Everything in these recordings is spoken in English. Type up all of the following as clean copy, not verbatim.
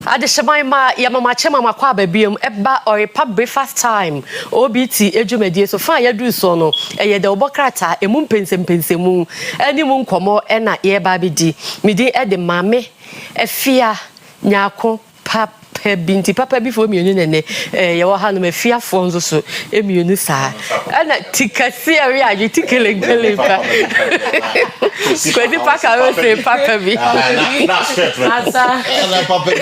Adeshaima Yamama Chema Makwa Babium Eba Oyerepa breakfast time OBT ejumedie so fa ya du so no eye de obokrata emu pensempensemu ani mu nkomo e na ye ba bedi midi e de mame Afia nyako papa binti papa before mienu nene ye wo ha no Afia fonzo so emienu sa na tikasi ari aje tikelengele pa Kwesi paka ro se papa bi na straight asa na papa bi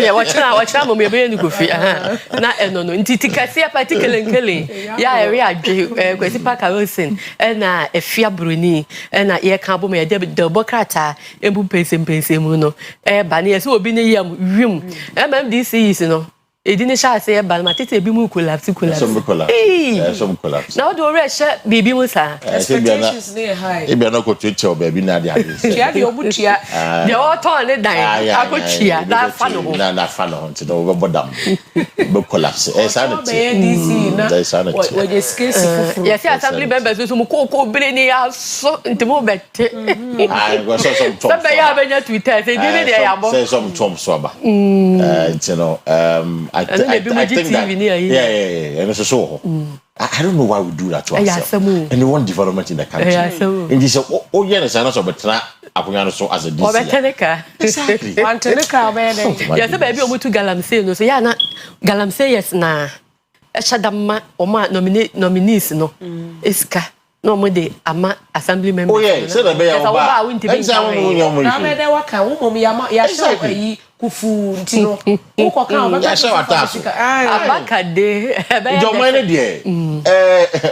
ne watch mo me be ni kofi na eno no nti tikasi apa tikelengele ya ari aje Kwesi paka ro sen na Afia Broni na ye kan bo me de bokrata ebu pensempensemu no ba ne so obi ne yam wim MMDC is no e di ne sha se ba ma tete bi mu collapse some collapse na do re sha bibi mu sa expectations ne high e be na ko tuche baby na dia tia de obutia de o ton ne dan akotia da fa no ho na fa no nti do go bodam be collapse sanity DC na sanity we just case yes assembly members so mu ko bele ni ya so nti mo bette go so so be ya be na Twitter say di ne de ya bo say some Trump so ba you know I think that yeah and so I don't know why we do that to ourselves and we want development in the country and this oh yeah na so betra akonya so as a DC exactly wanteneka be yes baby omutu galamsey no so ya na galamsey yes na echadamma oma nominees no iska no mo de ama assembly members oh yeah say the be ya ba exam no nyomo na me de waka wo mom ya show ayi kufu ntino uko kan ba show ataso abakade jo mine de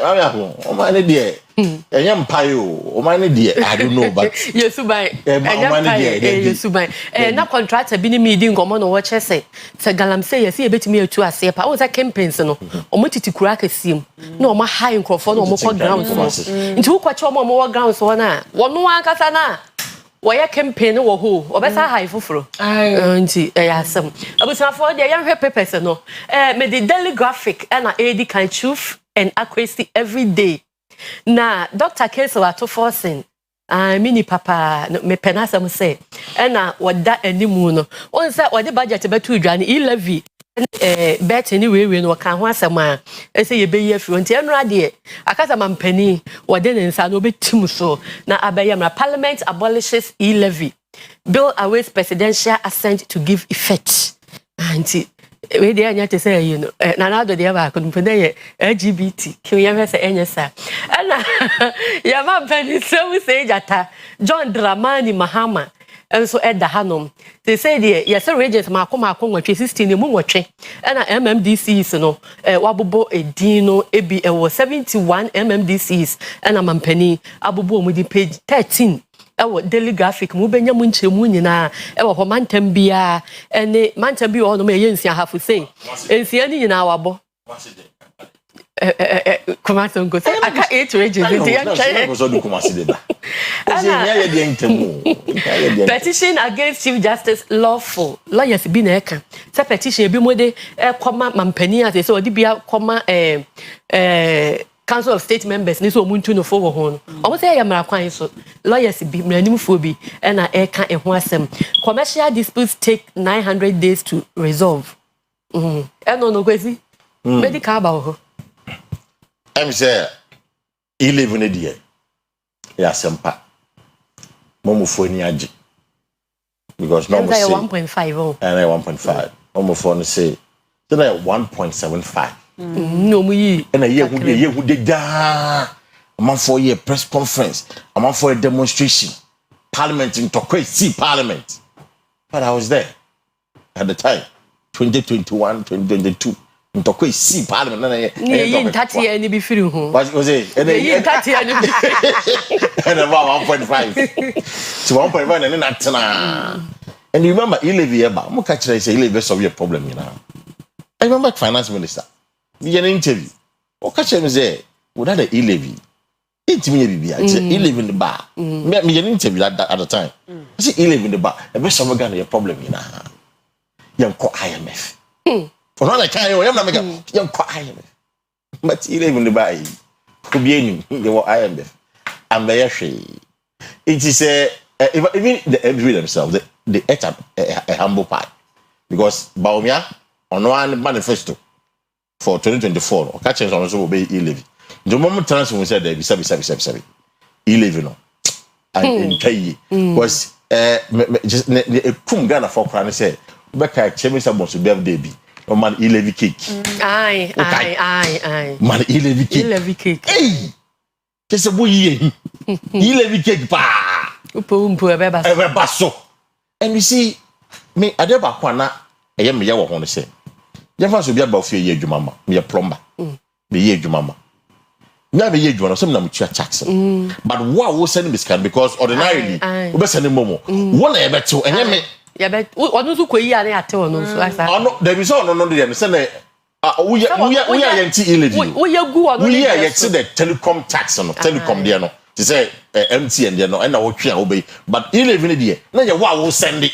ami apo o mine de enya mpae o mine de I don't know but yesuban yesuban na contractor bi ni meeting ngomo no wo chese se galamsey yes e betimi atu ase pa wo za campaigns no o motiti kura kasim na o ma high microphone o mo ko ground so nti wo kwache o mo ground so na wo no ankasa na waya campaign wo ho obesa high foforo nti yasem abusa for there yan hwe papers no me the daily graphic and AD can truth and accuracy every day na Dr. Kwesi wato forcing mini papa me penasa mo say na wada animu no on say wade budget betu dwane 11 bet anyway no kan ho asema say ye be ye afiro nti enura de akasa mampani wade ne nsa no betim so na abayamra parliament abolishes e-levy bill awaits presidential assent to give effect anti we dey anya to say you know na do dey ba ko mpene ye LGBT ki we yam say enya sa na ya mampani so say jata John Dramani Mahama so eda hanom they say the yes regent makoma nwatwe 16 mu nwatwe na MMDCs no wabobo edin no ebi ewo 71 MMDCs na mampani abobo mu di page 13 ewo daily graphic mu benya mu nchemu nyina ewo ho mantam bia ene mantam bi o no me yensia hafu sei ensia ni nyina wabo Kumasi ngo say aka 8 regent nti ya try so do kumasi de ba petition against Chief Justice lawful lawyers bi na eka say petition bi mo de koma mampani as say odi bia koma Council of State members ni so omuntu no for ho no omo say ya mara kwan so lawyers bi mranimfo bi na eka eho asem commercial disputes take 900 days to resolve eno no Kwesi medical ba ho I'm say he live in a day ya sempa momo foni age because no mo say 1.5 oh and 1.5 momo foni say then 1.75 no mu yi and ye hu de da am for a press conference am for a demonstration parliament in Kwesi parliament but I was there at the time 2021 2022 in Kwesi parliament na ye ntati ani bi firi ho was it ye ntati ani and about 1.5 so 1.5 and na and you remember e-levy eba mo catch say e-levy solve your problem you know I remember finance minister we an interview o catch him say without the e-levy intimi bibia e-levy in the bar me an interview at the time I say e-levy in the bar e be solve your problem you know yan ko IMF for not like I am not make young IMF but e-levy in the bar ko bi enu the IMF and be it is even the MV themselves, they ate a humble pie because Baumia on one manifesto for 2024, or catching on also obey e-levy. The moment transfer said there be 7 e-levy no. And in was just a kum Ghana for crying say, Becca Chemist wants to be baby. Or man e-levy cake. Aye. Man e-levy cake. Hey! Just a boy e-levy cake pa. Basso. And you see, me Adeba Kwana, I am Yawa on the same. Never should be about 4 years, Mama, me a plumber. The year, Mama. Never year, you some number Jackson. But what was sending this can because ordinarily, we send him Momo. One ever two, and me. Yeah, but what do you queer at all? No, there is all no, the understand. We are anti-illegal. We are good. We are yet the telecom tax on telecom, dear no. To say empty and no, and I will try obey. But illegal, dear. No, you will send it.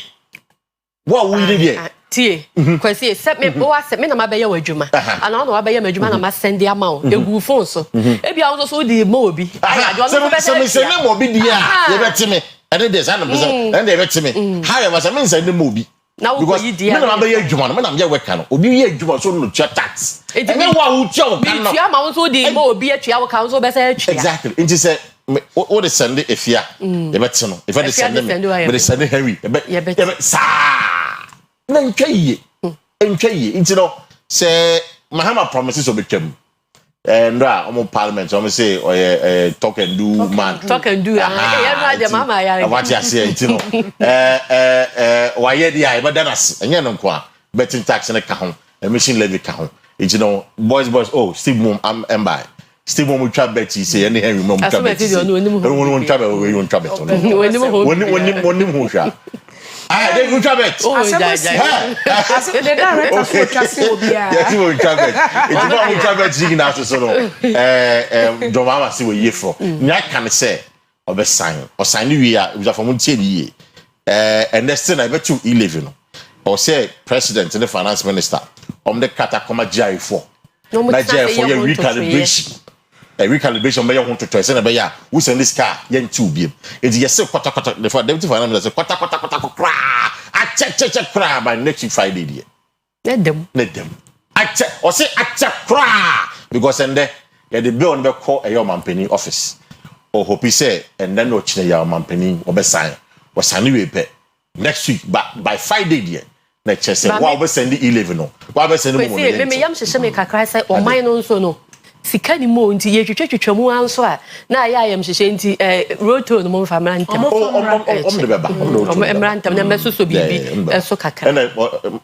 What will you do? Kwesi set me na mabeya wadwuma ana no abeya madwuma na ma send the amount egu phone so e bia also di mo obi so me na mo obi dia ye betime and this 100% and they betime how was me send mo obi because me na mabeya adwuma no me na me work no obi ye adwuma so no tua tax and then wa wo tua kan no tua ma also di mo obi atua wo kan so be say atua exactly it say o de send Afia ye betime no if I send me but send Henry ye sa Nkaye, you know, say Mahama promises of become and parliament, so say talk and do man. Talk and do what you say, you know. Why the but then us and yanqua betting tax and a count, a machine levy count. You know, boys, oh, Steve Mom, I'm by. Steve Mom will try Betty, say any Henry Mom. I don't want trouble when you want trouble. When they go travel. Oh, the director for Kwesi Obia. Yes, we will travel. It's about we travel digging out so no. Don't mama see what you for. Nya can say of a sign or sign we are with from ye. And next thing I bet you 11 or say president and the finance minister the Katakoma Jai for. Nigeria for your recalibration. A recalibration by want to try send a we send this car yen 2 beam. It's yes kwata the deputy finance minister kwata kra I check kra by next Friday dear. Let them I check or say I check kra because and there the bill on the call a your company office or hope he say and then no chine your company or be sign or sign we pay next week but by Friday dear next say what we send the 11 no what we send the me yam hye me kakra say o man no so no sika ni mo nti ye twetwetwamu anso a na ya yam hye nti roto no mo fa mrantam de beba mrantam na mesoso bibi so kakra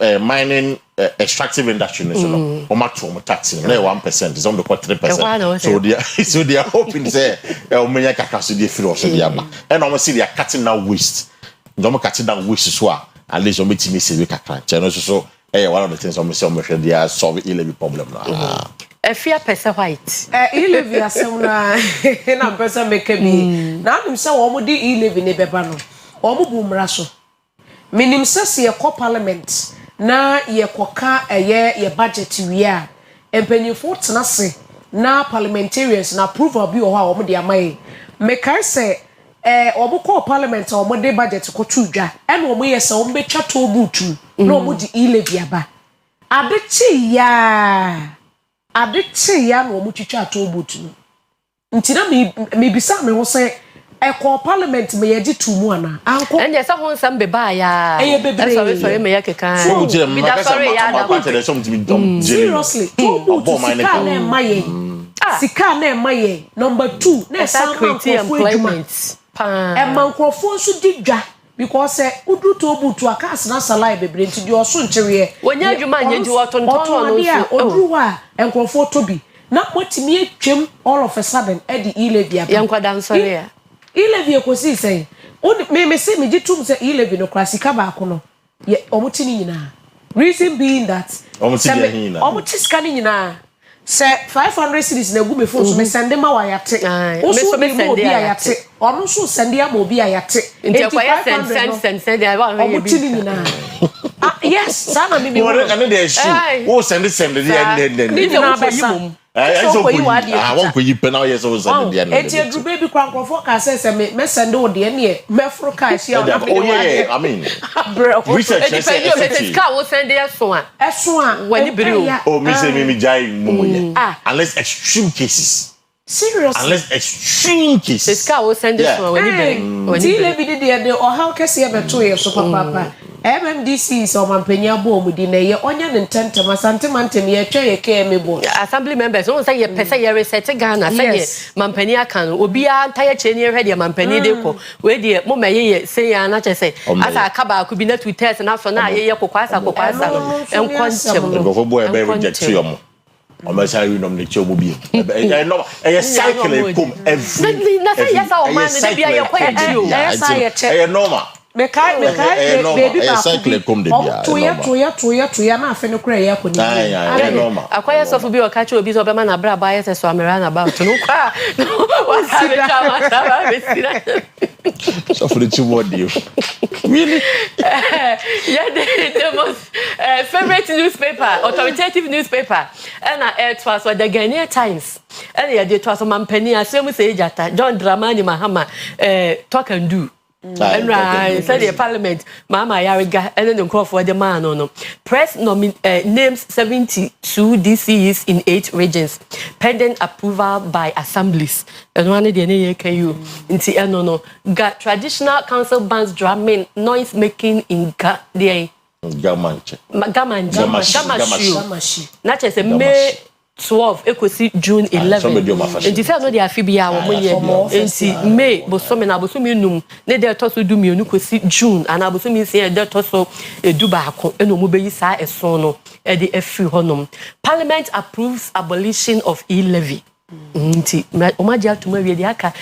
and mining extractive industry no so no o mato mo tax na 1% is on the 3% so they are hoping say o menya kakra so dey free or so dey aba and o see they are cutting down waste no mo cutting down waste so at least o metimi save kakra che no so one of the things o say they are solve illegal problem na Afia pesa white. E-levy asem na pesa make me. Na nim se wo mo di e-levy ne beba no. Wo mo bu mra so. Minim se se ye parliament na ye koka ye budget wi a. Empanifo tena se na parliamentarians na approval bi wo ha wo mo di amaye. Me kai se wo mo ko parliament wo mo di budget ko tudwa. E na wo mo ye se wo mo be twa to butu. Na wo mo di e-levy aba. Abechi ya Adeche ya no mu twitwa atobutu ntina me bisa me ho se eko parliament me yaji tumu ana anko ende se ho nsam be ba ya sorry me yakeka me da sorry ya da seriously sika na maye sika na maye number 2 na create employment e mankrofo nso digwa because udu to butu akas na salai bebre nti di oso nkyere wonya adwuma nya di wotonton no odru wa enkrofo tobi na motimi atwem all of a sudden e di e-levy aba yankwada nsore ya e-levy ekosi sei me se me gitum se e-levy no klasika ba ko no ye omuti ni nyina reason being that omuti ska ni nyina se 500 cities na gu me phone so me send ma wa yate so me send ya yate onu so send ya ma obi ayate nti kwa ya send ya ba omuti ni nyina Yes, sana mimi. What can they shoot? Oh, send it then. Ni na besa. I want you penal yes or send the end. Eti edru baby kwa nkofo ka say me send o de ne me fro ka hia o na me. Oh yeah, I mean. Research say car will send there so an. Eso an. When you bring. Oh, me say me jai mumu. Unless extreme cases. Seriously. Unless extreme cases. This car will send this one when you bring. When you bring the or how kesi e beto ye so papa. MMDC is on Penya Boom, dinner, onion and tentam, santimantem, ye tray, KMB. Assembly members, don't say ye pesa ye reset a gun, I say Mampenia can, will be a tire chain ready, Mampeni deco, where the Moma say, and not just say, as a cabal could be not to test enough for now, ye coquasa, and quantum. Almost I nominate your mobile. I know a cycle come every. Yes, our man, be a quiet you. Yes, I normal. Mekai baby cycle come the to na afa no kra ya koni. Normal. Akwaya so bi o ka che obi so be ma na bra ba yes so amera na about no kwa. What have you done? So for the two word you. Really? Yeah, the most favorite newspaper, authoritative newspaper. And it was the Ghanaian Times. And yeah, it was Mampeni, asem say Jata, John Dramani Mahama, talk and do. And right, said the parliament, Mama Yariga, and then the call for the man. No. Press names 72 DCs in 8 regions, pending approval by assemblies. And one of the NAKU into no. Got traditional council bands drumming, noise making in the Gamanche. Not just a May 12, equally June 11. And if I know the Afia Broni, and May, but some and Abusumi num, they dare to do me, you could see June, and Abusumi say that also a Dubaco, and Mobile Sa a sono, at the F. Honum. Parliament approves abolition of e-levy. Omaja to Maria Diaka,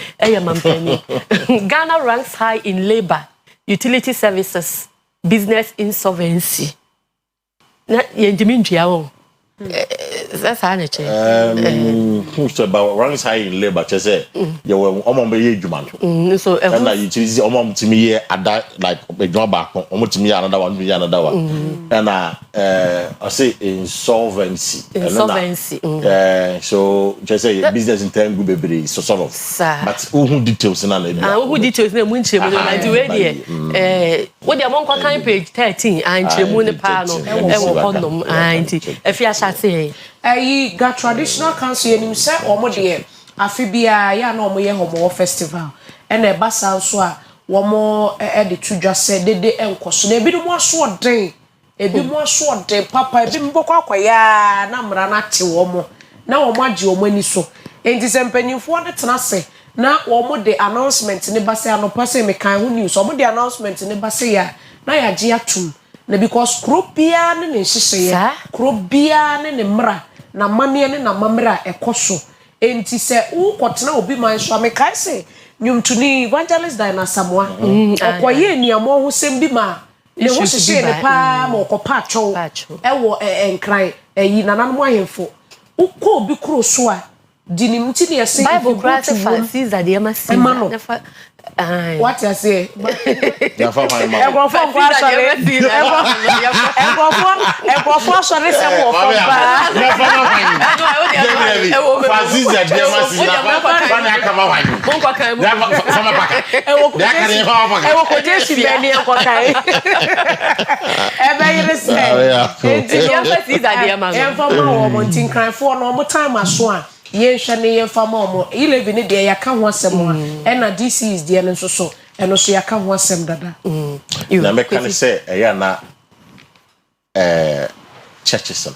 Ghana ranks high in labor, utility services, business insolvency. Not Yendimin. That's how it is. About ranks high in labor, just say, you were almost a human. So, and I utilize almost to me at that, like a drawback, almost to me another one. And I say insolvency. So, just say business in time, good baby, so sort of. But who details in who details in Winchell, and do it. What the among page 13, and Chimune Pano, and if you say, got traditional council and himself or more dear. Afibia, ya no more homo festival. And a bassa so one more edit to just say they encourage. They be more short day. A bit more short day, Papa, a bit more ya, Namranati womo. Now, Maji or many so. And this empany for the Tanase. Now, one more the announcement in the Basia no person make kind of news. Some of the announcement in the Basia. Now, ya Giatum. Na because krobia ne nhyehyeye krobia ne mra na mame ne na mamra ekoso enti se wo kotena obi man so amekai se nyumtuni evangelist Diana Samoa okoye niamo ho sem bi ma ne ho hyehye ne pa ma okopa acho ewo enkran yi nananmo ahemfo ukọ obi kro so a dinim ti ne yesi Bible class Francis Adema Sima what I say? Yenhwane yemfama omo 11 de yaka ho asem a na this is de no so eno so yaka ho asem dada na me kan say eya na churches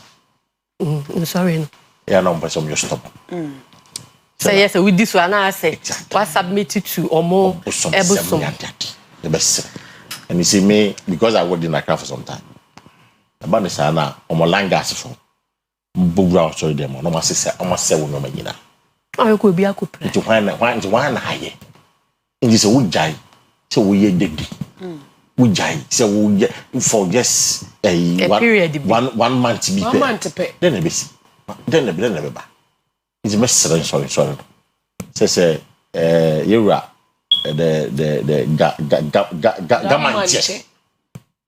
sorry no ya na mpa some you stop say yes with this one I say what submit it to omo ebosom the best and you see me because I worked in Accra for some time about the sana omo langas from Bugra sorry them no must say almost 7 no magina. I could be a couple. To one high. In this wood jai, so we ye dig. Wood jai, so we for just a period 1 month to be 1 month to pay. Then a bit. Then a bit. It's a mess. Sorry. Says you're the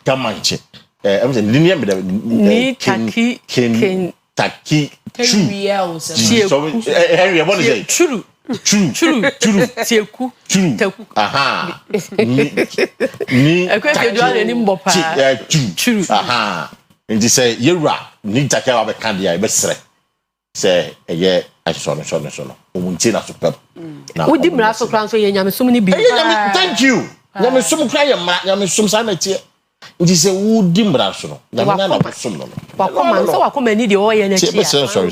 Gamanche. I'm saying linear ni taki taki true so Henry what is it true tieku taku aha ni akwese do ani mbopa true aha nti say yewura ni taki wa be kan dia be sere say eye so no omunti na so pep na udi mra so kran so ye nyame sum ni bi thank you nyame sum kran ye mra nyame sum sa na tie nti say udi mra so no nyame na na sum no wakoma so wakoma ni de o ye na chia sorry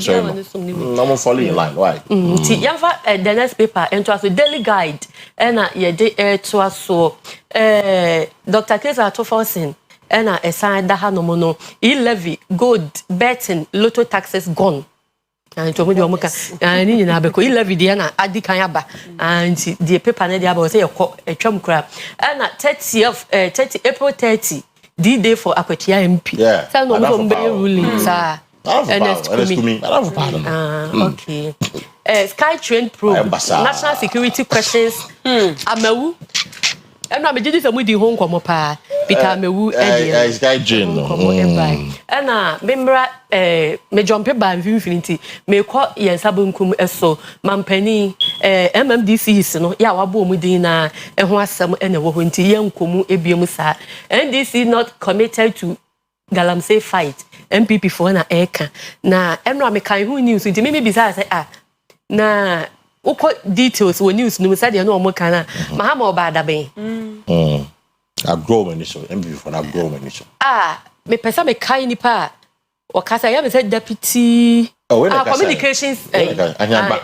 no mo fall in line why nti yafa the next paper into as daily guide na ye de to aso Dr. Kesa Tofosin na esan da ha no mo no levy gold betting lotto taxes gone and to me do mo ka ni nyina be ko levy de na adi kan aba and the paper na de aba say yekọ atwam kra na 30 April 30 D-Day for Akwetia MP. Yeah. So no mo be ruling sa. Okay. Sky Train Probe. National security questions. Amewu. Emna me didi samu di ho nkomo pa. Bika amewu e Sky Train. Na memra me jump ba infinity. Me ko yensabo nkum eso mampani MMDC no ya wabo mu din na ho asem na wo ho nti yenkomu ebiem sa. NDC not committed to Galamsey fight. MPP for na eka na emra me kan hu news nti me bisa say na uko details wo news no say de no mo kana mahama oba adaben agro minister MPP for na agro minister me pesa me kai ni pa o kasa ya me say deputy communications Ahiaba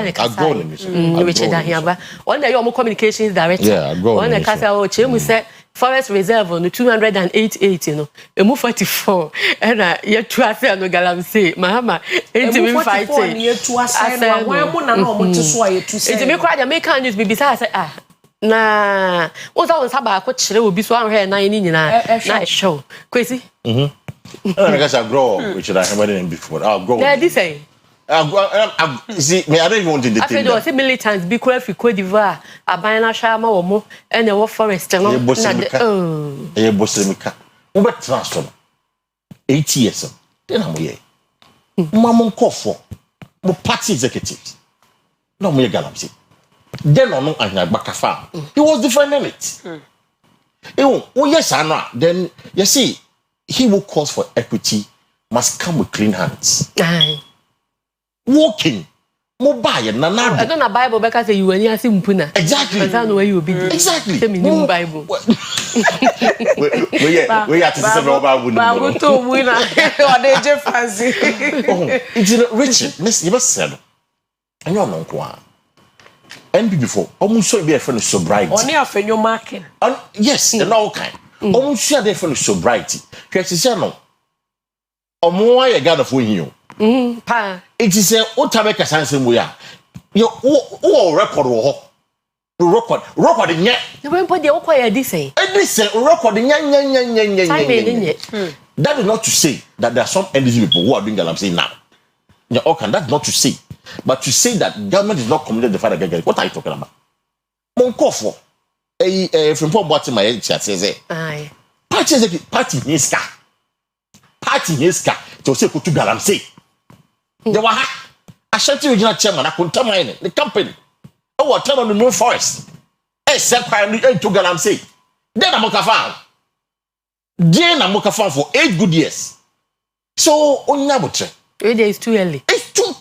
ne kasa agro minister Richard Ahiaba one day your communications director one kasa o chemu say forest reserve no 288 you know emu 44 na ye tu ase no Galamsey mahama enti me fight ye tu ase no wan mu na no mo ti so ye tu say enti me kwa the American news BBC say na wo za won saba ko kire obi so anhwe na ni nyina na show Kwesi I guess I grow which I haven't before I'll grow yeah this say see me I don't even want to detail I say militants be call fi Cote d'Ivoire aban na hwa ma wo mo ene wo forest no na e bosemika wo be transfer 8 years then am here mamon kofo mo party executives no mo ye Galamsey then on Anyagba kafa he was defending it yes I know then you see he who calls for equity must come with clean hands walking mobile na na I don't know Bible because you when you see mpuna exactly that's no way you be exactly tell me new Bible we are to say Bible to win or they just fancy it's Richard miss you said and you know kwa NP before almost so be a friend of sobriety only afenyo marking yes and all kind almost share their friend of sobriety because say no omo ya God of you pa it is a otabeka sansem we are you record record nya the when put the okoya this say record nya that is not to say that there are some NDC people who are doing Galamsey now that's not to say but to say that government is not committed to fight against what are you talking about monkofo from what my chat says party hiska to say to Galamsey there were Ashanti regional chairman akunta mine the company what turn on the New Forest said to Galamsey then amokafa for 8 good years so onyabotre it is too early it's too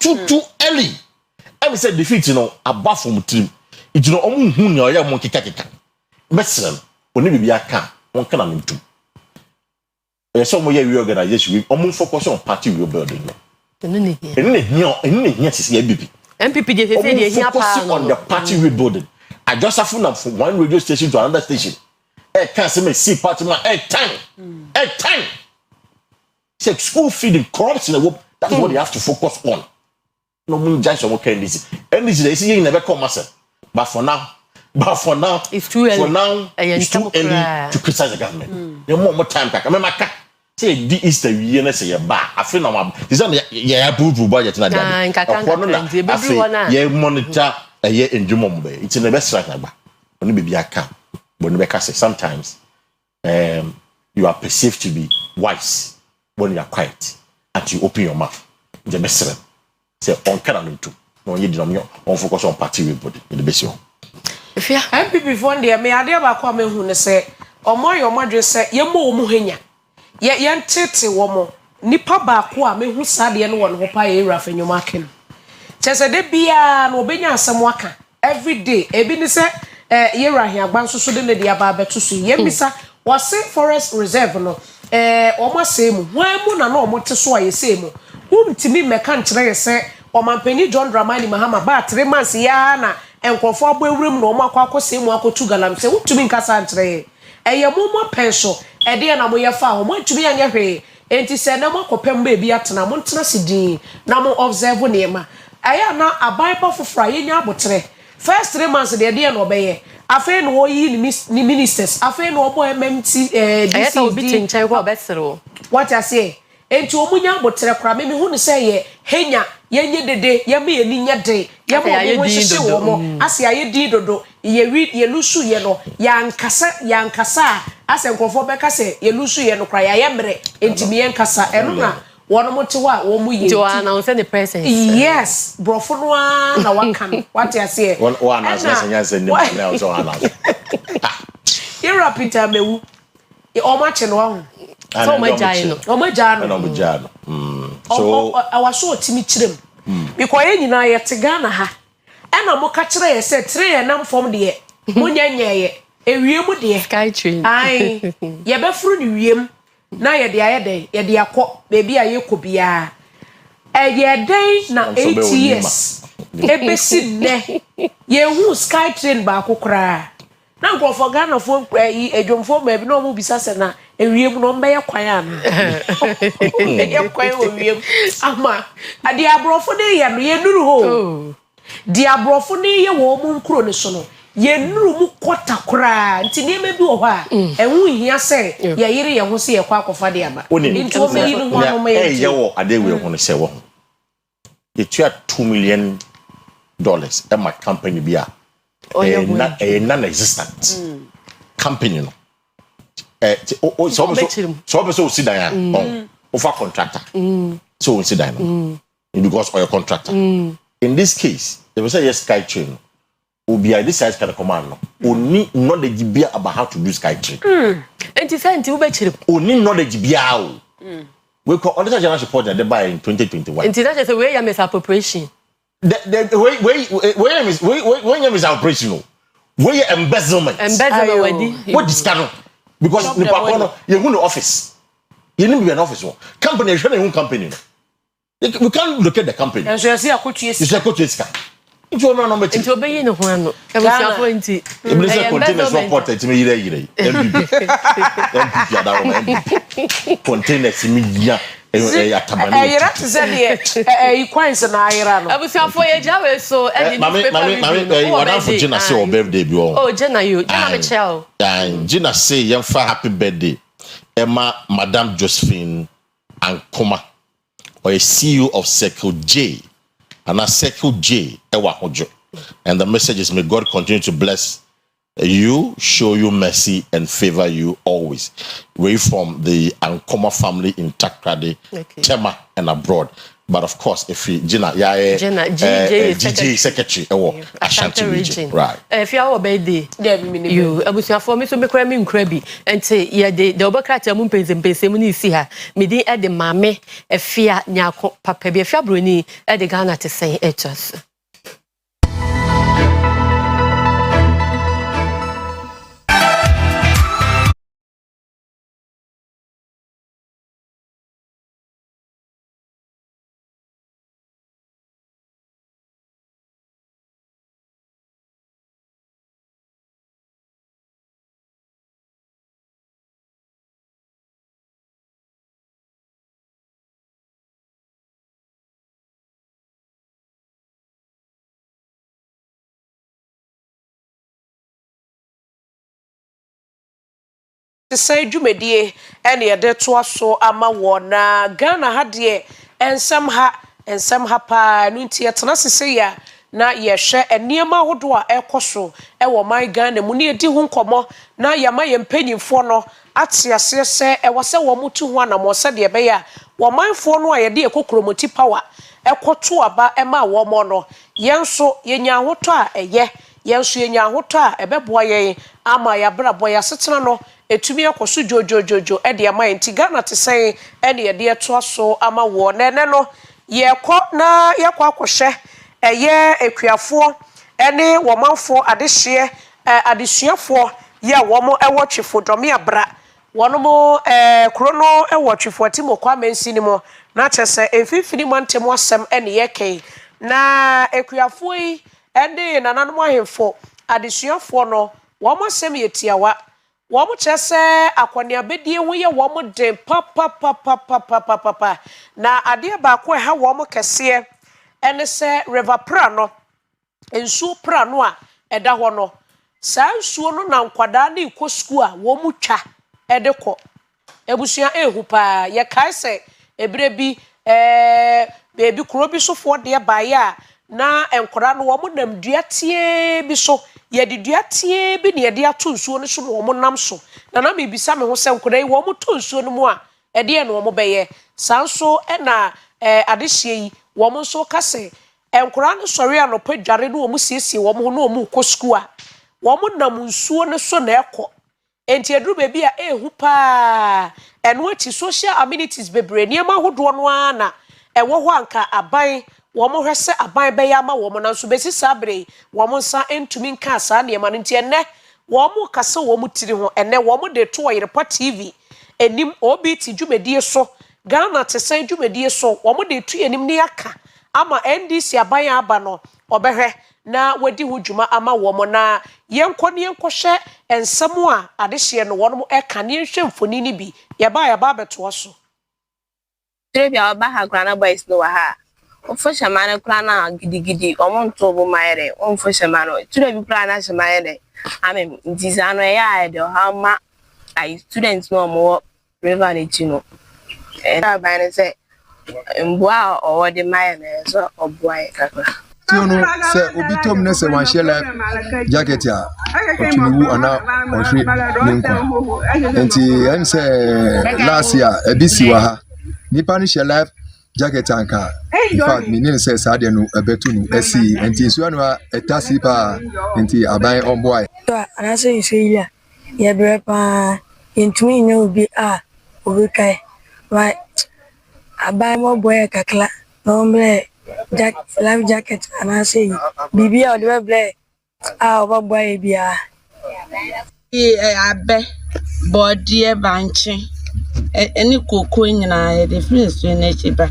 early I said defeat above from trim it omu hu ne oya mo kika mesrem oni bibia ka won kana ntum so mo ye reorganization we omu focus on party rebuilding yes MPP dey say dey here on the party rebuilding I just have from one radio station to another station can't say me see party man time say school feeding corruption that's what they have to focus on no mean just some kind this and this they see you never come myself but for now it's too early it's too early to criticize the government you more time back I mean my say the Easter year na say ya ba afi na ma this one ya bubu budget na dia ya monitor ya endwuma mo be it's in the best right na ba oni be aka but no be say sometimes you are perceived to be wise when you are quiet and you open your mouth. The best say on can't do. No, you don't on focus on party with body in the best. If you happy before the me ade ba kwa me hu ne say omo yo modwe say ye mo mu henya ye ntete wo mo nipa ba kwa me hu sade no won ho pa ye rafa nyoma ken chese de bia no obenya asem waka every day ebi ni say ye rahia gba nsoso de ne dia ba beto so ye bisa was forest reserve no omo say mu wan mu na no omo te so aye say mu umtimi meka nkire ye say omampani John Dramani Mahama ba 3 months ya na enkrofo abewuram na omo akwa mu akotu galam say utumi nkasa nkire eye momo penso ede na mo ye fa ho mo ntumi anye hwe enti se na mo kopem ba bi atena mo ntena sidin na mo observe nema aya na abaiba fofra ye nya abotre first 3 months de ede na obeye afa no yi ni ministers afa no obo MMT DC obi tinchan ko obesero what I say enti omunya abotre kra me hu ne say ye henya yenye dede ye me ni nya de ye mo mo hye wo mo ase aye di dodo ye lusu ye no yankasa ase nkofo be kase ye lusu ye no kra ya yemre enti me yankasa eno na wono mo te wa wo mu ye to announce the presence yes brofo no na wakan what I say one announce nya se ni na so announce ye rapita mewu e o ma che no ho so ma jai no so awaso otimi kirem because ye nyina ye te Ghana ha ena mo ka kire ye se tre ye nam fom de mo nyanyeye ewiem de sky train ai ye be furu ni wiem na ye de aye de akọ bebi aye kọ bia ye den na 8 years ebesi ne ye hu sky train ba akokra na nkrofo Ghana fo edwomfo ma bi no mo bisa se na ewiem no mbe ye kwan an ye kwan o wiem ama ade abrofo de ye no ye nuru ho di abrofo ne ye wo mu nkro ne so no ye nuru mu kota kra nti ne me bi wo ha ehu hia se ye yire ye ho se ye kwa akofa de aba nti o me yi no ho no me ye wo ade we ho ne se wo ye tua $2 million e ma company bi a non-existent company no so sit down offer contractor so sit down because or your contractor in this case they will say yes sky train obi this size can command no oni knowledge bia about how to do sky train enti senti wo be chire oni knowledge bia o we call on the general report that they buy in 2021 enti that is the way ya misappropriation the way misappropriation way embezzlement what is canon because the pakono you go to office you need to be an office one company share your own company we can't locate the company and so you see akotu esika nti no me nti obeyi ne ho ano ebusiafo nti ebise containers report etime yire MPP adawo MPP containers mi ya atabano ayira tze de coins na ayira no ebusiafo ye jawe so eni mami wadam for Gina say o birthday bi o oh Gina Michelle Gina say yem fa happy birthday Emma Madam Josephine Ankoma or a CEO of Circle J and a Circle J Ewa Hojo. And the message is may God continue to bless you, show you mercy and favor you always. We're from the Ankoma family in Takrade, Tema and abroad. But of course, if you Gina, DJ secretary, Ashanti region, right? If you are birthday, you abusiafo me so me kra me nkra bi ente ye de obokrata mu mpenzempese mu ni si ha me din e de mame Afia nyako papa bi Afia Broni e de Ghana te sen etos say dwumedie ene ye de to aso ama wona Ghana ha de ensem ha pa no nti etena sese ya na yɛhwɛ nneɛma ahodoɔ a ɛkɔ ɛwɔ man Ghana mu ne yɛdi ho nkɔmmɔ na yɛma yɛn mpanyinfoɔ no ate aseɛ sɛ ɛwɔ sɛ wɔn mutu ho anamɔ sɛdeɛ ɛbɛyɛ a wɔmanfoɔ no a yɛde yɛkokromoti power ɛkɔto aba ɛma wɔn no yɛn nso yɛnya ahotɔ a ɛyɛ yɛn nso yɛnya ahotɔ a ɛbɛboa yɛn ama yɛabrabɔ yɛasetena no etumi akɔ so jojojojo ɛde ama yɛn ti Ghana te sɛn ɛne yɛde ɛtoa so ama wɔ na ɛnɛ no yɛkɔ na yɛkɔ akɔhwɛ ɛyɛ ekuafoɔ ɛne wɔmanfoɔ adehyeɛ adesuafoɔ yɛ a wɔn ɛwɔ twefo dɔme abra wɔn mo kuro no ɛwɔ twefo atimo kwa mensi ni mo na kyɛ sɛ efifini mantem asɛm ɛne yɛkɛn na ekuafoɔ yi ɛne nananom ahemfo adesuafoɔ no wɔn asɛm yɛ tiawa wɔn kyerɛ sɛ akɔneabedie ho yɛ wɔn den pa na adeɛ baako ɛha wɔn kɛseɛ ɛne sɛ river pra no nsuo pra no a ɛda hɔ no saa nsuo no na nkwadaa ne ikɔ school a wɔn twa ɛde kɔ ebusua ehu paa yɛ kae sɛ ebire bi beebi kuro bi sofoɔ deɛ baayɛ a na nkwadaa no wɔn nam dua tie bi so yɛde dua tie bi ne yɛde ato nsuo no so na wɔn nam so na na mebisa me ho sɛ nkwadaa yi wɔn to nsuo no mu a ɛdeɛ na wɔn bɛyɛ saa nso ɛna adehyeɛ yi wɔn nso kase nkwadaa no sɔre anɔpa dware no wɔn siesie wɔn ho na wɔn kɔ school a wɔn nam nsuo no so na ɛkɔ enti eduru beebi a ehu paa ɛno akyi social amenities bebree nneɛma ahodoɔ no ara na ɛwɔ hɔ anka aban wɔn hwɛ sɛ aban bɛyɛ ama wɔn nanso besi saa bere wɔn nsa ntumi nka saa nneɛma no nti ɛnɛ wɔn kasa wɔn tiri ho ɛnɛ wɔn de to Oyerepa TV enim obi ti dwumadie so Ghana te sɛn dwumadie so wɔn de tu enim ne aka ama NDC aban aba no ɔbɛhwɛ na wadi ho dwuma ama wɔn na yɛnkɔ ne yɛnkɔhwɛ nsɛm a adehyeɛ no wɔn ɛka ne nhwɛ mfoni ne bi yɛba abɛtoa so Trebia Baha Grana Boys no ha. Ofoshamane Klana gidigidi, omonto bo maere, Foshamano, Trebi Plana Shamaere. I mean, Dizano ya, how ma I students no more river Chino. And I ban say, Bois or the mayonnaise or boy. Tiono se obitom ne se wan share jacket ya otunu ana ohwe nenkwa enti em se last year ebisi wa ha nipa ni share life jacket anka in fact me nin se sa de no ebetu no asi enti so no etasi pa enti aban on boy to ana se ise ya bre pa intumi nya obi a obi kai right aban mo boy kakla no mbre life jacket and I say bibi o de ble oba boy bia abe body e banchi eni koko nyina the friends we na chiba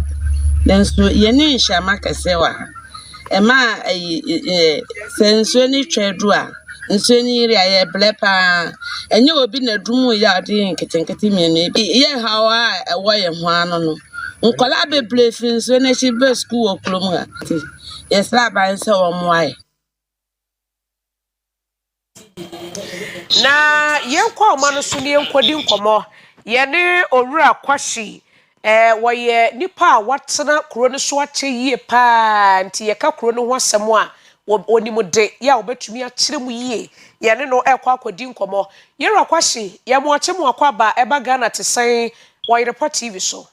then so ye ni nhama kase wa e ma senso ni twedu a nso ni ri aye ble pa enye obi na dumu ya de nketenkete mi no ye hawa e wo ye ho ano no nkola bebre finso na chiba school oklom ha yes la ban se wo moae na yenkwa omano so ne yenkwadi nkomo ye ne owura Kwesi woye nipa a watena kuro ne so ache yie pa nti ye ka kuro ne ho asem a onimude ya obetumi a kire mu yie ye ne no ekwa akwadi nkomo yera Kwesi ye mo ache mu akwa ba eba Ghana te san Oyerepa TV so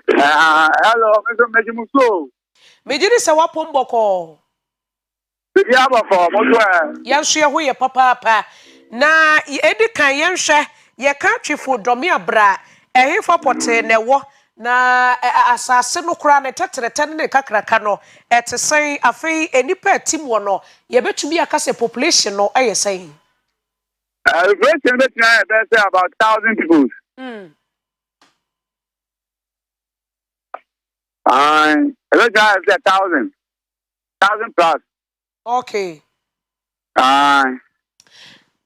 hello Mr. Mejimuso mejiri se wapo mboko ya bafo moto yanso ye ho ye papa na edi kan yenhwe ye ka twefo dɔme abra ehefo pote ne wo na asase no kura ne tetrete ne kakraka no etesen afei enipa atim wo no ye betumi akase population no ayesen population betuna be say about 1,000 people let's say 1,000 plus okay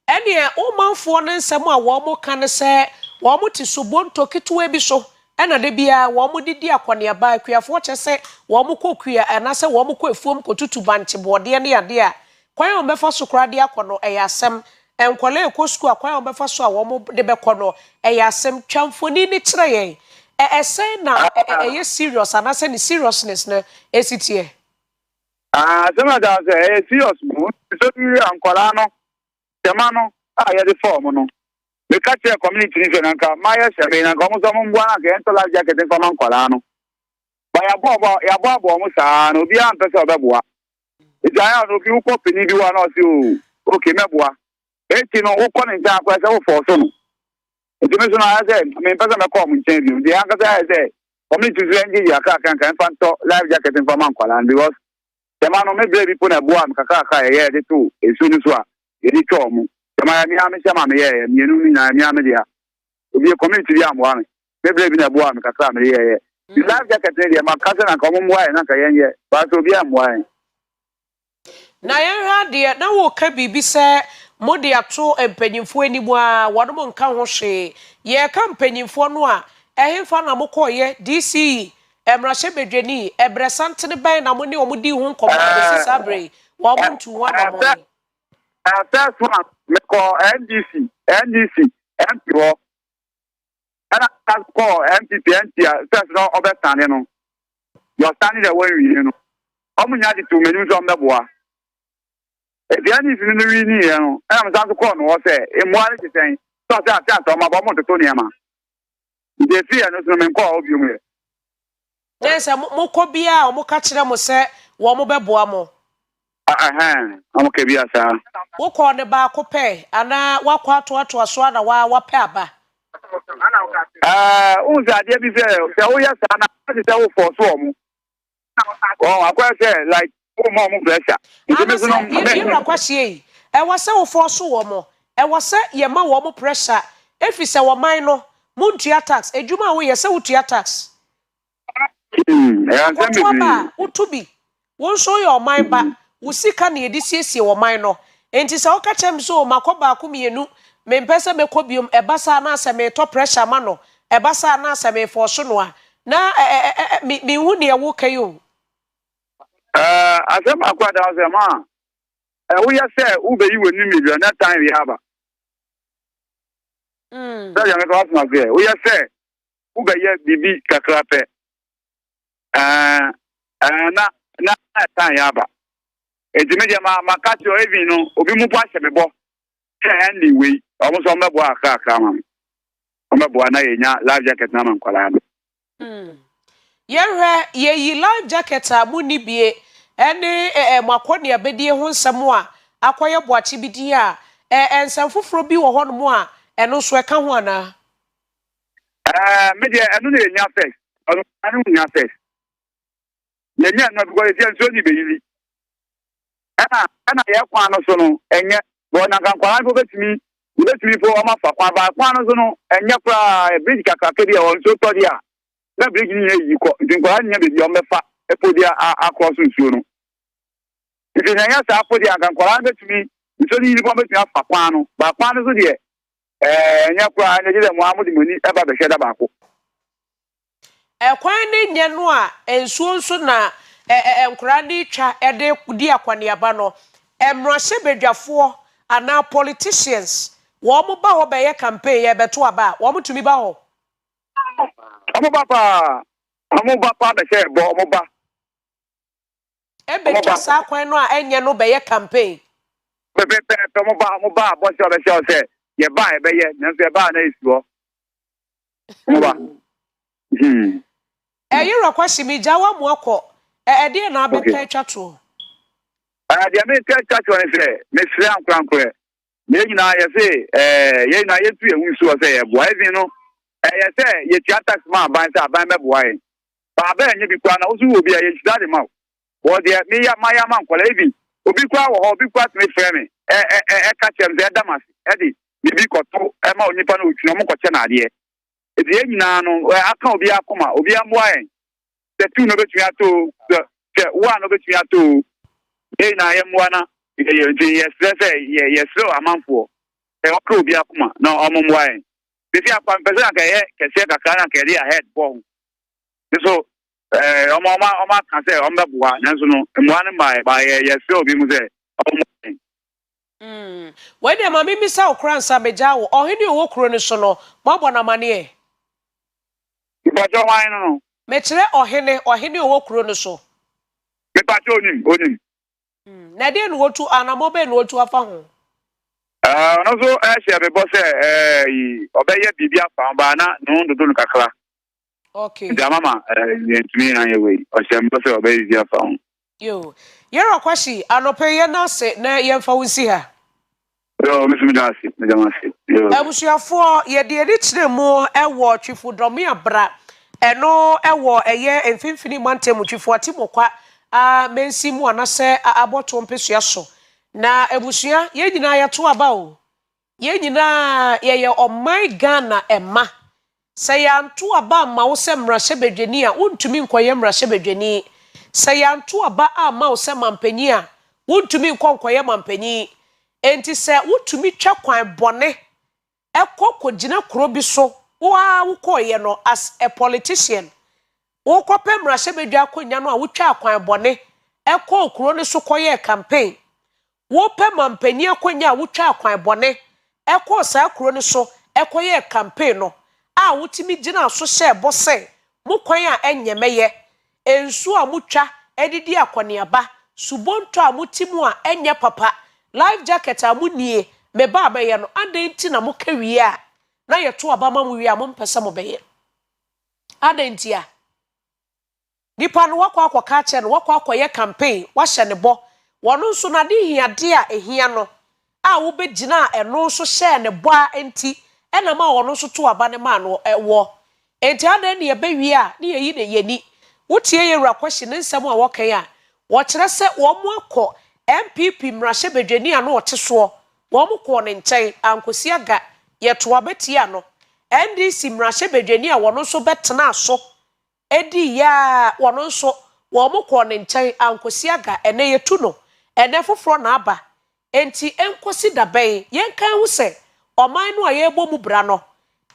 ene o manfo ne nsem a wo mo kan se wo mo ti so bonto ketewa bi so ena de bia wo mo didi akwane ba akuafo che se wo mo kokua ena se wo mo ko efuom kotutu banche bode ne yade a kwan o befa so kra de akono eyasem enkwale ekosku akwan o befa so a wo mo de bekono eyasem twamfoni ni kire yen esen na eye serious ana se ni seriousness na esitie Some of that say serious mo. So we ankola no. Tema no ya de form no. We catch a community ni nka maya sebe na ko mo so mo mbwa na ke ento life jacket for ankola no. Ba ya bo mo sa no bi an pese obeboa. Ija ya no bi uko peni bi wa na o si o okay meboa. Eti no uko ni nja kwa se wo for so no. Eti me so na ya say me pese me ko mo nchen bi. Di an ka say community zo nji ya ka kan fanto life jacket for ankola because tema no me baby put na boa mkaka ye de to esu ni so a ye di cho mu tema ya mi ame chama me ye mienu ni na mi ame dia obi community dia mo ame me baby na boa mkaka me ye the life jacket dia makasa na ko mo boa na ka ye ba so obi am boa na yen ha de na wo ka bibi se mo de ato empanyimfo animu a wodo mo nka ho hwe ye ka empanyimfo no a ehemfa na mo koye DC Emrashe bedweni ebresantene ban na mo ne omudi hu nkomo de sabre wo mo ntu wa na mo first one me call NDC MP and I call MPP first no overstand no you're standing there when you know omunya di to menu so mbeboa e di ani sinu no wi ni no e am san call no say e mo ani ti sen so so ma bo mo to ni ama de fi no so me call obi mu Yes, mokobia o moka kire mo se wo mo beboa mo. Amokebia sa. Wo ko ne ba ko pe ana wakwa to aso na wa pe aba. Unza dia bi se wo ya sa na se wo for so mo. Akwa se like mo pressure. You rakwahie. E wo se wo for so wo mo. E wo se ye ma wo mo pressure. Efi se wo man no, mo ntua tax. Ejuma wo ye se wo tua tax. Utubi won so your mind ba wo sika na yedi siesie wo mind no enti se wo ka chem so makoba ko mienu me mpese me kobiom ebasa na ase me to pressure ma no ebasa na ase me for so no a na mi hu ne wo kayo asem akwada ase ma wo ya se wo be yi woni million na time we have so ya me ko asma ge wo ya se wo be ye bibi kakra pe na tan yaba ejime ma catch your even no obi mu bua sebebo anyway almost on mebo aka ma mebo na yenya life jacket na man kwala no ye yi life jacket a mu ni bie ene makoni abedie ho nsem a akoye boachi bidi a ensem foforo bi wo ho no mu a eno so eka ho ana me de eno na yenya first anu nya first yenya no because ye so ni be yili ana ye kwa no so no enye bo na kan kwa no betimi fo o ma fa kwa ba kwa no so no enye kwa bridge kakake dia won so to dia na bridge ni yi ko din kwa nya be bi o mefa e po dia across nsuo no ibi na ya sa po dia kan kwa betimi so ni bo betimi afa kwa no ba kwa no so dia enye kwa nya je mo amudi moni e ba be hweda ba ko ekwan ni nye no a ensuo nso na enkura ni twa ede di akwane aba no emrose bedwafo ana politicians wo mo ba ho be ye campaign ye beto aba wo mo tumi ba ho omo ba pa be se bo omo ba ebe twa sa kwan no a enye no be ye campaign be omo ba bo se be se ye ba e be ye na se ba na isuo omo ba eyiro kwashi mi jawa mu akọ ede na abeka twa to dia me twa to ne se me sire ankrankre me nyina ye se ye na ye tu ehu so se ye boa even no ye se ye tia tax ma ban se aban be boa ye ba ba enye bi kwa na ozu obi ye chida de ma wo de me ya ma nkola ebi obi kwa wo ho obi kwa me frɛ me ka chem ze damas edi bibi koto ma onipa na otwino mo kɔche na ade e de nyina no aka obi akoma obi amboa ye the two no betumi ato the one no betumi ato na ye mwana ye stress ye slow amanfo okra obi akoma na omomwa ye bisi akwa mpesa ka ye kese kakra na ka dia head ball so oma kan se ombeboa nanso no mwana ba ye slow bi mu se we de ma mimi sa okra nsa beja wo ohini owo kuro ni so no mabo na mane e ibajo wan no me kire ohini owo kuro ni so me pa onim Na dey no wotu anamo be no wotu afa ho. No so share be boss obeye bibia fa ba na no dodo kakra. Okay. The mama ntumi na ye we o share boss obeye bibia fa ho. Yo. Yero Kwesi anope ye na se na ye fa wusi ha. Yo me jamasi. Yo. Abusuafo ye de edi kire mu ewo twifo domi abra. Eno ewo eye emfimfini mantem twifo atimokwa mensi mu anase aboto mpesua so. Na ebusua ye nyina ye to aba o. Ye nyina ye omai Ghana ema. Se ya nto aba ma wo se mrahye bedwani a wontumi nkoye mrahye bedwani. Se ya nto aba ama wo se mampani a wontumi nkoye mampani. Enti se wotumi twa kwan bone ekokogina kuro bi so wo koye no as a politician. Wo kope mrahye bedwa akonya no a wotwa kwan bone ekokuro ne so koye campaign. Wo pe mampani akonya wotwa kwan bone eko sa kuro ne so ekoye campaign no a wotimi gina so hye bose mo kwan a enyemeye ensu a mutwa edidi akoniaba subonto a mutimu a enye papa life jacket a munie me ba be ye no adenti na mo kawie a na ye to aba ma mo wie a mo mpese mo be ye adenti a nipa no wakwa akoka che no wakwa akoye campaign wahye ne bo wono nso na de hiade a ehia no a wo be gina eno so hye ne bo a enti ena ma wono so to aba ne ma no ewo enti ada ne ye be wie a ne ye yi ne yeni wotie ye wura kwashi ne nsem a wokan a wo kire se wo mo akọ MPP mrahye bedwani a no wote so wo mo ko ne nkyɛn ankosi aga ye to abeti a no NDC mrahye bedwani a wono so betena so edi ya wono so wo mo ko ne nkyɛn ankosi aga ene ye tu no ene foforo na aba enti enkosi daben yen kan hu se oman no a ye bɔ mu bra no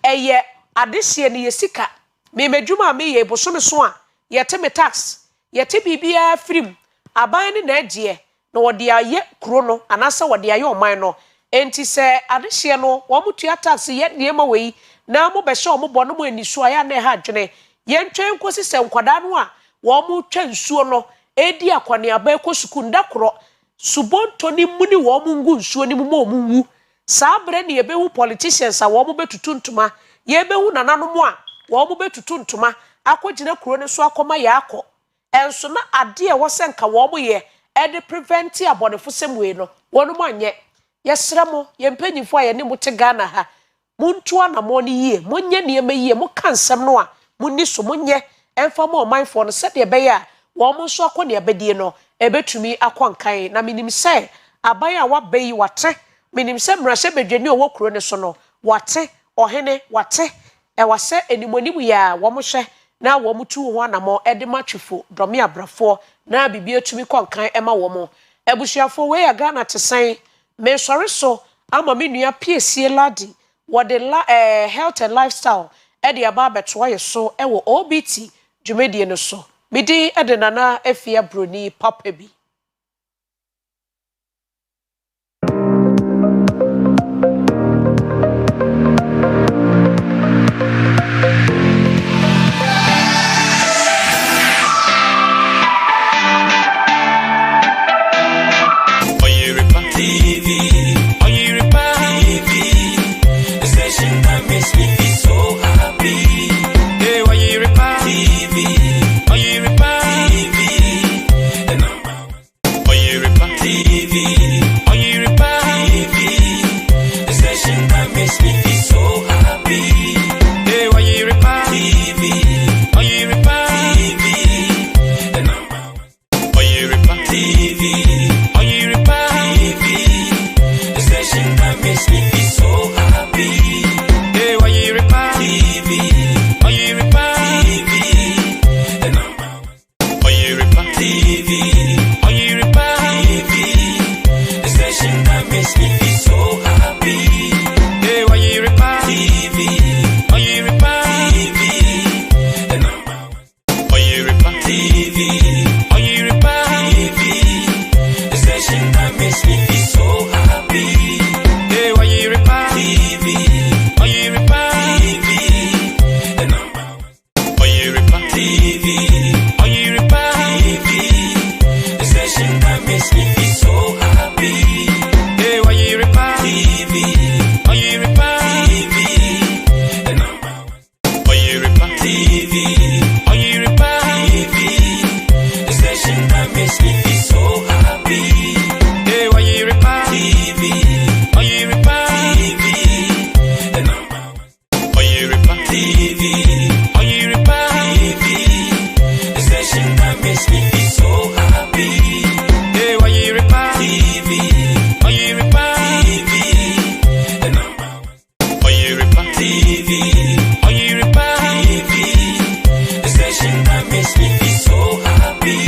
eye adehye ne ye sika me medwuma me ye bosome so a yete me tax yete bibia frim aban ne na agye na wode aye kuro no anasa wode aye oman no enti se adehye no wo mutua tax ye niema wei na mo be hye o mo bɔ no mo anisu aya na ha dwene ye ntwen kosi se nkwada no a wo mu twa nsuo no edi akwane aba ekosuku ndakoro subonto ni muni wo mu ngu nsuo ni mu mo mu sabre ne yebehu politicians a wo mo betutu ntuma yebehu nananom a wo mo betutu ntuma akogina kuro ne so akoma ya akọ enso na ade e wo se nka wo mo ye e de prevent abonefo semwe no wono mo anye yesra mo yempanyifo a ye ne mo te Ghana ha muntu ana mo ne yie monye ne yema yie mo kansem no a munni so monye emfa mo manfo no se de be ya wo mo so akọ ne abedie no ebetumi akwankan na minim se aban a wabayi wate minim se mrahye bedwani o wokuro ne so no wate ohene wate e wase enimonimu ya wo mo hwe na wo mutu ho anamo ede matwefo domi abrafo na bibie tumi kwankan ema wo mo ebusuafo we ya Ghana tesan me sori so ama me nua piesie ladi wo de health and lifestyle ede aba beto ye so e wo OBT dwumedie no so midi ede nana Afia Broni papa bi Oyerepa TV, the station that makes me feel so happy. Hey, Oyerepa TV, the number one. TV. Oyerepa TV. The station that makes me feel so happy.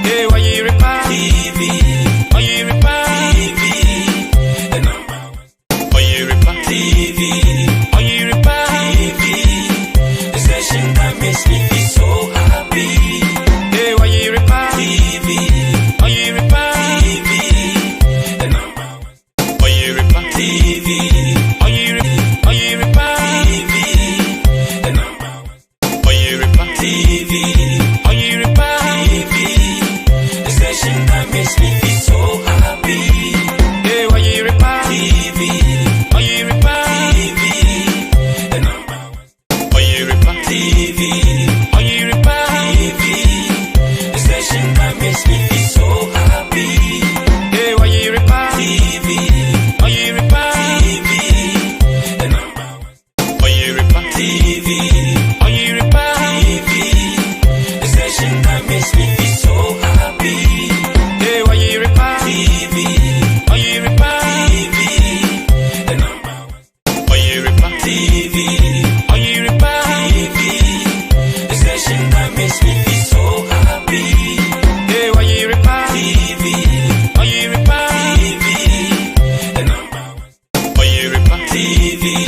Hey, Oyerepa TV. Oyerepa TV. The number one. Oyerepa TV. Oyerepa TV. The station that makes me feel so happy. Hey, Oyerepa TV. Oyerepa TV. The number one. Oyerepa TV. Oyerepa TV. The number one. Oyerepa TV. Oyerepa TV. The station that makes me feel so happy. Hey, Oyerepa TV. Oyerepa TV. The number one. Oyerepa TV. Oyerepa TV. The station that makes me feel so happy. Hey, Oyerepa TV. Oyerepa TV. The number one. Oyerepa TV. Oyerepa TV. The station that makes me feel so happy. Hey, Oyerepa TV. Oyerepa TV. The number one. Oyerepa TV. Oyerepa TV. The station that makes me feel so happy. Hey, Oyerepa TV. Oyerepa TV. The number one. Oyerepa TV.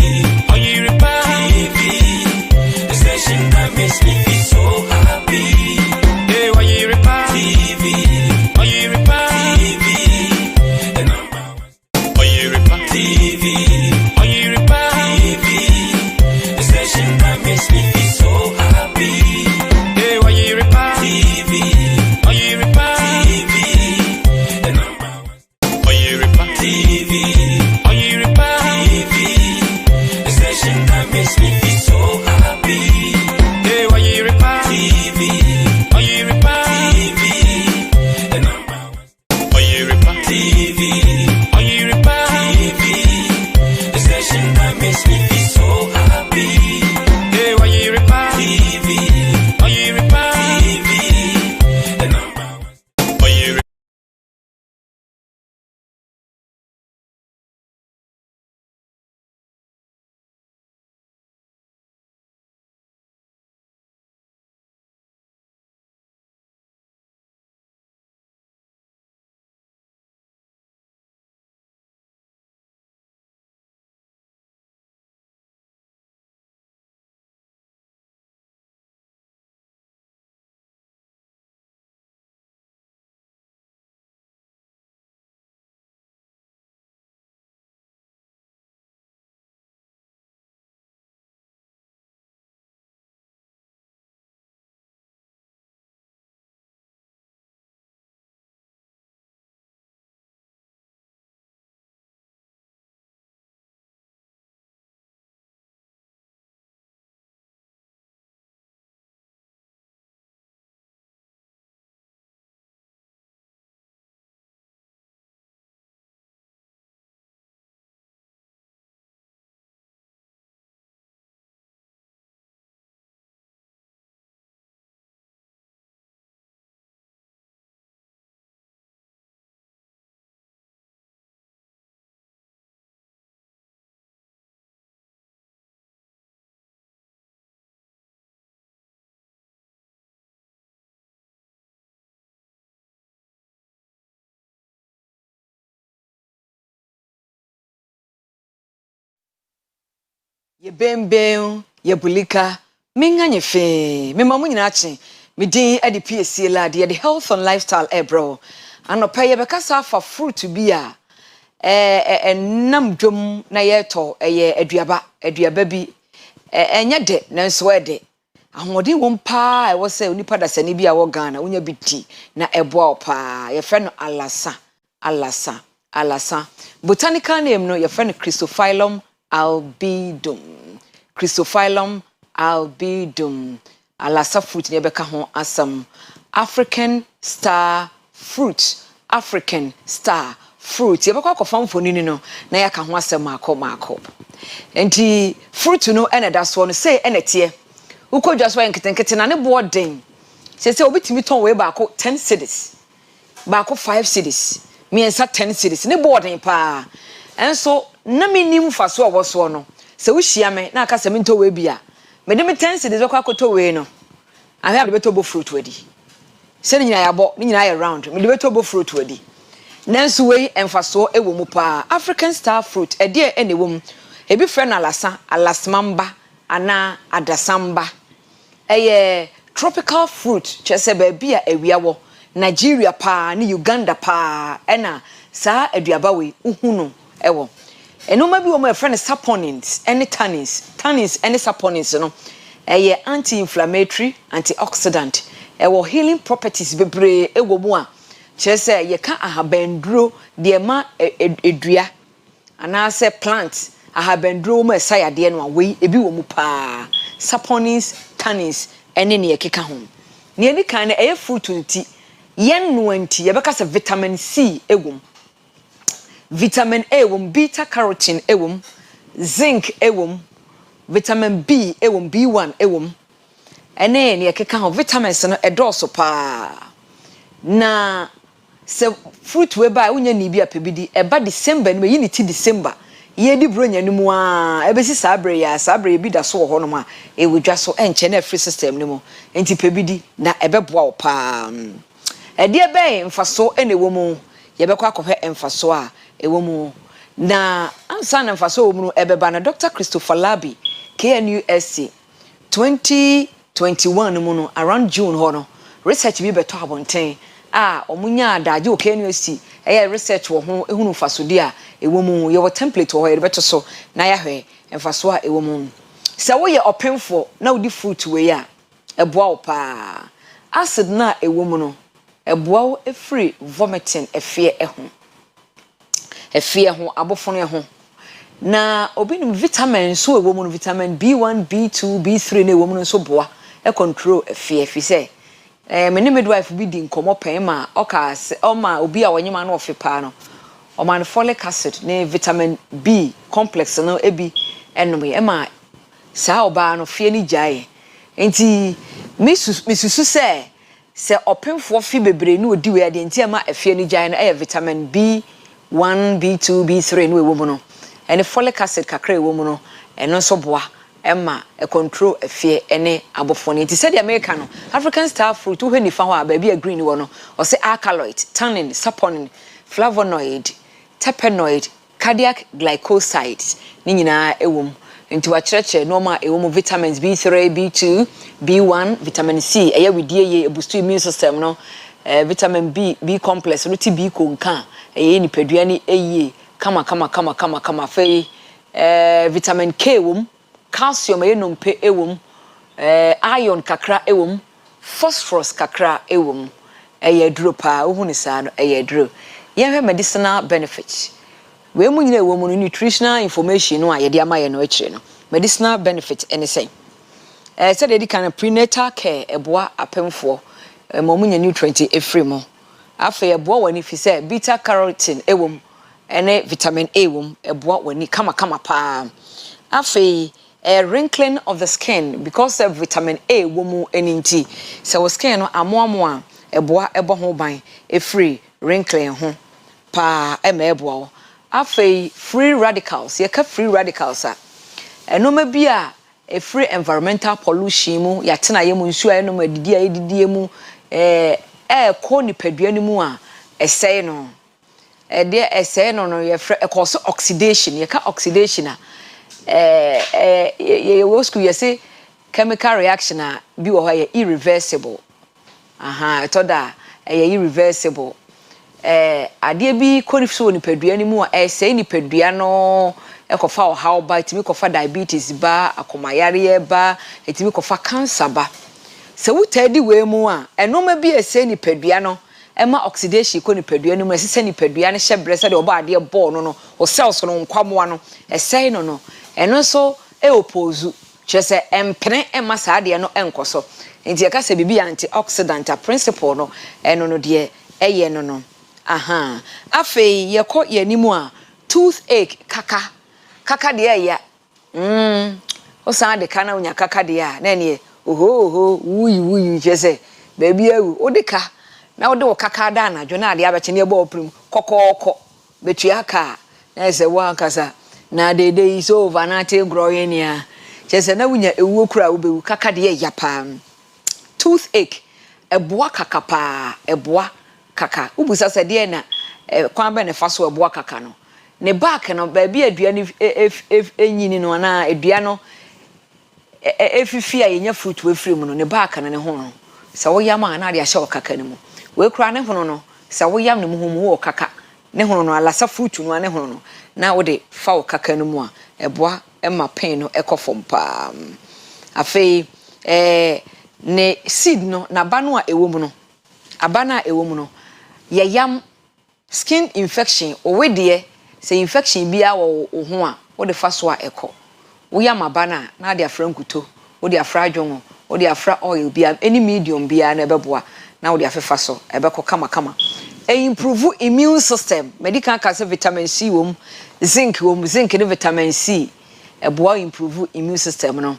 Oyerepa TV. The station that makes me feel so happy. Hey, Oyerepa TV. Oyerepa TV. The number one. Oyerepa TV. Oyerepa TV. The station that makes me feel so happy. Hey, Oyerepa TV. Oyerepa TV. The number one. Oyerepa TV. Oyerepa TV. The station that makes me feel so happy. Hey, Oyerepa TV. Oyerepa TV. The number one. Oyerepa TV. Oyerepa TV. The station that makes me feel so happy. Hey, Oyerepa TV. Oyerepa TV. The number one. Oyerepa. Ye bembem, ye bulika, minga nye fe, me mamu nyina achi, me din e di PSC la di health and lifestyle bro. Anopa ye bekasa fa fruit bi a nam dwom na ye to ye aduaba bi enye de nanso e de. Ahodi won pa e wo se onipa da sani bi a wo Ghana wonya bi ti na eboa pa ye fe no alasa. Botanical name no ye fe no Chrysophyllum albidum. Chrysophyllum albidum. Alasa fruit ne beka ho asam. African star fruit. African star fruit. Ye beka akofam foni ni no na ya ka ho asam mako. Enti fruit no ene da so no say ene tie. Ukodwa so enketenkete na ne boarding. Se obitimi ton we ba ko 10 cedis. Ba ko 5 cedis. Me ensa 10 cedis. Ne boarding pa. Enso na minim fa so owo so no se wo hia me na aka se me nto we bia me de me 10 cedis okwa koto we no ahia de beto bo fruit wadi se ni nyina ya bo ni nyina ya round me de beto bo fruit wadi nanso we emfaso ewo mu pa African star fruit e de ene wo mu ebi frɛ na alasmamba ana adasamba eye tropical fruit chese ba bia ewia wo Nigeria pa ni Uganda pa ena saa aduaba we uhunu ewo enoma bi wo ma friend saponins any tannins any saponins no eye anti-inflammatory antioxidant ewo healing properties bebre ewo mu a chese ye ka ahabanduro de ma edua ana se plant ahabanduro ma sayade no we ebi wo mu pa saponins tannins ene ne yekeka ho ne eni kan na eye fruit nti yen no nti ye beka se vitamin C ewom vitamin A ewom beta carotene ewom zinc ewom vitamin B ewom B1 ewom ene ne yekeka ho vitamins no edoso pa na se fruit we ba unya ni bi apebidi eba December no yi ni ti December ye di bronya no mu a ebesi sabre bi da so ho no ma e wodwa so enche na free system no mu enti pebidi na ebeboa wo pa ede be mfaso ene wo mu ye bekwa akɔhwɛ mfaso a ewo mu na ansa na mfaso wo mu no ebeba na Dr. Christopher Labi KNUSC 2021 mu no around June ho no research bi beto abonten omunya adaje o KNUSC research wo ho ehunu mfaso di a ewo mu ye wo template wo ye beto so na ya hwe mfaso a ewo mu se wo ye opemfo na wo di fruit we a eboa wo pa acid na ewo mu no eboa wo free vomiting efie ho abofono ho na obinim vitamin so ewo mu no vitamin B1 B2 B3 na ewo mu no so boa control efie se meni midwife bi di nkomo pen ma okas oma obi a wanyema na ofepa no oma folic acid ne vitamin B complex no ebi enome ma saa oba no fie ni jae enti misusu se opemfo fi bebre no odi we ade enti ma afie ni jae no vitamin B1 B2 B3 no ewo mu no ene folic acid kakra ewo mu no eno so boa Emma a control a fear any abofoni. It said the American African star fruit who ni fa baby a green one or say alkaloid, tannin, saponin, flavonoid, terpenoid, cardiac glycosides. Nina ewum into a church normal ewum vitamins B3, B2, B1, vitamin C. Aya we dear boost immune system no vitamin B complex ruti B konka ni peduani kama fe vitamin K wum calcium enompe ewom iron kakra ewom phosphorus kakra ewom duro pa ohunu saa no duro ye medicinal benefits we mu nyina ewom no nutritional information no a ye de amaye no akire no medicinal benefit ene say said dey kan prenatal care eboa apemfo mo mu nya nutrient efree mo afa eboa wani fi say beta carotene ewom ene vitamin A ewom eboa wani kama pa afa wrinkling of the skin because of vitamin A womu eninti so skin no amoamo eboa ebo ho ban free wrinkling ho pa eboa afei free radicals ye ka free radicals a enoma bi a free environmental pollution mu ya tena ye mu nsu a enoma didi a edidi mu ko ni padua ni mu a esei no de esei no ye free cause oxidation ye ka oxidation a ye school you say chemical reaction bi wo ho irreversible toda irreversible ade bi konifso ni padua ni mu a say ni padua no ekofa o how ba timi kofa diabetes ba akomayare ba etimi kofa cancer ba se wutadi we mu a enoma bi say ni padua no ema oxidation ko ni padua ni mu se ni padua ne hyebre se de oba ade ball no o cells no nkwamo no say no eno so oppose chese empene ema saade no enkoso nti ya ka se bibi antioxidant principle no eno no de eye no afei ye ko ye nimu a toothache kaka de ya o saade kana unya kaka de ya na ne wuyi chese baby awu odika na ode wo kaka da na jo na ade abeche ne ebo oprim kokoko betua ka na ese wa nkasa na the day is over na te growing ya chese na wunya ewu kura wo kaka de ya pa toothache eboa kaka pa eboa kaka ubusa se de na kwan be ne fa so eboa kaka no ne back no ba bi aduane enyini no na adua no efifi a yenya fruit we free mu no ne back no ne ho no se wo yam na de ahye kaka ne mu we kura ne ho no se wo yam ne mu ho mu wo kaka ne ho no alasa fruit no ne ho no na wo de fa wo kaka ne mu a eboa emma pain no ekofom pa afei ne seed no na ba no a ewo mu no aba na ewo mu no yam skin infection owe de se infection bia wo ho a wo de fa so a eko wo yam aba na de afra nkuto wo de afra adwon wo de afra oil bia any medium bia na ebeboa na wo de afefa so ebeko kama improve immune system medical cancer vitamin C wom zinc ne vitamin C eboa improve immune system no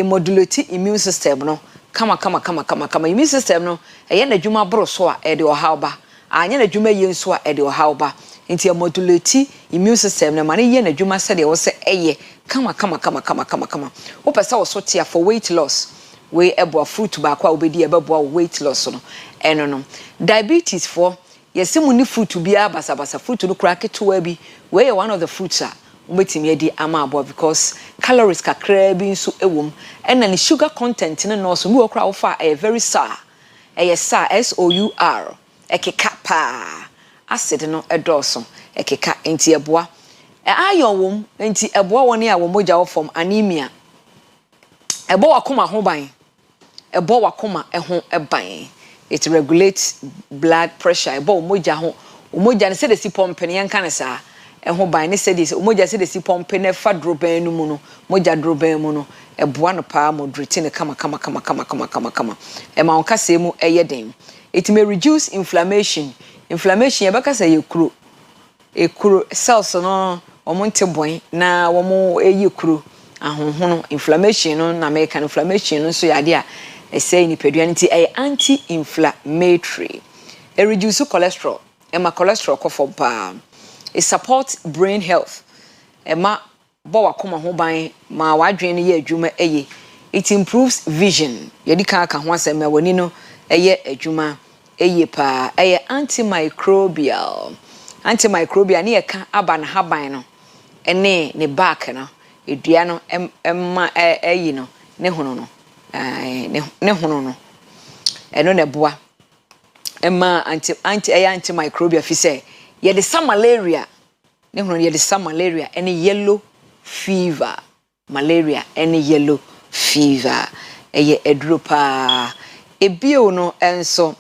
modulate immune system no kama immune system no eye na dwuma bro so a e de ohawba anya na dwuma ye nso a e de ohawba nti modulate immune system no mane ye na dwuma se de wo se eye kama wo pesa wo so tia for weight loss we eboa fruit ba kwa obedi ebeboa weight loss no eno no diabetes for yesimu ni fruit bia basa fruit no kura ketewa bi we one of the fruits a umetimi edi ama abo because calories kakra bi nso ewom and na sugar content no so mi okra wo fa very sour sour ekeka pa acid no edoso ekeka enti eboa iron wom enti eboa woni a wo moja wo form anemia eboa wakoma ho ban eboa wakoma eho eban it regulates blood pressure eboa moja ho moja ne se de si pompe ne yanka ne sa eho ban ne se de moja se de si pompe ne fa droben no mu no moja droben mu no eboa no pa moderate ne kama e ma onka se mu eyeden it may reduce inflammation e beka say ekuro cells no omonte boy na womo eyekuro ahonhono inflammation no na make inflammation no so yade a say ni peduane ti anti-inflammatory e reduce cholesterol e ma cholesterol kofo pa it supports brain health e ma bo wakoma ho ban ma wadwen no ye adwuma eye it improves vision yedi kan aka ho asem wani no eye adwuma eye pa eye antimicrobial ne ye ka aba na haban no ene ne back no edua no emma eyi no ne hono no ne hono no eno ne boa emma antimicrobial fi say ye de some malaria ne hono ye de some malaria ene yellow fever malaria ene yellow fever eye edropa ebio no enso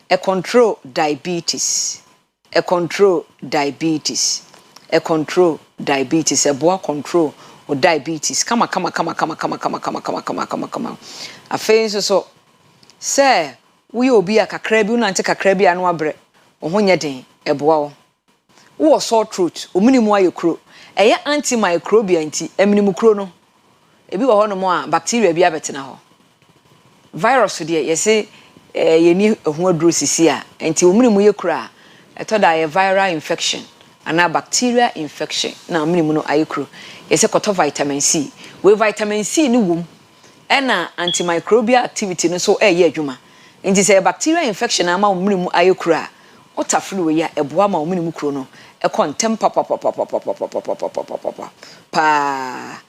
e control diabetes e control boa control o diabetes kama afenso so say we obi akakra bi unante kakra bi anu abre ohonye den eboa wo sore throat ominimu ayekro eye antimicrobial nti eminimu kro no ebi wo hono mo a bacteria bi abetena ho virus de yesi yeni ho aduro sisi a nti ominimu yekro a etoda ye viral infection ana bacteria infection na ominimu no ayekro yesi koto vitamin C we vitamin C ni wom ena antimicrobial activity no so ye adwuma nti say bacteria infection ama ominimu ayekro a otafiri we ya eboa ma ominimu kro no e kontem pa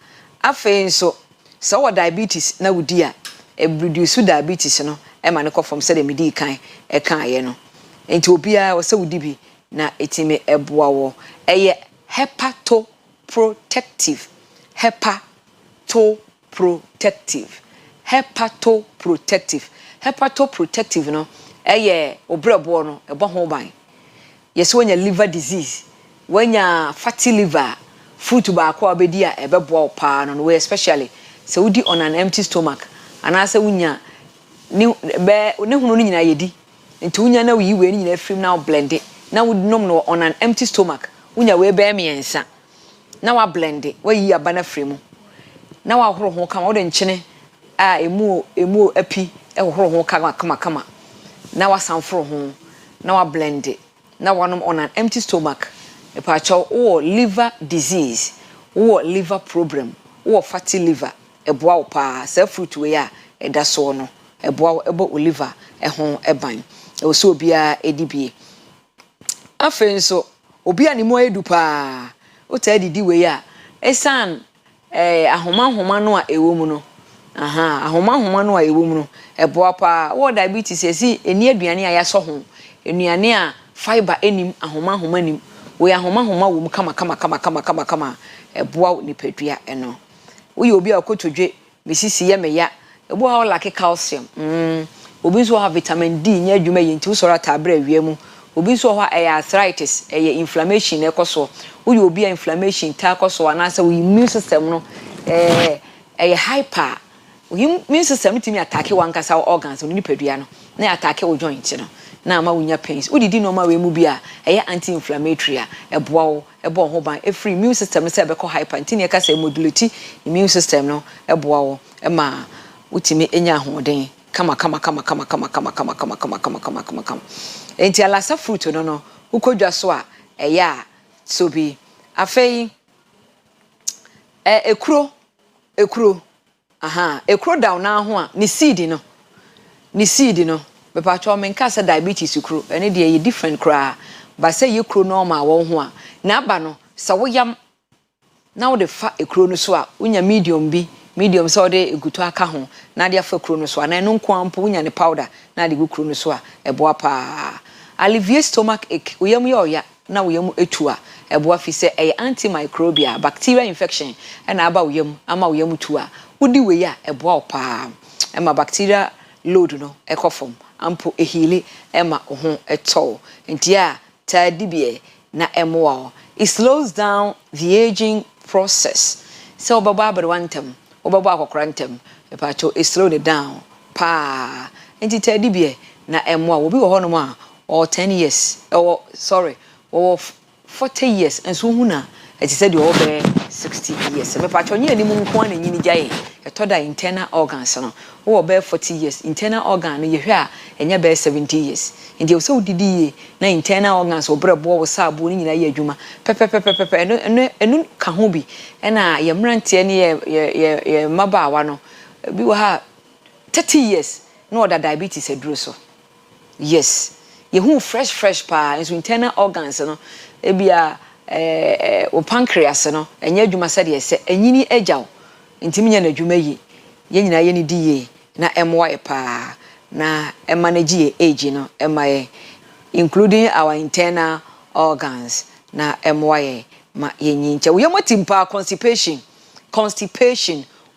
afenso so diabetes na wudi a e reduce diabetes no e ma ne ko from say the medi kan e kan ye no enti obia wo say wudi bi na etime eboa wo eye hepatoprotective no eye obrebo no ebo ho ban yes when your liver disease when your fatty liver fruit ba kwa obedi a ebebo pa no we especially so wudi on an empty stomach and asa wunya ni be ne hunu ni nyina yedi nti wunya na wi we ni nyina film now blend it na would nom no on an empty stomach wunya we be miensa na wa blend it we yi aba na fremu na wa horo ho kama wo de nkyene a emu api e horo ho kama na wa sanforo ho na wa blend it na wanom on an empty stomach e pa chaw liver disease wo liver problem wo fatty liver eboa wo pa sa fruit we a eda so no eboa ebo liver ho eban e so obia edibie afen so obia ni mo edu pa o ta didi we a esan ahoma no a ewo mu no ahoma no a ewo mu no eboa pa wo diabetes esi eni aduane a yaso ho enuane a fiber enim ahoma nim we ahoma wo mu kama eboa nipadua eno wo ye obi a kotodwe mesisi ye meya eboa wo lack calcium obi so have vitamin D nya adwuma ye nti wo sora tabra awiemu obi so ho arthritis inflammation ekoso wo ye obi a inflammation ta koso anasa wo immune system no hyper immune system timi attack wankasa organs no nipadua no na attack wo joint no na ama wunya pains udidi no ma we mu bia anti inflammatory a eboa wo ebo ho ban free immune system se be ko hyper anti ne ka say modulate immune system no eboa wo ma utimi enya ahoden kama enti alasa fruit no ukodwa so a so bi afei ekuro ekuro down na ho a ni seed no be pa cho men kasa diabetes kuro ene de ye different kra ba say ye kuro normal wo ho a na aba no sa wo yam na wo de fa ekuro no so a unya medium so de egutu aka ho na de afa kuro no so na eno nko ampo unya ne powder na de kuro no so a eboa pa alleviate stomach ache uyam ye oya na uyam etu a eboa fi se antimicrobial bacterial infection na aba uyam ama uyam tu a udi we ya eboa pa ema bacteria load no ekofom ampo ehili ema ho eto ntia tadibie na emoa it slows down the aging process so baba wantem obaba akokrantem epacho it slow it down pa nti tadibie na emoa obi wo hono ma or 10 years or 40 years enso huna eti said you over 60 years me pacho nyi ani mu nko na nyini gyae etoda internal organs no wo over 40 years internal organ no yehwe a enya be 70 years ndi wo so didi na internal organs obrebo wo sabo ni nyina ye adwuma pepepepepe enu ka ho bi na ye mrantie ne ye mabawa no bi wo ha 30 years no other diabetes eduro so yes ye hu fresh pa enso internal organs no ebia o pancreas no enya adwuma sade ese enyini agyaw ntimi nya na adwuma yi ye nyina ye ni diye na emoa pa na manage age no emaye including our internal organs na emoa ma yenyinche wo yemotim pa constipation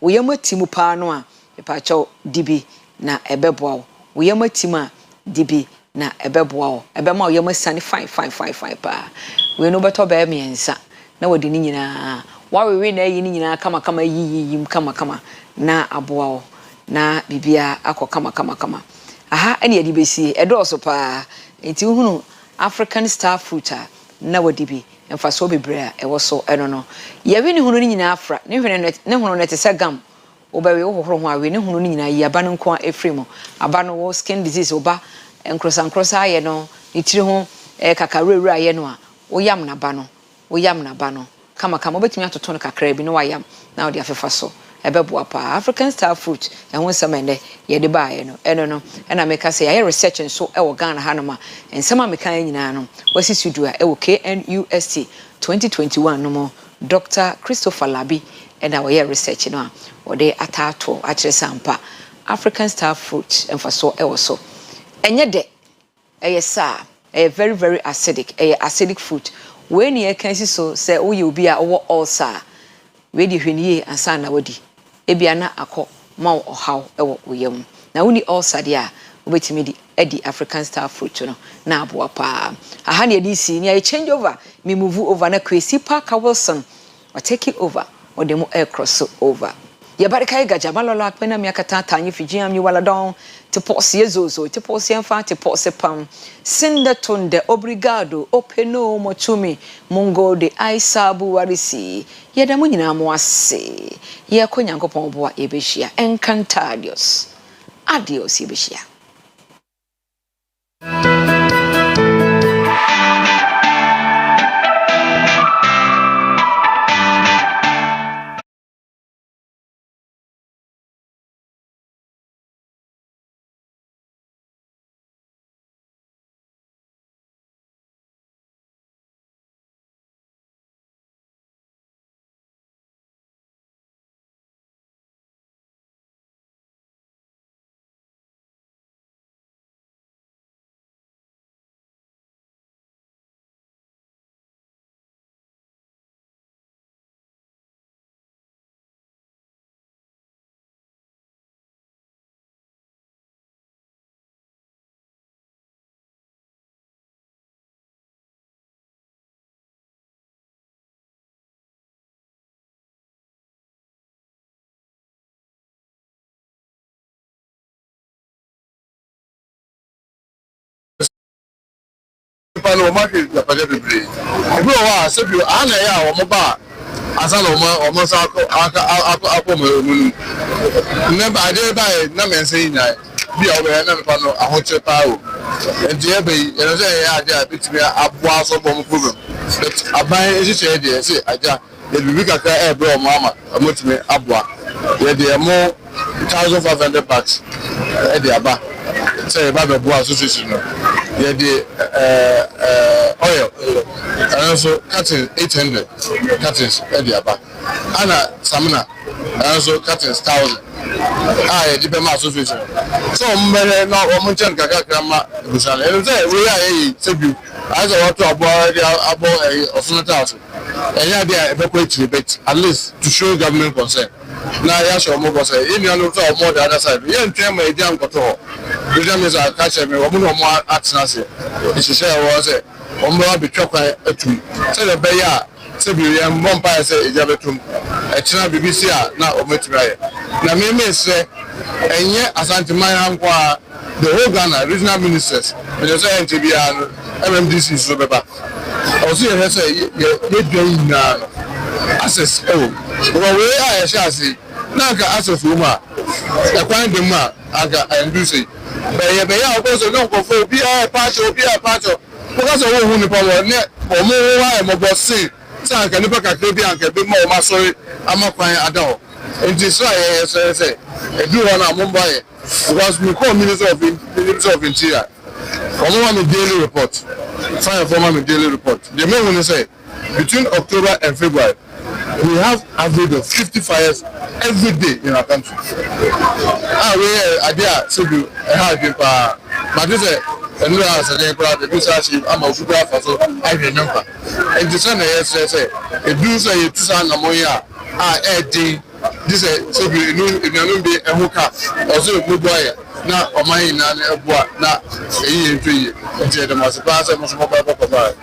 wo yemotim pa no a pa cho dibi na ebeboa wo yemotim a dibi na ebeboa wo ebema wo yemosane fine pa we no beto be miensa na wodi ni nyina wa we na yi ni nyina kama yi kama na aboa wo na bibia akọ kama aha ene yedi besi edoso pa enti hunu African star fruit na wodi bi emfa so bebre a ewo so eno no ye we ni hunu ni nyina afra ne hwene ne hunu ne tese gam obawe wo hohoro ho awe ne hunu ni nyina yi aba no nko efrem aba no wo skin disease oba enkrosa aye no itiri ho kakaruru aye no a wo yam na ba no kama obetimi atoto no kakra bi no wayam na odi afefa so ebeboa pa African star fruit ehun semende ye de ba ye no eno no na meka say aye research nso e wo Ghana hanoma ensema meka nyina no wasi studio e wo KNUST 2021 no mo Dr. Christopher Labi and our research no wo de atato a kire sampa African star fruit emfa so e wo so enye de sa very very acidic fruit when you can see so say wo you be a wo ulcer we di hwenie ansa na wodi ebia na akọ ma ohaw ewo oyam na woni ulcer dia obetimi di edi African star fruit no na aboa pa aha na edi si ni I change over me move over na Kwesi Parker Wilson or take it over or dem air cross over ya barika ga jamalolo akpena mi akata tanyi fijiam ni wala don te posie zozo te posie mfa te posie pam sinde tunde obrigado openo mochumi mungo de aisabu warisi yeda mu nyina mo ase ye ko nyankopon bo a ebehia encantadios adios ebehia. nipa no market ya pade bebre ebi o wa se bi ana ya wo mo ba asa no mo sa akọ mo mu ne ba de ba na me se nya bi o be na nipa no ahoche pa o enti e be e no se ya aja bitimi aboa so bom problem but aban e se de se aja e bi kakra e bro mo ama amotimi aboa ye de mo 1500 bucks e de aba say ba be boa association no ye de oil and also cutting 800 cuttings e de aba ana samina and also cuttings 1000 ye de be ma association so mbere no o mo chen kakra ma busala e say we ya say bi as a what about osunata enya dia e be ko etiri bet at least to show government concern na ya show mo boss e ni anu so mo the other side ye ntwen ma e dia nkoto William is a catcher me woman or more at Nancy. It's a share was it. On more be chocolate a two. Say the Bayer, Sibiu, and one pie say, Jabetum, a China BBC, now of Metria. Now, me say, and yet, as Antimaya, the whole Ghana regional ministers, and you say, NTB and MMDC is over. I was here, say, you're doing now. Access, oh, well, we are a chassis. Now, access woman, a kind of man, and do say. Be ya oboso no ko fo bi a pacho because o hu ni pa wo ne o mo wa e mo bosi san ka ni pa ka bi an ka bi mo ma sorry amakwan adawo enti so ye say e do one am mbo ye because me call minister of interior o mo me daily report fire for me daily report the me when say between October and February we have average of 50 fires every day in our country. We idea so do have but this and we are saying the business I'm a super so I remember and the son say a do say to san amoya this so you be a hooker also good boy na o mai na eboa na eyi ntwi nti de mas pass mo so mo ba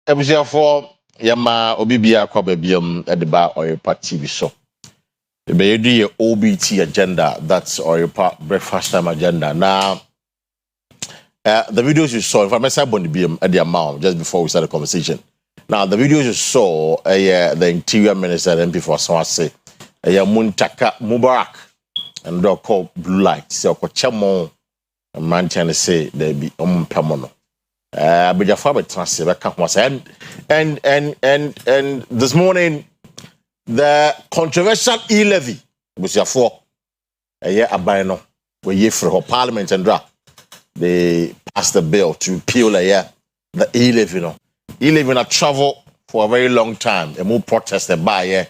Ebusiafo yama obibia kwa babiam edeba Oyerepa TV so. Ebe do ye OBT agenda, that's Oyerepa breakfast time agenda. Now the videos you saw, if I mess up on the BM at the amount just before we started the conversation. Now the videos you saw, the interior minister MP for Swase, Muntaka Mubarak, and they'll call blue light. So Chamo and man trying to say there be permono. But your father transfer and this morning the controversial e-levy was your for a year abino where ye for parliament and draft they passed the bill to repeal the e-levy. E-levy na travel for a very long time and more protested by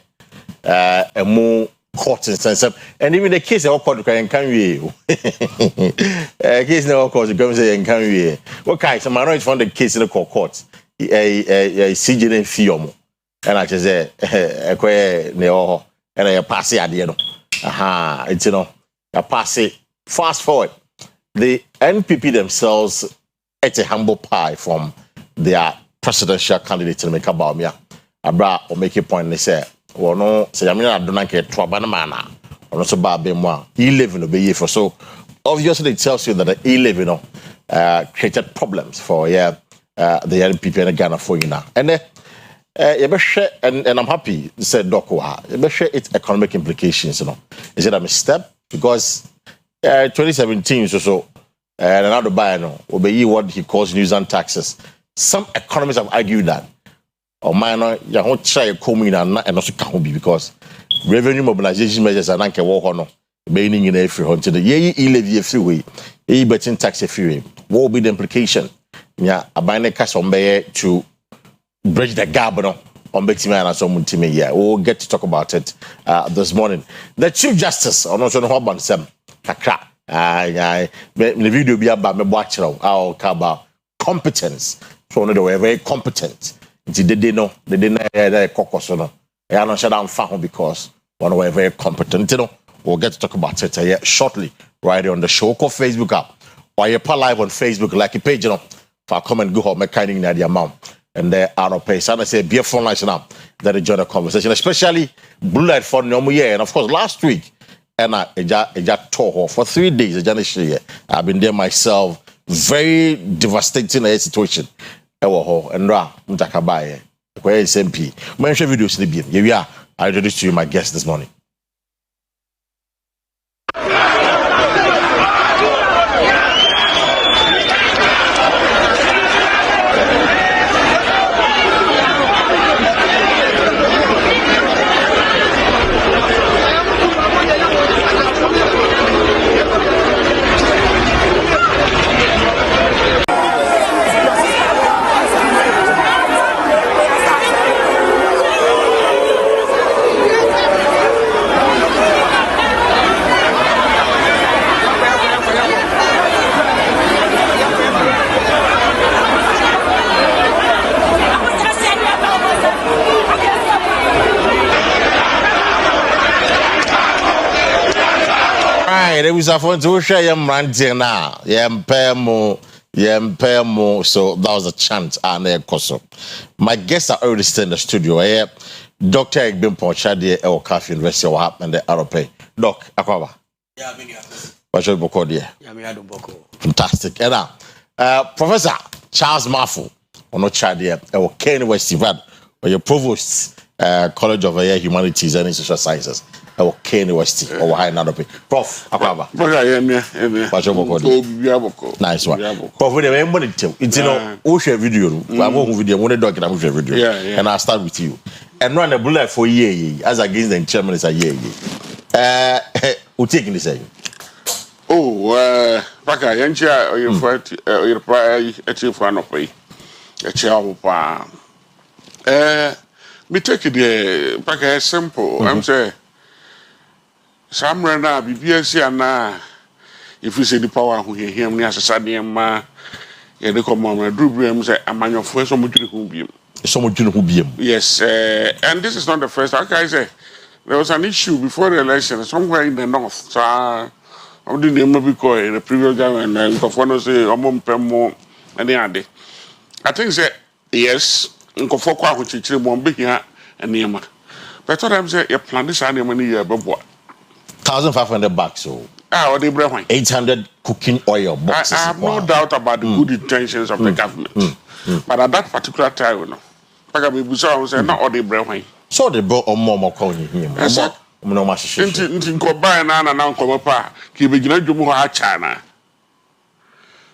and more court instance and even the case of court can we case no court come say can we okay so minority found the case in the court a CJ Fiomo and I just say ne o and I pass it no aha it's I pass it fast forward the NPP themselves ate a humble pie from their presidential candidate in make about me abra or make a point they say well, no, say I mean I don't get trouble mana. Or not so bad be more. E-living be for so obviously it tells you that the e-living created problems for the NPP and Ghana for you now. And and I'm happy to say Doko its economic implications, you know. Is it a misstep? Because 2017 so and another buyer no obey what he calls nuisance taxes. Some economists have argued that or minor you won't try a commune and also can't be because revenue mobilization measures are not walk on meaning in every until the year levy freeway, betting tax freeway. What will be the implication? Yeah, a binary cash on to bridge the gap on Betty and some team. Yeah, we'll get to talk about it this morning. The Chief Justice, or not sure how about some kakra. The video be about me watching about competence. So they were very competent. They didn't know caucus no. I not shut down found because one were very competent. You know, we'll get to talk about it shortly, right on the show. Call Facebook app. Oyerepa live on Facebook, like a page, you know, for comment go home, mechanic in the amount. And there are no pay. So I say, be a phone line now that enjoy the conversation, especially Blue Light for no year. And of course, last week, and I tour for 3 days. I've been there myself. Very devastating situation. And Mutakabaye, where is MP? Mention videos in the beam. Here we are. I introduce to you my guest this morning. There was a phone to share your ranting now. Yempemo. So that was a chant and a coso. My guests are already still in the studio. Dr. Egbin Ponchadi, Cafe University of Hap and the Arope. Doc, Aquaba. Yeah, What's your book? Fantastic. And now, Professor Charles Mafu, or not Chadia, or Ken West, or your provost, College of Humanities and Social Sciences. Or Kane West or high another Prof. Aquaba. Nice one. Prof, with the it's no share video. I won't video, one dog and I will share video. Yeah. And I'll start with you. And run a bullet for ye as against the chairman is a year. Who taking this saying? Oh, Paka, Yancha, or your friend, your pride, a chief one of way. A child. Me take it, Paka, simple. I'm saying. Samra na BBS na if you say the power who hear him near Saturday ma ye de come on do brim say amanyofo so mutiri hu biem yes and this is not the first like I say there was an issue before the election somewhere in the north so I didn't remember because in the previous government and Kofono say omompemo and the ade I think say yes nkofo kwa ho chichire mo mbehia enema but what I'm say you plan this anema ni year bebo 1,500 bucks, so 800 cooking oil boxes. I have no doubt about the good intentions of the government. But at that particular time, you know, not all the bread. So they brought on more calling him. No mash. In Cobain and Uncle Pa, he began to move our China.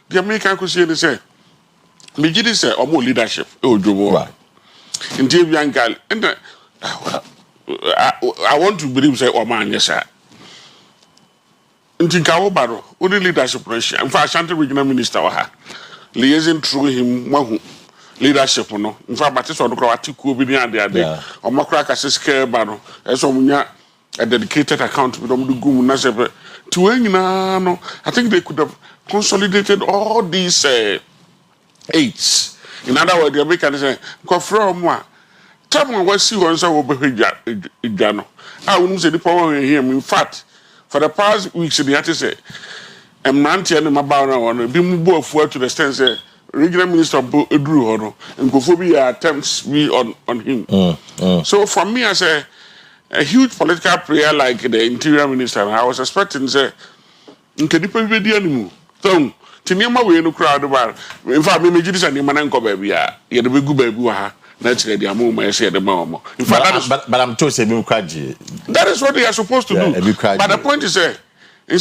The American could see say, Mijidi say, or more leadership, oh, Jomo. Indeed, young girl, and I want to believe, say, oh, man, yes, sir. Ntinkawo baro only leadership pressure in fact Ashanti regional minister wa ha liaison through him mahu leadership no in fact bateso do kra atiku obi ni ade omakra ka sesike baro eso munya a dedicated account with them do gum na se to enyina no I think they could have consolidated all these aids in other words the American say ko from wa time we see one so we be ija no we say the power here in fact for the past weeks, the artist said, "I'm not telling my bound be moved forward to the extent say regional minister Drew Hono and Gophobia attempts me on him." So for me, I say a huge political prayer like the interior minister. I was expecting say, "Nkedipa be di animu." So tinema we no crowd about. In fact, me this and man baby ya. You the big baby wa. That's the amount I say the more. In fact, but I'm told say that is what they are supposed to do. But the point is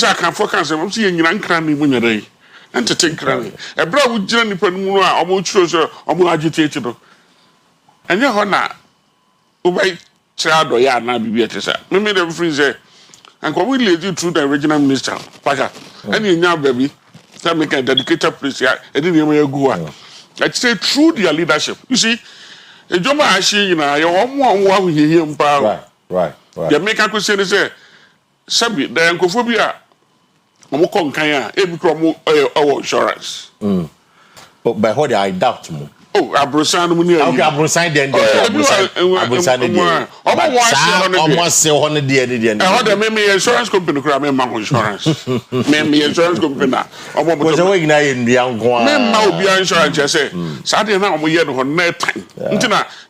I can focus I'm seeing you cranny when you're there. And to take cranny. A bro would journey per moon, almost choose or more agitated. And your honor, obey child or yard now be at us. Maybe the freezer. And what will lead you through the regional minister? Paka, and you now, baby, that make a dedicated place. I didn't even go on. I'd say through their leadership. You see, a Joma Ashi, you know, you're one who hear him power. Right. The make a question is Sabi, the Ancophobia, Omokon Kaya, every crumble insurance. But by what I doubt more. Oh, Abrosan Munia. Okay, Abrosan then. Abrosan. Almost 100 years. I had a meme insurance company, Cramman Insurance. Meme insurance company. Was away in the young one. Now be insurance, I say. Saturday now, we had on net time.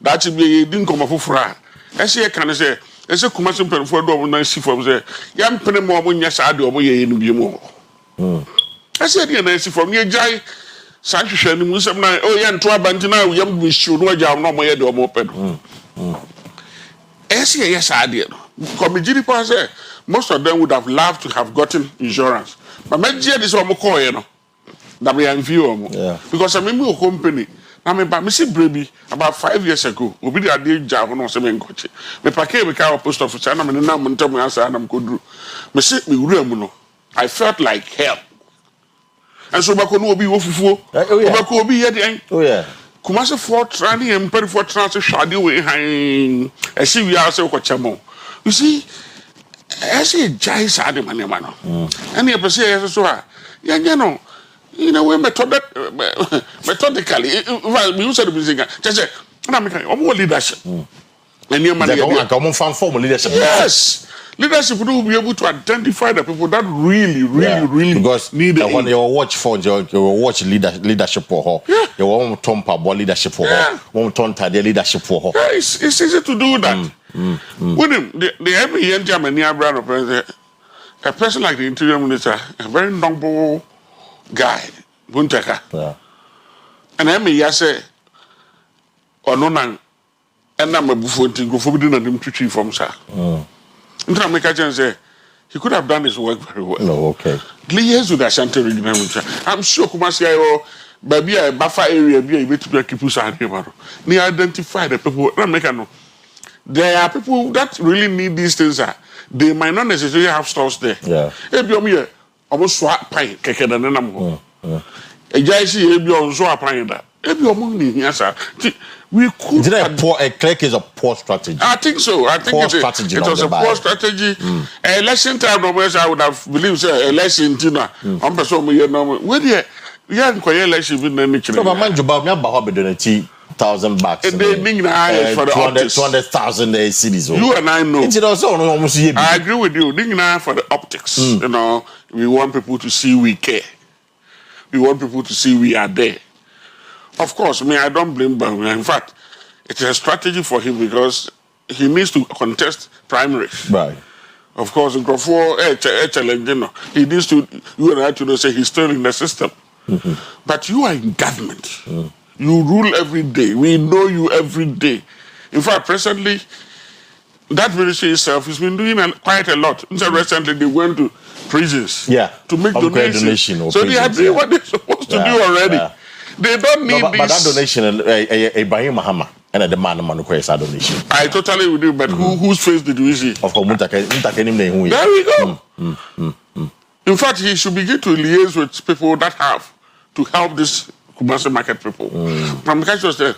That should be didn't come off for. I see a can say, as a commercial pen for double nice from there. Young penny more when you said, or we in be more. I said, you're nice from your jay. Sanction Musam, oh, yeah, and Trabantina, young we should know you no more do moped. Yes, I did. Committee pass, most of them would have loved to have gotten insurance. But my dear is almost coin. That we are view because I remember a company. I mean, by Missy Brady about 5 years ago, we did a deal job on some coach. Me packet we car post office, and I'm in a number of answer, and I'm good. Missy, I felt like hell. And so back on will be woeful. Back will be here. Oh, yeah. Kumasi for training and pay for transit shadi way hang. I see we are so chamo. You see, I see jai sadi manemano. And you say so. Yeah, you know, we methodically. Well, we use the music. Just say, I'm more leadership. And your money come from formal leadership. Yes. Leadership will be able to identify the people that really because need it. When you watch for you watch leadership for her. You want to talk about leadership for her. Want to talk about leadership for her. Yeah, it's easy to do that. With him, the every young German near brand of a person like the interior minister, a very noble guy, Bunteka. Yeah. And I may say, or no, and I'm a buffon to go forbidden and him to chief from sir. Say, he could have done his work very well. No, okay. Liaise with the Ashanti regional minister. I'm sure Kumasi, baby, a buffer area, be able to keep us out here. They identify the people. There are people that really need these things. They might not necessarily have stores there. Yeah. If you're almost swap pine, keke than an animal. A jaisi, if you're swap pine that. If you're moving, yes, we could. Did a clear case of poor strategy? I think so. I think it was a poor strategy. Election time, I would have believed election dinner. I'm person we where the election in the nature. No, but man, you bought me about $1,000. They mean for the 200,000 cities. You and I know. It's also almost. I agree with you. For the optics, you know, we want people to see we care. We want people to see we are there. Of course, I don't blame Bangla. In fact, it's a strategy for him because he needs to contest primaries. Right. Of course, he needs to, you and I to say he's still in the system. But you are in government. You rule every day. We know you every day. In fact, presently, that ministry itself has been doing quite a lot. Recently, they went to prisons to make donations. So they are doing what they're supposed to do already. Yeah. They don't need this. But that donation, Ibrahim Mahama, and the man requires a donation. I totally with you, but whose face did we see? Of course, there we go. In fact, he should begin to liaise with people that have to help this Kumasi market people. From the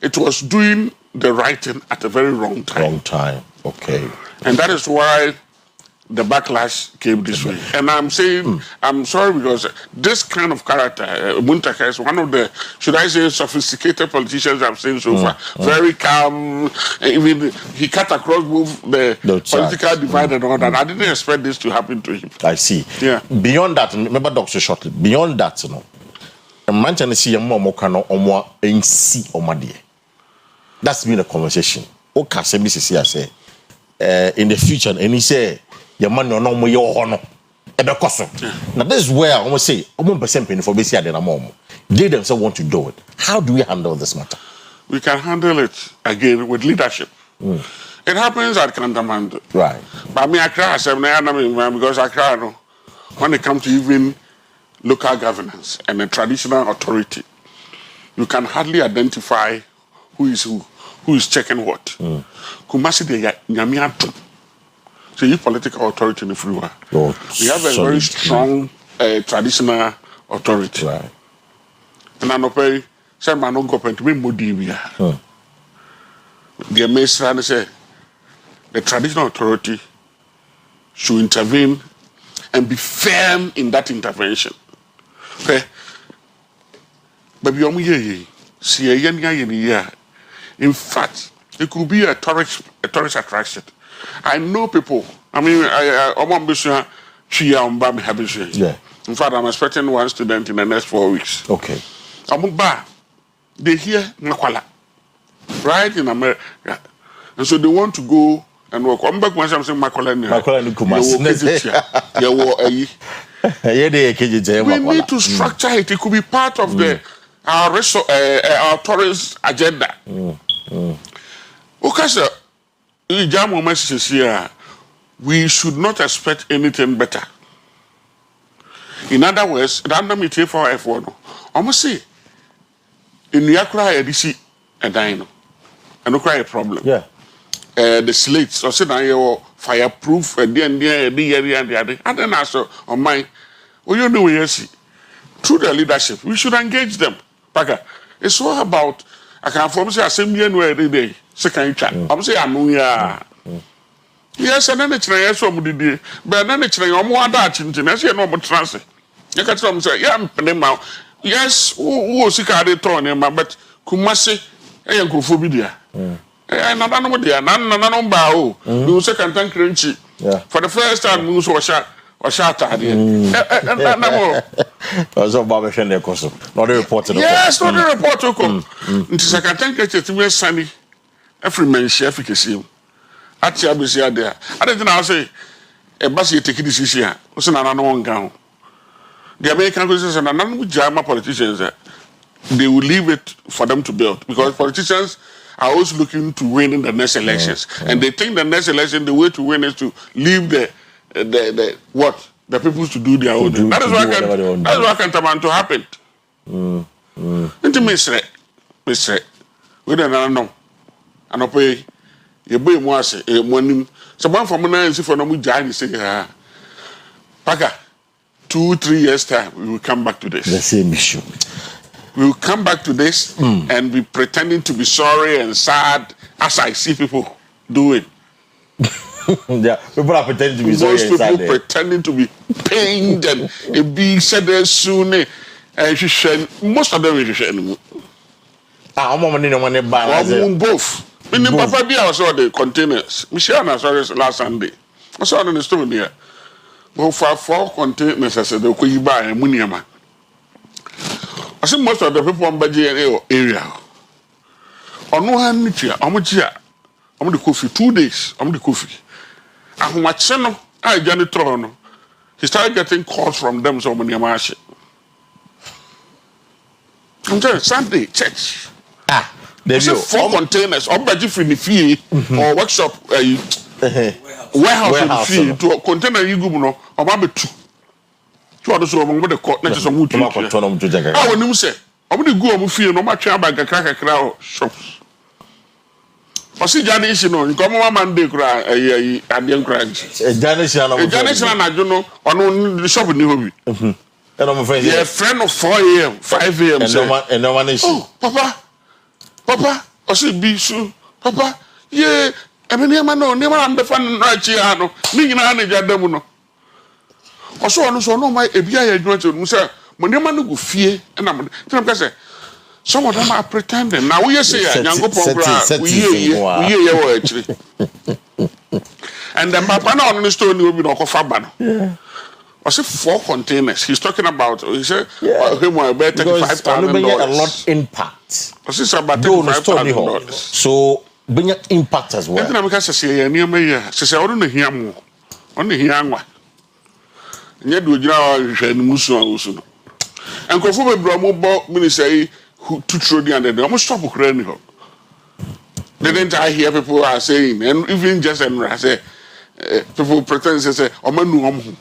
it was doing the right thing at a very wrong time. Wrong time, okay. And that is why the backlash came this way. And I'm saying, I'm sorry because this kind of character, Muntaka, is one of the, should I say, sophisticated politicians I've seen so far. Very calm. Even he cut across both the political divide and all that. I didn't expect this to happen to him. I see. Yeah. Beyond that, remember Dr. Shortly, beyond that, you know, that's been a conversation. Okay, say in the future, and he said, your man no more your honor. Now this is where I want to say, 1% penny for BC and mom. They themselves want to do it. How do we handle this matter? we can handle it again with leadership. It happens at Kantamando. Right. But me, I cry, because I cry when it comes to even local governance and the traditional authority. You can hardly identify who is checking what. Kumasi de Nyamiatu. So you political authority in the free world. We have a very strong traditional authority. Right. And I know pay say man no go to me modibia. The minister say the traditional authority should intervene and be firm in that intervention. Okay. But you see in fact, it could be a tourist attraction. I know people. I mean, yeah. In fact, I'm expecting one student in the next 4 weeks. Okay. They hear Nakwala, right in America, and so they want to go and work. I'm back when I'm saying Makwala. We need to structure it. It could be part of our tourist agenda. Okay, we should not expect anything better. In other words, random it for F1. Almost say in Yakura EDC and Dino. And no cry a problem. Yeah. The slates or say now fireproof and the other. And then also on my you know yes. Through their leadership, we should engage them. It's all about I can form say assembly every day. Second chat. I'm say anuya. Yes, and then it's yes from the but then it's no more that international no more transfer. You can say yeah, yes, who sikade turn but Kumasi enkrofobia. And I don't know there none ba o. You second time crunchy. For the first time we saw shot or shot at also Baba Shende Koso. Not a report. Yes, not a report to come. It is a can't get it to sunny. Every man chef you see. At Chabisia there. I didn't know say a bus you take this year. Was an unknown gown. The American politicians and none Jama politicians they will leave it for them to build because politicians are always looking to win in the next elections. And they think the next election the way to win is to leave the people to do their own thing. That is what can come to happen. Into Mister, we don't know. And I pay you boy was a morning. Someone from Mona and see for no Mujani say, Paka, 2-3 years' time, we will come back to this. The same issue. We will come back to this and be pretending to be sorry and sad as I see people do it. Yeah, people are pretending to be sorry. Most people pretending to be pained and be said there soon. Most of them will share anymore. Both. Meaning, Papa B, I saw the containers. Michelle, I saw this last Sunday. I saw it in the store here. But for 4 containers, I said, they could buy a Muniama. I see most of the people on Baji area. On no hand, I'm the coffee 2 days. I'm the coffee. And my channel, I Johnny Trono. He started getting calls from them, so many amash. I'm telling Sunday, church. There's 4 containers, or budget for the fee, or workshop, warehouse fee to a container you go, or maybe 2. 2 others among the court, not just a mood to I will say, I would go on fee no much about the cracker crowd shops. I see Janice, you know, you come on Monday, cry a young crash. Janice, I don't know, on the shop in the hobby. And I'm afraid, yeah, friend of 4 a.m., 5 a.m. And no one is. Oh, Papa, I said, be soon. Papa, yeah, I mean, never understand right here. Nina Jademuno. Also, I know my ABI adventure, sir. When your man go fear, and I'm going to say, some of them are pretending. Now we say, Yango Pogra, we hear actually. And then Papa on the story will be no Faban. I said 4 containers. He's talking about. He said, "Him will bet $35,000. A lot impact. I said about $35,000. So bring impact as well. Every time I say, "Near me, she said, I don't hear more. Only hear one. And yet, we now share the Musu. And Kofu Bromo minister who 2 trillion and they almost stop Ukraine. Didn't I hear people are saying, and even just and say, people pretend to say, Omanu.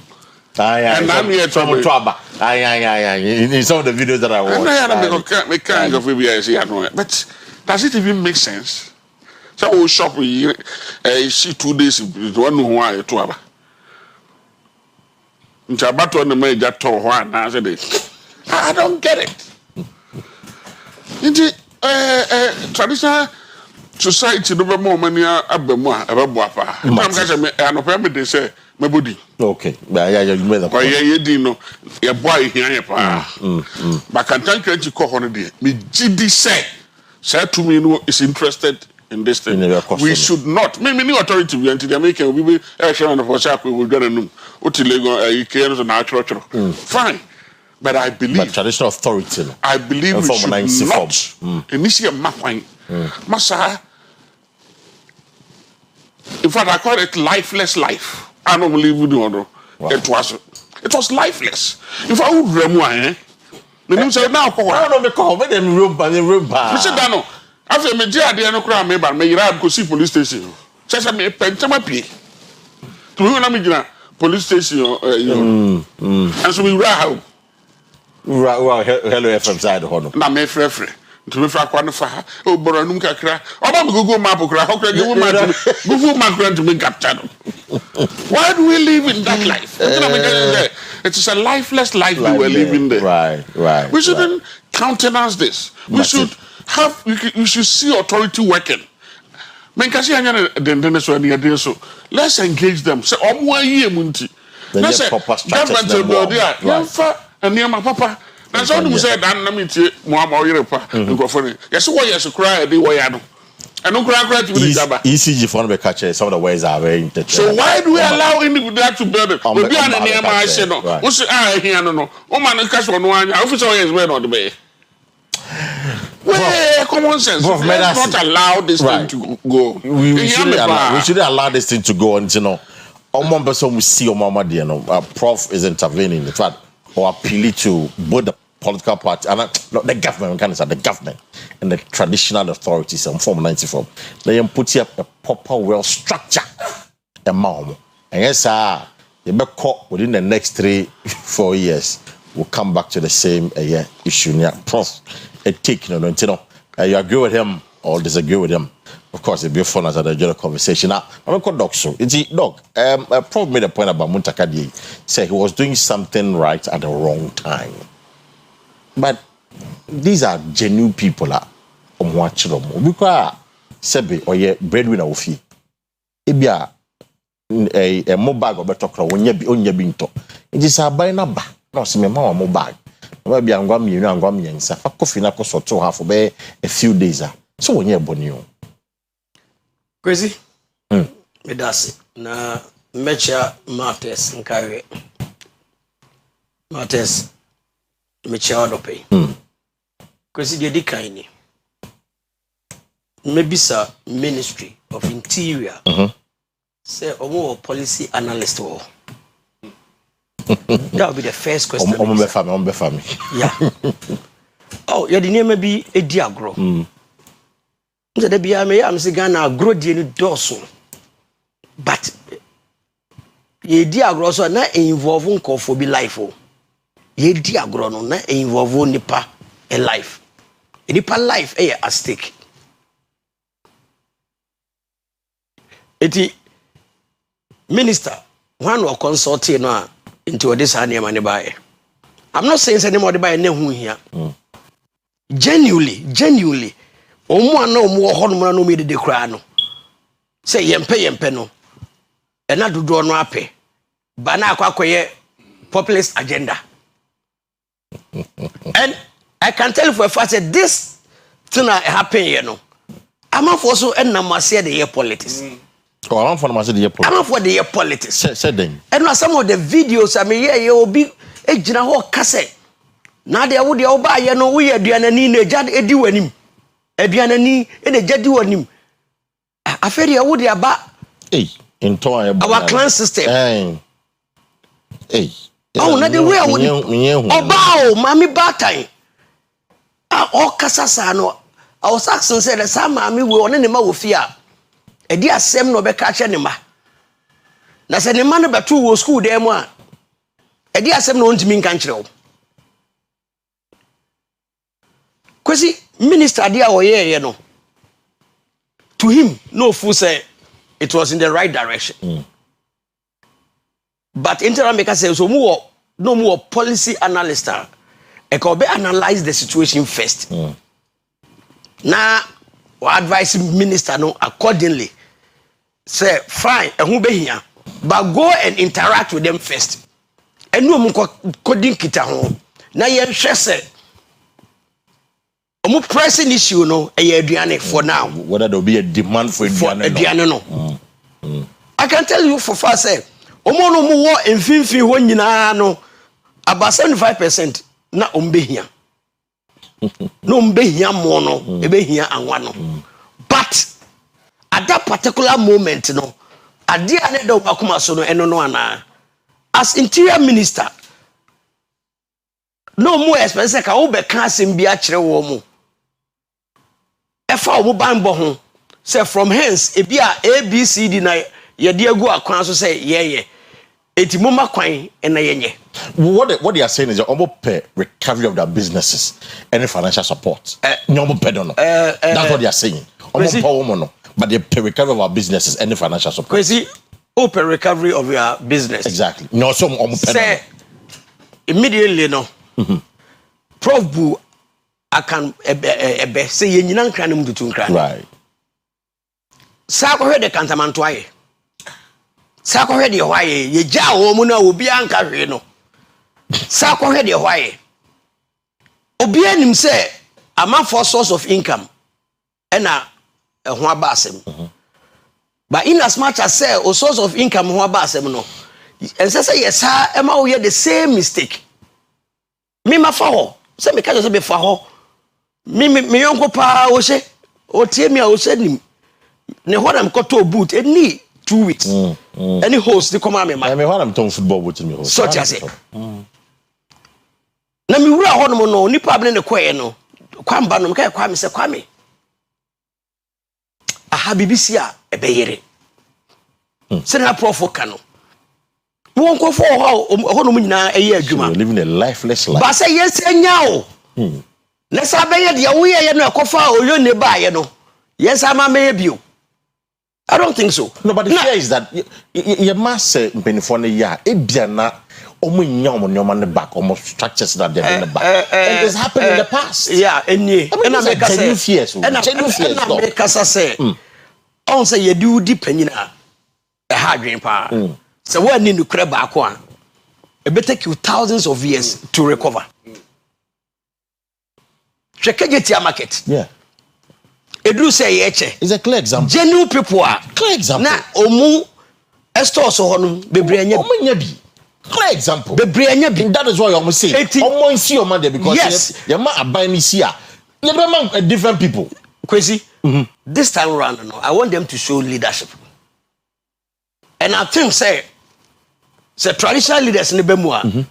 And I'm here to trouble. In some of the videos that I watched. I make kind of maybe I say, I know it. But does it even make sense? So we shop see 2 days one who are to have. Nchabato on the major tour one answer this. I don't get it. Traditional society no be more money abemo abeboapa. I'm going to no pay me they say my body. Okay. Yeah, you made the point. Yeah, you no your boy here pa. But can thank you call on day. Me GD say to me no is interested in this thing. We should not. Me authority we until they make we be share for sure we will get a no. Otilego you care so natural. Fine. But I believe but traditional authority. I believe we should not initiate mapwine. Masa, in fact, I call it lifeless life. I don't believe we do. Wow. It was lifeless. If I would remember, then you say now, I don't know call me them room by the room. You said, no. After me, dear, no crime, maybe me grab go see police station. Says I me pentama pay. To me, I'm in police station, and so we ride. Well, hello, FM side of Honor. Na me frefre. To me fra kwano fa. O boranum kakra. Oba me Google map kra. How can you Google map to me capture? Why do we live in that life? It is a lifeless life we were living there. Right. We shouldn't countenance this. We should have. We should see authority working. Let's engage them. Say, let's say, government and near my papa. That's all you said. I'm not meeting Oyerepa. Yes, why yes, cry the way I do. I don't cry to the ECG for the catcher. Some of the ways are very interesting. So why do we allow individuals to build it? We be on the near my channel. What's I here? No. Oh man, catch one. Officer is where on the bay. Well, common sense. Let's not allow this thing to go. We shouldn't allow this thing to go. And you know, one person we see on Mama dear, Prof is intervening. In fact, or appealing to both the political party and not the government, the government and the traditional authorities in Form 94. They put up a proper, well structured amount. And yes, you be caught within the next 3-4 years. We'll come back to the same issue. Yeah, Prof. You agree with him or disagree with him? Of course, it'd be fun as a general conversation. Now, I'm going to Doc. So, Doc, Prof made a point about Muntakadi. Say he was doing something right at the wrong time. But these are genuine people. Because Sebe or ye breadwinner of fee. Ebia a mobile or better crowd when you be to. It is a buy number. No, see me mama mobile. Maybe I'm going to and say, coffee na cost or 2 half for a few days. So when you're born, Kwesi, me dasi na mecha Martes nkawe. Martes mecha odope. Kwesi di kaini. Mebisa Ministry of Interior. Say omo policy analyst wo. That would be the first question. Family. Yeah. Oh, you didn't maybe a diagro. The BMA, I'm saying, Ghana grow the dorsal. But ye diagro so na involving kofobi life. Ye diagro no na involve nipa a life. Nipa life at stake. Eti minister, one will consult no into this money buy. I'm not saying anybody buy nehu here. Genuinely. Omo na omo hono no me de kra no. Say yempe no. E na dodo no ape. Ba na akwakoye populist agenda. And I can tell you for a fact that this thing happen here no. I'm for so and na say the year politics. Oh, I'm for the politics. I'm for the year politics. Said then. And some of the videos I mean here will be e gina ho kase. Na de wo de oba ye no we aduane ni na jad edi wanim. Aduane ni e de jadi wanim. Aferi wo de aba our clan system. Oh, na de we wo oba o mami batai. O kasa sa no I was asking said the same maame we one ne ma wo fi a e di asem no be ka che ne ma na se ne ma no beto wo school dem mu a e di asem no ntimi nka nkyere wo Kwesi minister dia Oyeye no to him no fool say it was in the right direction but interim maker say so no policy analyst e ka be analyze the situation first na advise minister no accordingly say fine ehun be hia but go and interact with them first enu mu coding kita ho na ye hwe say omu pressing issue no e aduane for now whether there will be a demand for aduane no I can tell you for far say omo no mu wo emfinfin ho nyina no about 75% na ombehia no ombehia mo no ebehia anwa no but at that particular moment no ade ane do akoma so no eno no ana as interior minister no more expense ka wo be ka asem bi a kire wo mu efa wo banbo ho say from hence e bia ABCD na ye de agu akwan so say ye eti mama kwan na yenye what they are saying is almost pay recovery of their businesses any financial support nyomo pay no that's what they are saying almost power no but they pay recovery of our businesses any financial support Kwesi open recovery of your business exactly no so almost pay say immediately no prof bu akan ebe say yenyina nkran mu tutu nkran right sa ko hwede kantamanto aye sa ko hwede ho aye ye ja wo mu na obi anka hwe no sa ko hwede ho aye obi anim say ama for source of income ena ho aba asem but in as much as say o source of income ho aba asem no ense say yes ha ema wo ye the same mistake me ma fa ho say me ka just be fa ho me yonko pa wo she o tie me a wo she nim ne ho am koto boot any 2 weeks any host the come me ma me ho am ton football boot me host so just say na mi wura ho no ni problem ne koye no kwamba no me kwa me se kwa me aha BBC a ebeyere se na profo ka no won ko fo ho no mu nyina eye adwuma living a lifeless life ba say yes enya o na sa be ye de wo ye no ekofa oyo ne ba ye no yes ama me bio I don't think so. No, but the fear is that you must say benefit na ya ebia na omo nya omo nyoma ne back almost structures that they're in the back and it's happened in the past. Yeah, enye na make us say fears. Na make us say on say you do deep nyina e hard dream pa. So what need to crab back one. It better take you thousands of years to recover. Check your market. Yeah. Edu say yeche. It's a clear example. Genuine people are clear example. Na omu store so honum bebre anya omu nya bi. Clear example. Bebre anya bi. That is why you almost say omu nsi o man there because yes. You ma aban ni si a. You be different people. Kwesi. This time around no, I want them to show leadership. And I think say traditional leaders in the Bemua.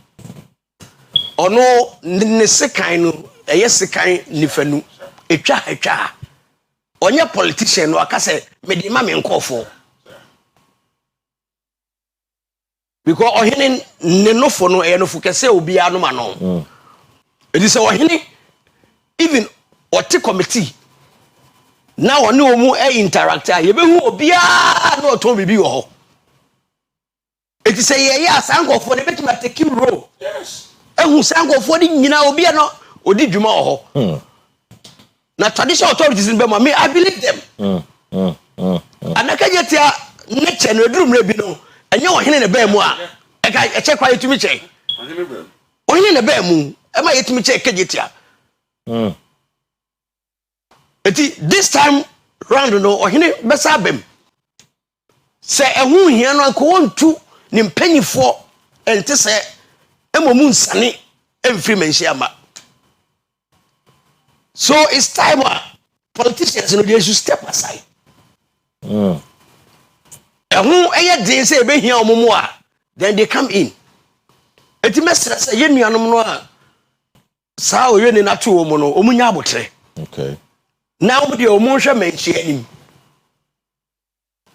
Ono ne sekan no, eye sekan nifanu. Etwa. Onye politician no aka say me di ma me nkofo. Because ohene ne nofo no eye nofo kese obi anu ma no. It is ohene even oti committee na woni omu interact ye be hu obi a na oton bibi wo ho. It is ye asankofo ne betima take role. Yes. Ehu sankofo di nyina obi no odi dwuma wo ho. Na traditional authorities in Bema, I believe them. And I can't get nature and room rebi no. And you are in the Bema. I check why to me check. Only in the Bemu, am I to me check? This time round no or hine besabem. Say a wound here no go on to nim penny for and to say a moon sunny and free men shama. So it's time politicians they should step aside. And who they say be here omomo then they come in. Eti mesra say ye nuanom no a sa oye ni na to omo no omunya abotre. Okay. Now the omusha menchi enim.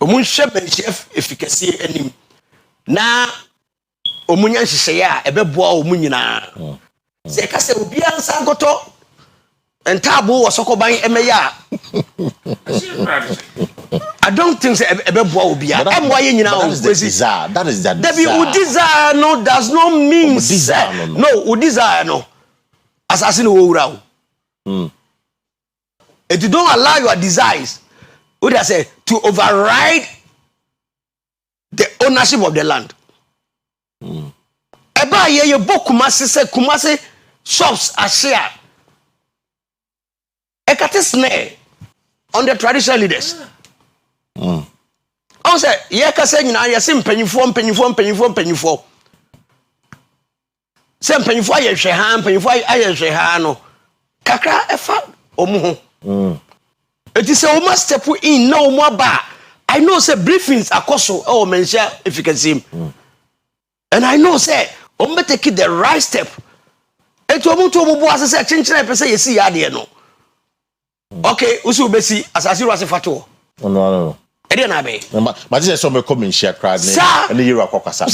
Omusha menchi efficacy enim. Na omunya nhyehyɛ a ɛbɛboa omu nyinaa. Sɛ ka sɛ obi ansa goto entabo wɔ sokoban emeya. I don't think say ɛbɛboa obi a. Ɛmoa ye nyinaa o Kwesi. That is that. Debi desire no does not mean no desire no. Assassin wo wura o. If you don't allow your desires, what I say, to override the ownership of the land. Eba ye bo Kumasi shops are share. Ekate snare on the traditional leaders. I say, ye ka say nyina ye sim panyifo. Say panyifo aye hwe ha, panyifo aye hwe ha no. Kakra efa omu ho. It is a must step in no more bar. I know say briefings are coso or mention efficacy. And I know say take it the right step. Et to mu as say chinchina pe say yesi ade no. Okay, usu besi asasi ro asefato. No. Ede na be. But this is some come in share crowd and you are kokasa.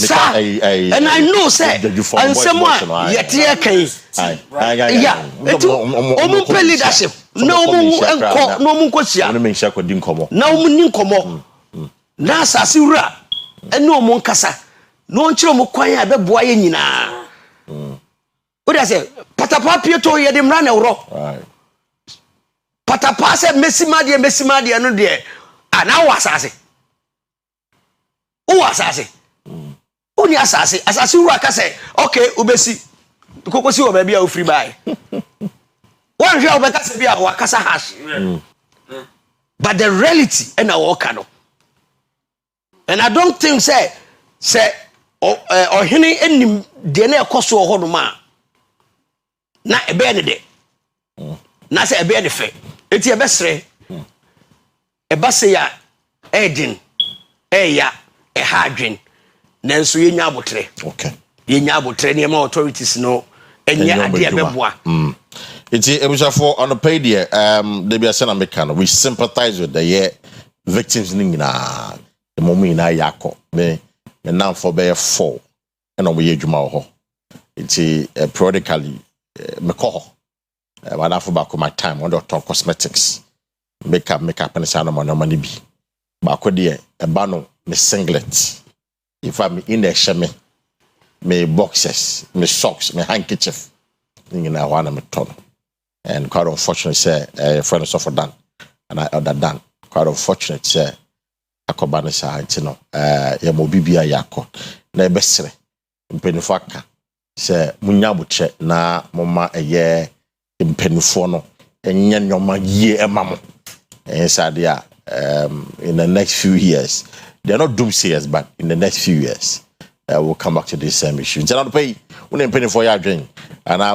And I know say and someone yet here kan. Yeah. Omu pe leadership. No mu nkosia. No men share kwadi nkomo. Na omu ni nkomo. Na asasi wura ene omu nkasa. No nchire omu kwan a beboa ye nyina. What I say? Patapa pieto ye de mra na woro. Right. Patapa se mesima de no de. Now asase. Who asase? Uni asase. Asase wura ka say, okay, ubesi. Kokosi o ba bia o free buy. One hwe obeka se bia o akasa hash. But the reality and our kano. And I don't think say or hini enim de na ekoso ho no ma. Na ebe ne de. Na say ebe ne fe. Eti ebe sre. Ebase ya edin eya ehadwen nanso yenya abotre. Okay. Yenya abotre ne ma authorities no enya ade abeboa. Iti ebusafo on the pay there they be say na make we sympathize with the victims nyina the moment na yakọ me now for be 4 and we adwuma ho. Iti periodically me ko but after back my time on Dr. Cosmetics makeup and sana money bi ba ko de e ba no me singlet if I'm in the shame me boxers me socks me handkerchief ngina wana me ton and quite unfortunate say friend suffer done and I other done quite unfortunate say akobane sa no ya mo bibia yakọ na ebesere mpenifo aka say munya boche na moma eye mpenifo no enya nyoma yie emamo inside there in the next few years they're not doomsayers but in the next few years we'll come back to this same issue. It's not pay when penny for your drink and I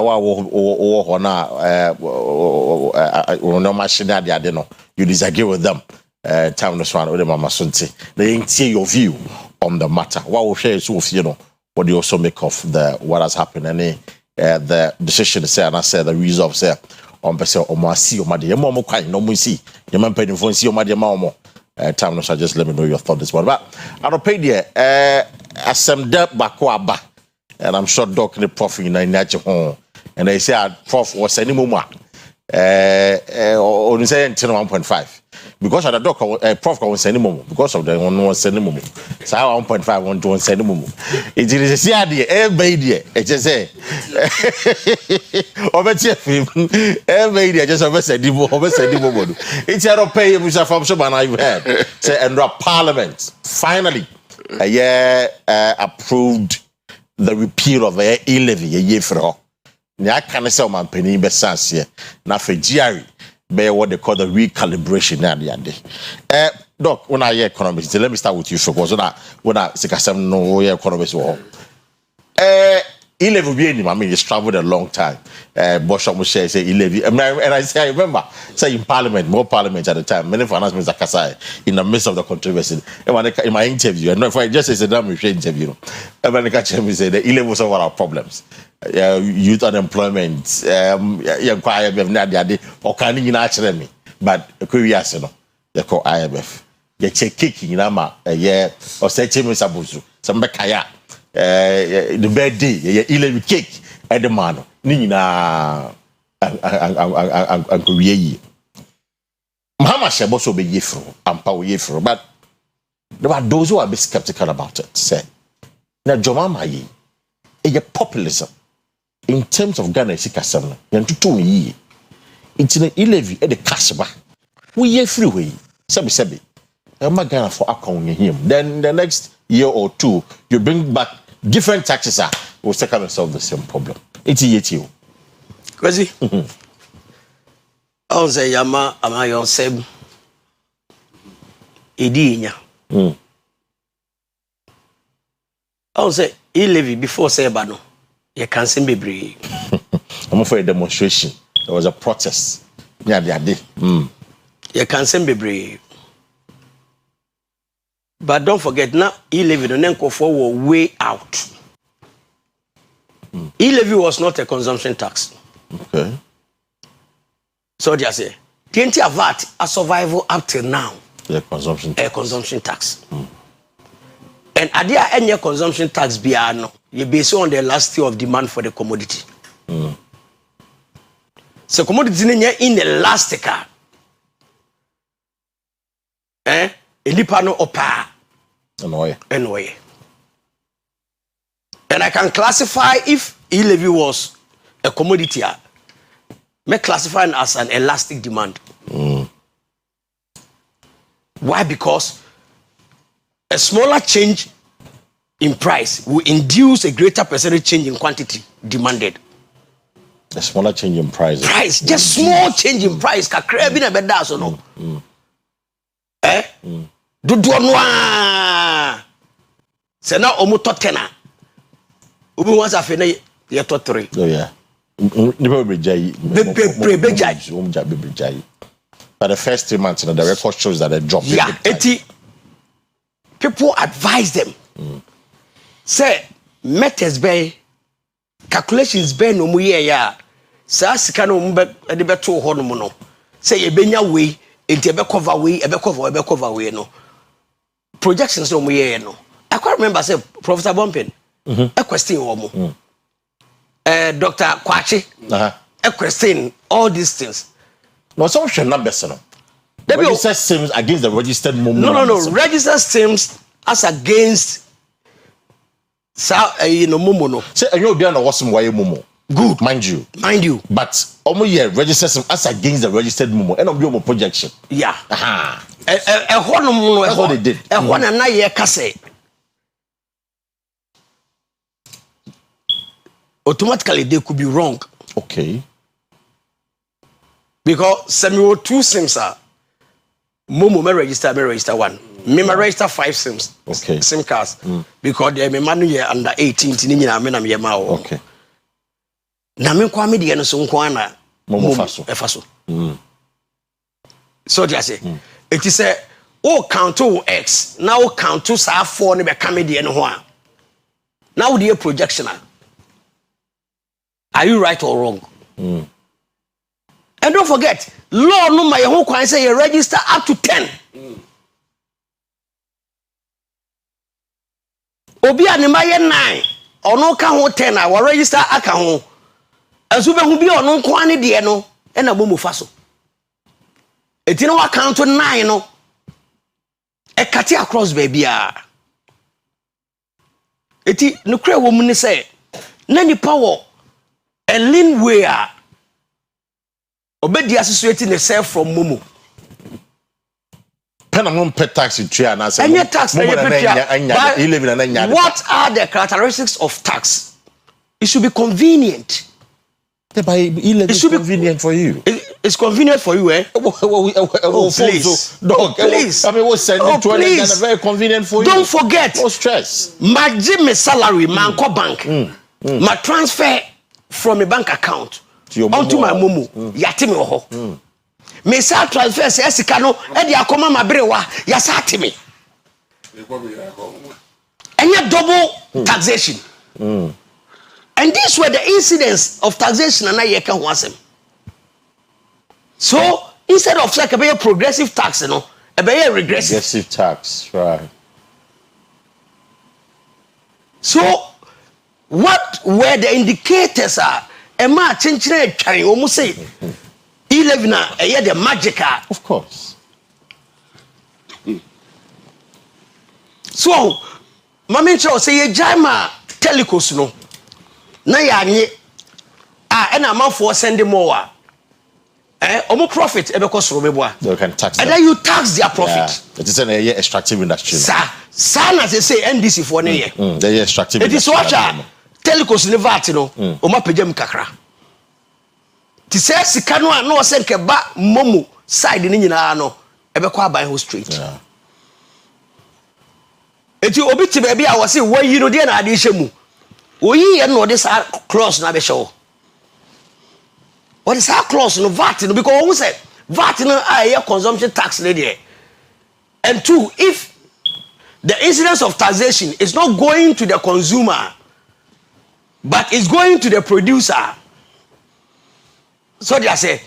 no machine they know you disagree with them time no swan with mama sunti they ain't see your view on the matter what will share is with what do you also make of the what has happened and the decision say and I said the resolve say on person o ma see o ma de mo kwan no mo see you man pay phone see o ma de ma mo time no so just let me know your thought this one but I don't pay there asem da bako aba and I'm sure doc the prof in nature home and they say prof was any moment on say 1.5 because of the doc prof was any moment because of the one was any moment so 1.5 want to send moment it is see there baby it just say over film baby just over said it's not pay you from someone I've heard say and parliament finally approved the repeal of the e-levy a year for all. I can't say man penny be sans here. Now for GRE, be what they call the recalibration at the end. Doc, when I hear economics, let me start with you for because when I say no economics war. E-levy be I mean, it's traveled a long time. Bosch say e-levy. And I say, I remember, say in Parliament, more Parliament at the time, many finance ministers Kasai in the midst of the controversy. In my interview, and if I just say a damn interview, and when I catch him, say the e-levy was over our problems. Youth unemployment, or can you naturally me? but we are no they call IMF ye check cake nyina ma ye o say chemi sabuzu some kaya the birthday ye 11 cake at the man ni nyina anko wie yi Mama Shebo so be yefro ampa we yefro but there are those who are a bit skeptical about it say na jomama yi e populism in terms of Ghana sikasam na ntutu yi intine ilevi e de cash ba we yefri we sebi ma Ghana for account him then the next year or two you bring back different taxes will still come and solve the same problem it's yeti Kwesi on say yama ama yon seb edi nya on say he levy before say ba no you can see bebre I'm for a demonstration there was a protest yeah they you can see bebre but don't forget now he levy no nko for way out he levy was not a consumption tax. Okay. So they say, TNT VAT a survival up till now. Yeah, consumption tax. A consumption tax. And are there any consumption tax beyond no? You base on the elasticity of demand for the commodity. So commodity in the elastic. Elipano opa. Annoy. And I can classify if e-levy was a commodity, may classify it as an elastic demand. Why? Because a smaller change in price will induce a greater percentage change in quantity demanded. A smaller change in price. Just small change in price. Kakre bi na beda so no. Dudu noa. Se na omo to 10 a. Obi wants afa na ye to 3. Oh yeah. But the first 3 months, the record shows that they dropped. Yeah, people advise them. Say, methods by calculations by no mu ya. Sa sika no mu be de beto ho no mu no. Say e benya we, enti e be cover we no. Projections no mu ye no. I can't remember say Professor Bumpin. A question wo mu. Dr. Kwachi, a question, all these things. No, some should not be so. Registered SIMs against the registered Momo. No. Registered SIMs as against Momo. No. Say, you know, there was some way Momo. Good, mind you. But almost registered SIM as against the registered Momo. And of your projection. Yeah. A horn, that's what they did. A one and I year casse. Automatically they could be wrong. Okay. Because some 2 SIMs are Momo may register 1. Me may register 5 SIMs. Okay. SIM cards. Because they may manual under 18 Okay. Na me kwa me de no so nko ana Momo faso. So they say it is a count to X. Now count to sa 4 ne be ka me de no ho a. Now the projection. Are you right or wrong? And don't forget, law no my whole kwan say you register up to 10. Obi anima ye 9. Ono ka ho 10 a wa register aka ho. Enso be hu bi ono kwan ne de no e na bomu fa so. Eti no wa count 9 no. E kati across baby a. Eti no kra wo mu ne say na ni power a lean way obedi associating itself from Momo. Penamon pet tax in Tria and I say, tax. What are the characteristics of tax? It should be convenient. It should be convenient for you. It's convenient for you, eh? Please. Please. I mean, what's please. Very convenient for you. Don't forget. No stress. My gym salary, my bank. My transfer from a bank account onto my Momo. Yatimi ho. Me sa transfer say sika no e dia akoma mabrewa ya sa atimi. Any double taxation. And these were the incidents of taxation and I can wasem. So instead of like a progressive tax, a regressive tax, right? So, what were the indicators are? Emma chinchine trying almost say 11 a year the magic. Of course. So, Mammy Chow say Jama telecos no. Na ya nye and a man for sending more. Omo profit ebe cost robeboa. They can tax them. And then you tax their profit. Yeah. It is an extractive industry. Sana they say NDC for ne year. They extractive. It is what telecos ne vat no. Oma pejam kakra. Ti say sika no no se nke ba momo side ni nyina no ebe kwa ban ho street. Yeah. Eti obi ti ba bia wo se wo yi no de na ade hye mu. Oyi ye no de sa cross na be hye. What is our clause no VAT no because who said VAT no a consumption tax there. And two, if the incidence of taxation is not going to the consumer but is going to the producer, so they say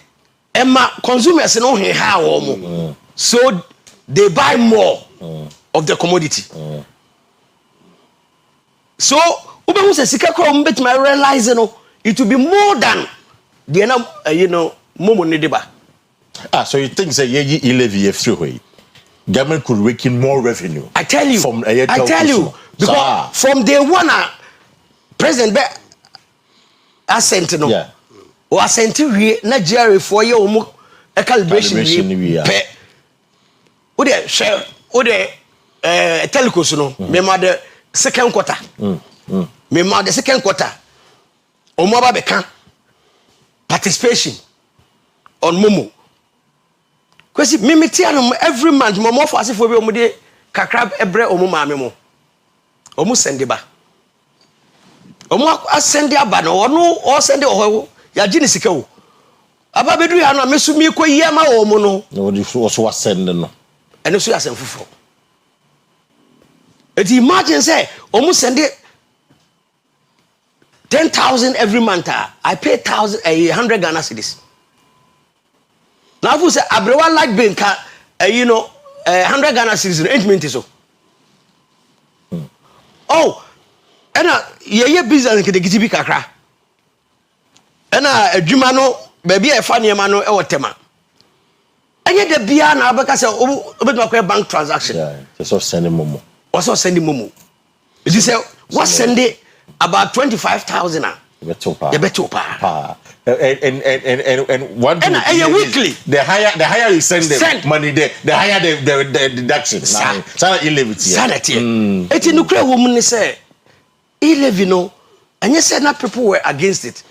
Emma consumers no how so they buy more of the commodity. So ube who say sika ko mbet my realize it will be more than the momo nedeba. So you think say ye levy free government could rake in more revenue? I tell you. Because from day one, President assent no. Yeah. Or assent Nigeria for your calibration. Ode share ode telecos no. Me ma the second quarter. Me ma the second quarter. Omo ba beka participation on Momo. Kwesi mimiti anu every month momo for asifo bi omude kakra ebre omo maame mo. Omo sende ba. Omo asende aba no ono o sende oho ya gini sika wo. Aba bedu ya no mesumi ko yema wo mo no. No di so asende no. Eno so asem fufo. Eti imagine say omo sende 10,000 every month. I pay 100 Ghana cedis. Now, if you say Abrewa like bank, 100 Ghana cedis, 8 minutes so. Oh, and ye business ke de gitibi kakra. And adwuma no baby e fa ne ma no e wotema. Anye de bia na abeka say obetuma kwa bank transaction. Yeah, just sending momo. Also sending momo. It is say what sending about 25,000. And one thing weekly. The higher you send them money, the higher the deduction. Sana ilevity. Sanity. Eti nukre woman say ilevy no, and you said not people were against it,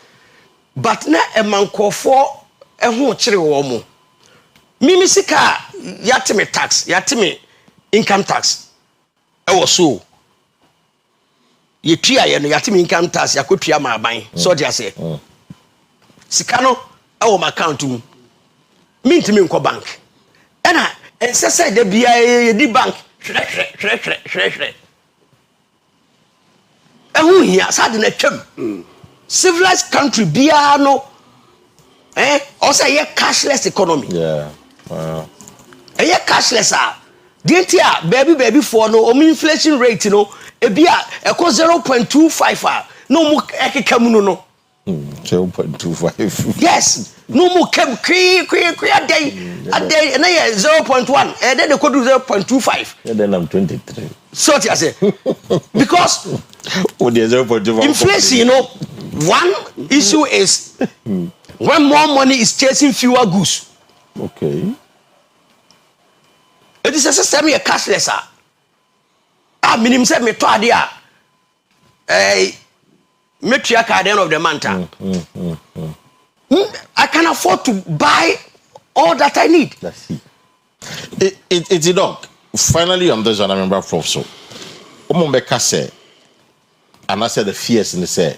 but na a man call for a whole chiri woman. Mimi sika yatime tax, yatime income tax. I was so. Ye tria ye no yatime income tax yakotria ma ban so dia say sika no e wo account mu mintimi nko bank e na ensese de bia ye di bank hwere hu hia sad na twam civilized country bia no o say ye cashless economy. Yeah. Wow. Ye cashless dentia baby for no inflation rate no ebia eko 0.25 no mu ekeka mu no 0.25. yes no mu kem kwi adai na ye 0.1 then they could do 0.25 then I'm 23 so I say because with the 0.25 inflation one issue is when more money is chasing fewer goods. Okay. It is a system you cashless. Minimum said me to idea. Metriac at the end of the month. I can afford to buy all that I need. Let's see. It's a dog. Finally, on this one, I remember Prof. So, Omombeka said, and I said the fears in the say,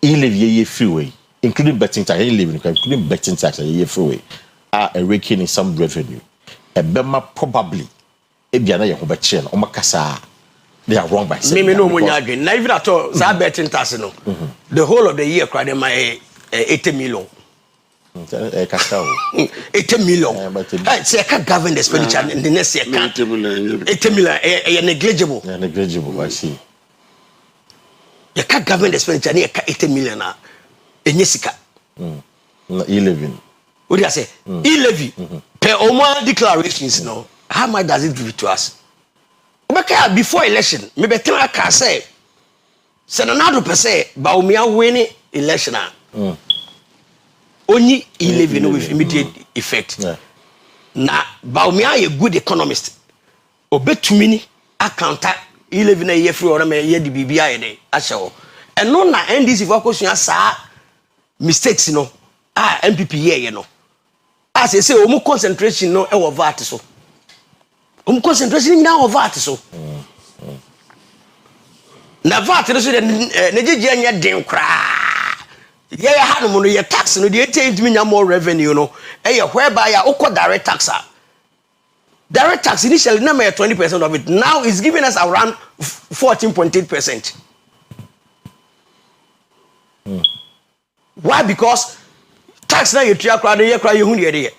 he live ye freeway, including betting tax, including betting tax, ye freeway, are raking in some revenue. A Bema probably. Ebiana ye hobeche no makasa they are wrong by saying me no munya again na even at all za betting tax no the whole of the year crowd my 80 million 80 million. Say I can't govern the expenditure in the next year. 80 million. Negligible. Negligible. I see. You can't govern the expenditure. You 80 million. Enyesika. E11. What do you say? E-levy. Per Oman declarations. No. How much does it give it to us? Before election, maybe I can say. Senado per se, but we are winning election. Only 11 with immediate effect. Now, Baumia a good economist. Obe to mini account 11 a year free or a year the BBI asho. And no na NDC focus on sa mistakes no. MPP you know. As I say, omu concentration no e wo VAT so. Concentration now VAT so. Na VAT no so de nejeje anya den kra. Yeah, had no your tax no dey take me more revenue no. Whereby ya uko direct tax. Direct tax initially na 20% of it. Now it's giving us around 14.8%. Why? Because tax na you tria kra na ye kra ye hu de.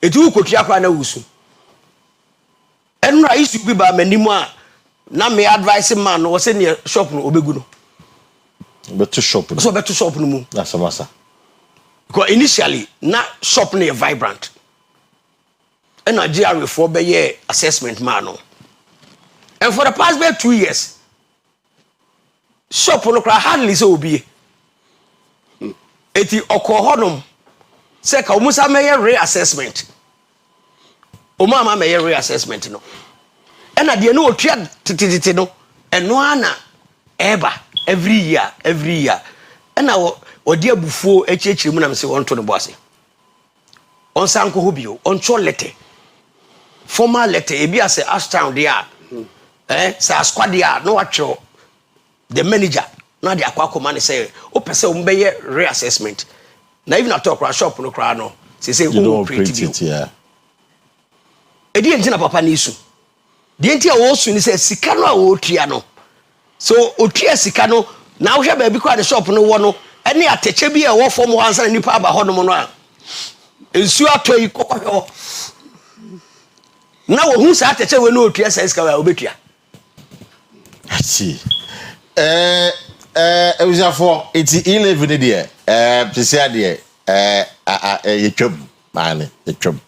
Etu ko tria kra na wusu. Enra issue bi ba manimu a na me advise man no say near shop no obegu no. But to shop. So better shop no mu. That's a massa. Because initially na shop no vibrant. And Nigeria for be year assessment man no. And for the past 2 years shop no kra hardly so obi. Eti okohodom say ka omusa meye reassessment. Omama meye reassessment no. And at the no otria tititi no eno ana eba every year and now odi abufuo echiechiri mu na me se won to no boase on sanko ho bio on cho letter formal letter e bia say ashtown there sa squad there no watcho the manager na dey akwa man say o pese o mbeye reassessment na even at talk shop no kra no say o create it yeah e di entina papa ni isu di entia wo su ni say sika no a wo tua no so otua sika no na wo hwe ba bi kwa the shop no wo no ene ateche bi e wo form ho ansa nipa aba ho no no a ensu atoyi kokko na wo hu sa ateche we no otua sa sika wa obetua see it was for it's 11 there pese ade yetwam man yetwam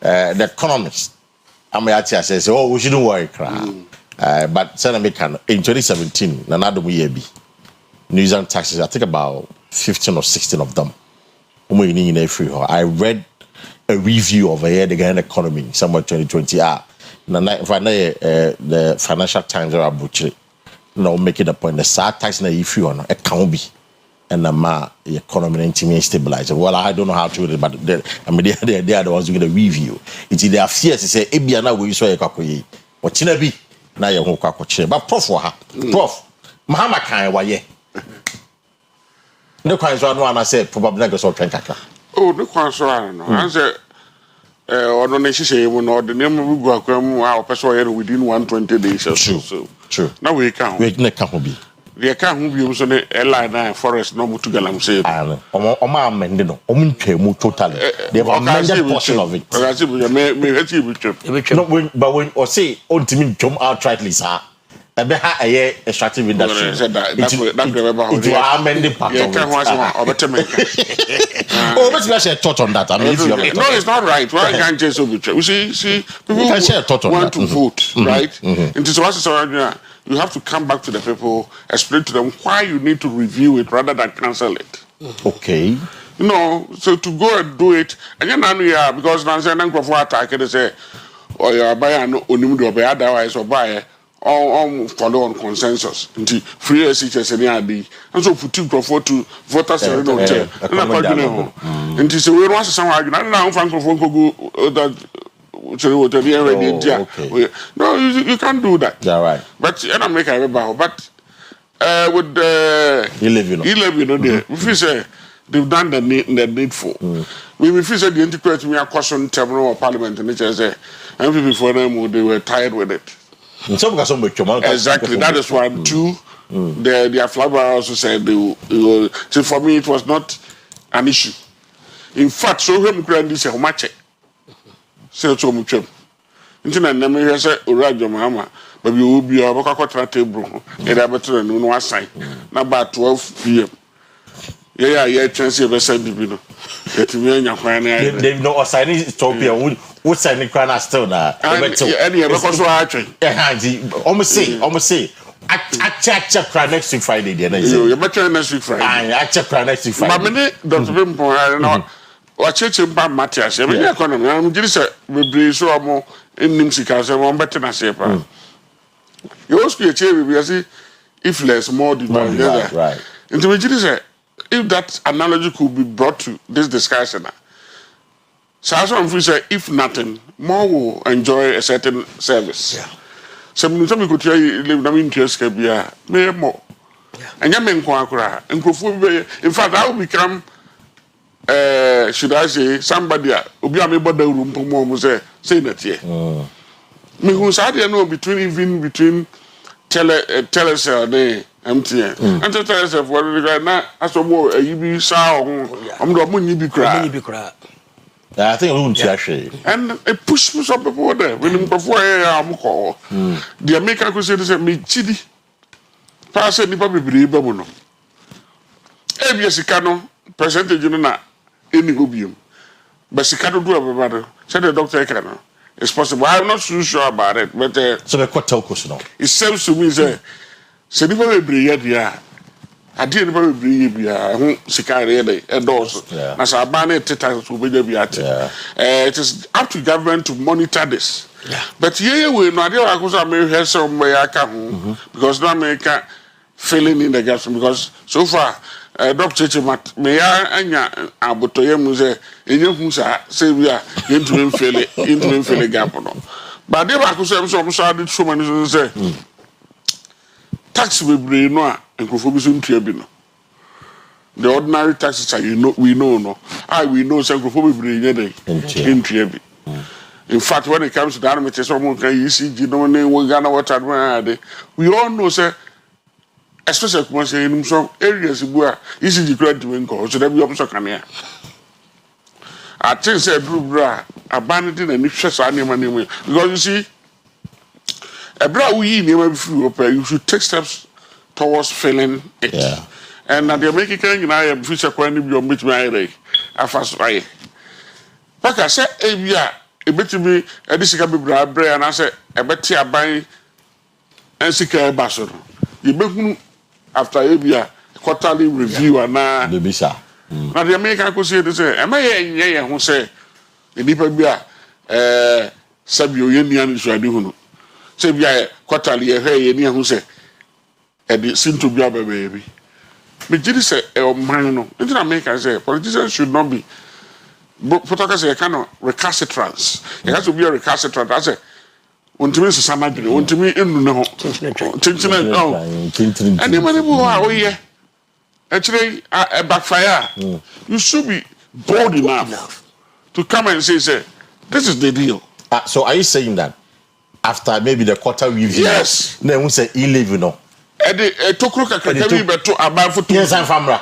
the economist Amayatia says, oh, we shouldn't worry, but Senator in 2017, Nanado Muyebi, New Zealand taxes, I think about 15 or 16 of them. I read a review of the Ghana economy somewhere 2020. The Financial Times are butchered. No, making a point. The sad tax na if you on a can't be. And the economy and stabilize. Well, I don't know how to do it, but they are the ones who get a review. It's their fears to say, Ebiana will use a kakoye. What Chinabi, now you won't kakoche. But Prof, Mahama can't why no kinds of one I said, probably not so trankaka. Oh, no concern. No, I said, or no, she say, no, the name of Guacamu, our person within 120 days or so. True. Now we can't. We can't be. The account will be also the airline forest no to galam say. Oma amende no. Omuntwe totally. They have amended portion of it. No, but when or say ultimate jump outrightly, sir. A year extractive industry. It will amend part of it. Oh, let's share a thought on that. I mean, if you have no, it's not right. Why can't you say we see people can share a thought on want that. To vote, right? And so what's you have to come back to the people, explain to them why you need to review it rather than cancel it. Okay. No, so to go and do it, and then because now say nang for attack they say, or you buy no onimudo buy otherwise or buy all follow on consensus. Until free SHS any adi, and so put for to voters no tell. And so we want someone now Franco go that. No, you can't do that. Yeah, right. But and I make a rebel. But with you know, there. If you say they've done the needful, we feel say the integrate me a question terminal or parliament and it say and people before them they were tired with it. Exactly. That is one. Two, their flabber also said they will. So for me, it was not an issue. In fact, so him grand is a match. Say to him, Internet never has a Urajo Mahama, but you will be a Bocacota table, and I better than one side. Now about 12 p.m. Yeah, chance of a side, you know. They know signing Ethiopia would sign the crown still now. Any because almost say. I check crown next week Friday. You better next week Friday. I check crown next week Friday. But Dr. Bimpo, I don't know. Watch it in Bam Matthias. I mean, economy. I'm just a very so more in Nimsika. So I'm better than say. You also achieve because if less, more demand. Right. Into which is if that analogy could be brought to this discussion, so as I'm free say, if nothing, more will enjoy a certain service. Yeah. Some could try live no interest can be a more. And you mean Quakra and in fact, I will become should I say somebody will be able to room for more say that here. Me who's I know between telecell MTN. And to tell us what the guy as a more a UB sound, I'm the money be cry. I think we won't actually. And a push up before there when before I'm call. The American could say this at me, chidi. Pass any public believable. Every Sicano percentage in any obium. But Sicano do about it, said the doctor. It's possible. I'm not so sure about it, but so the quote it seems to me say. Se nipa bebree dia ade nipa bebree bia ho sika re endorse na sa ba na teta so be bia ate it is up to government to monitor this but we no ade akoso me hear some me aka ho because no America failing in the gaps because so far Dr. Chimat me ya anya abotoyem say enye hu sa say bia into fail gap no but they akoso some so ade so many say tax we bring no enkrofobism tua bi no the ordinary taxes are we know no we know say enkrofobism bring in tua bi in fact when it comes to the army someone can ECG no ne we Ghana water we all know say especially when say in some areas bu ECG credit we go so that we also can here I think say bra abandoning and interest animal because you see you should take steps towards filling it. Yeah. And the American I am future quantity of which my fast way. But I said, a bit to me, a discount bread, and I said, a better buy and seek a basson. You make after a quarterly review and now the visa. Now the American could say, am I a who say, a deeper beer, Sabio Indian is ready. Say we are quarterly a hey any who say and seem to be a baby. But did say a man no in America say politicians should not be but say kind of recalcitrance. It has to be a recalcitrant. I say want to me somebody want to me in no and the money who here actually a backfire. You should be bold enough to come and say this is the deal. So are you saying that after maybe the quarter review? Yes. Then we say leave no. And the Tokroka can be better about for 2 years and famra.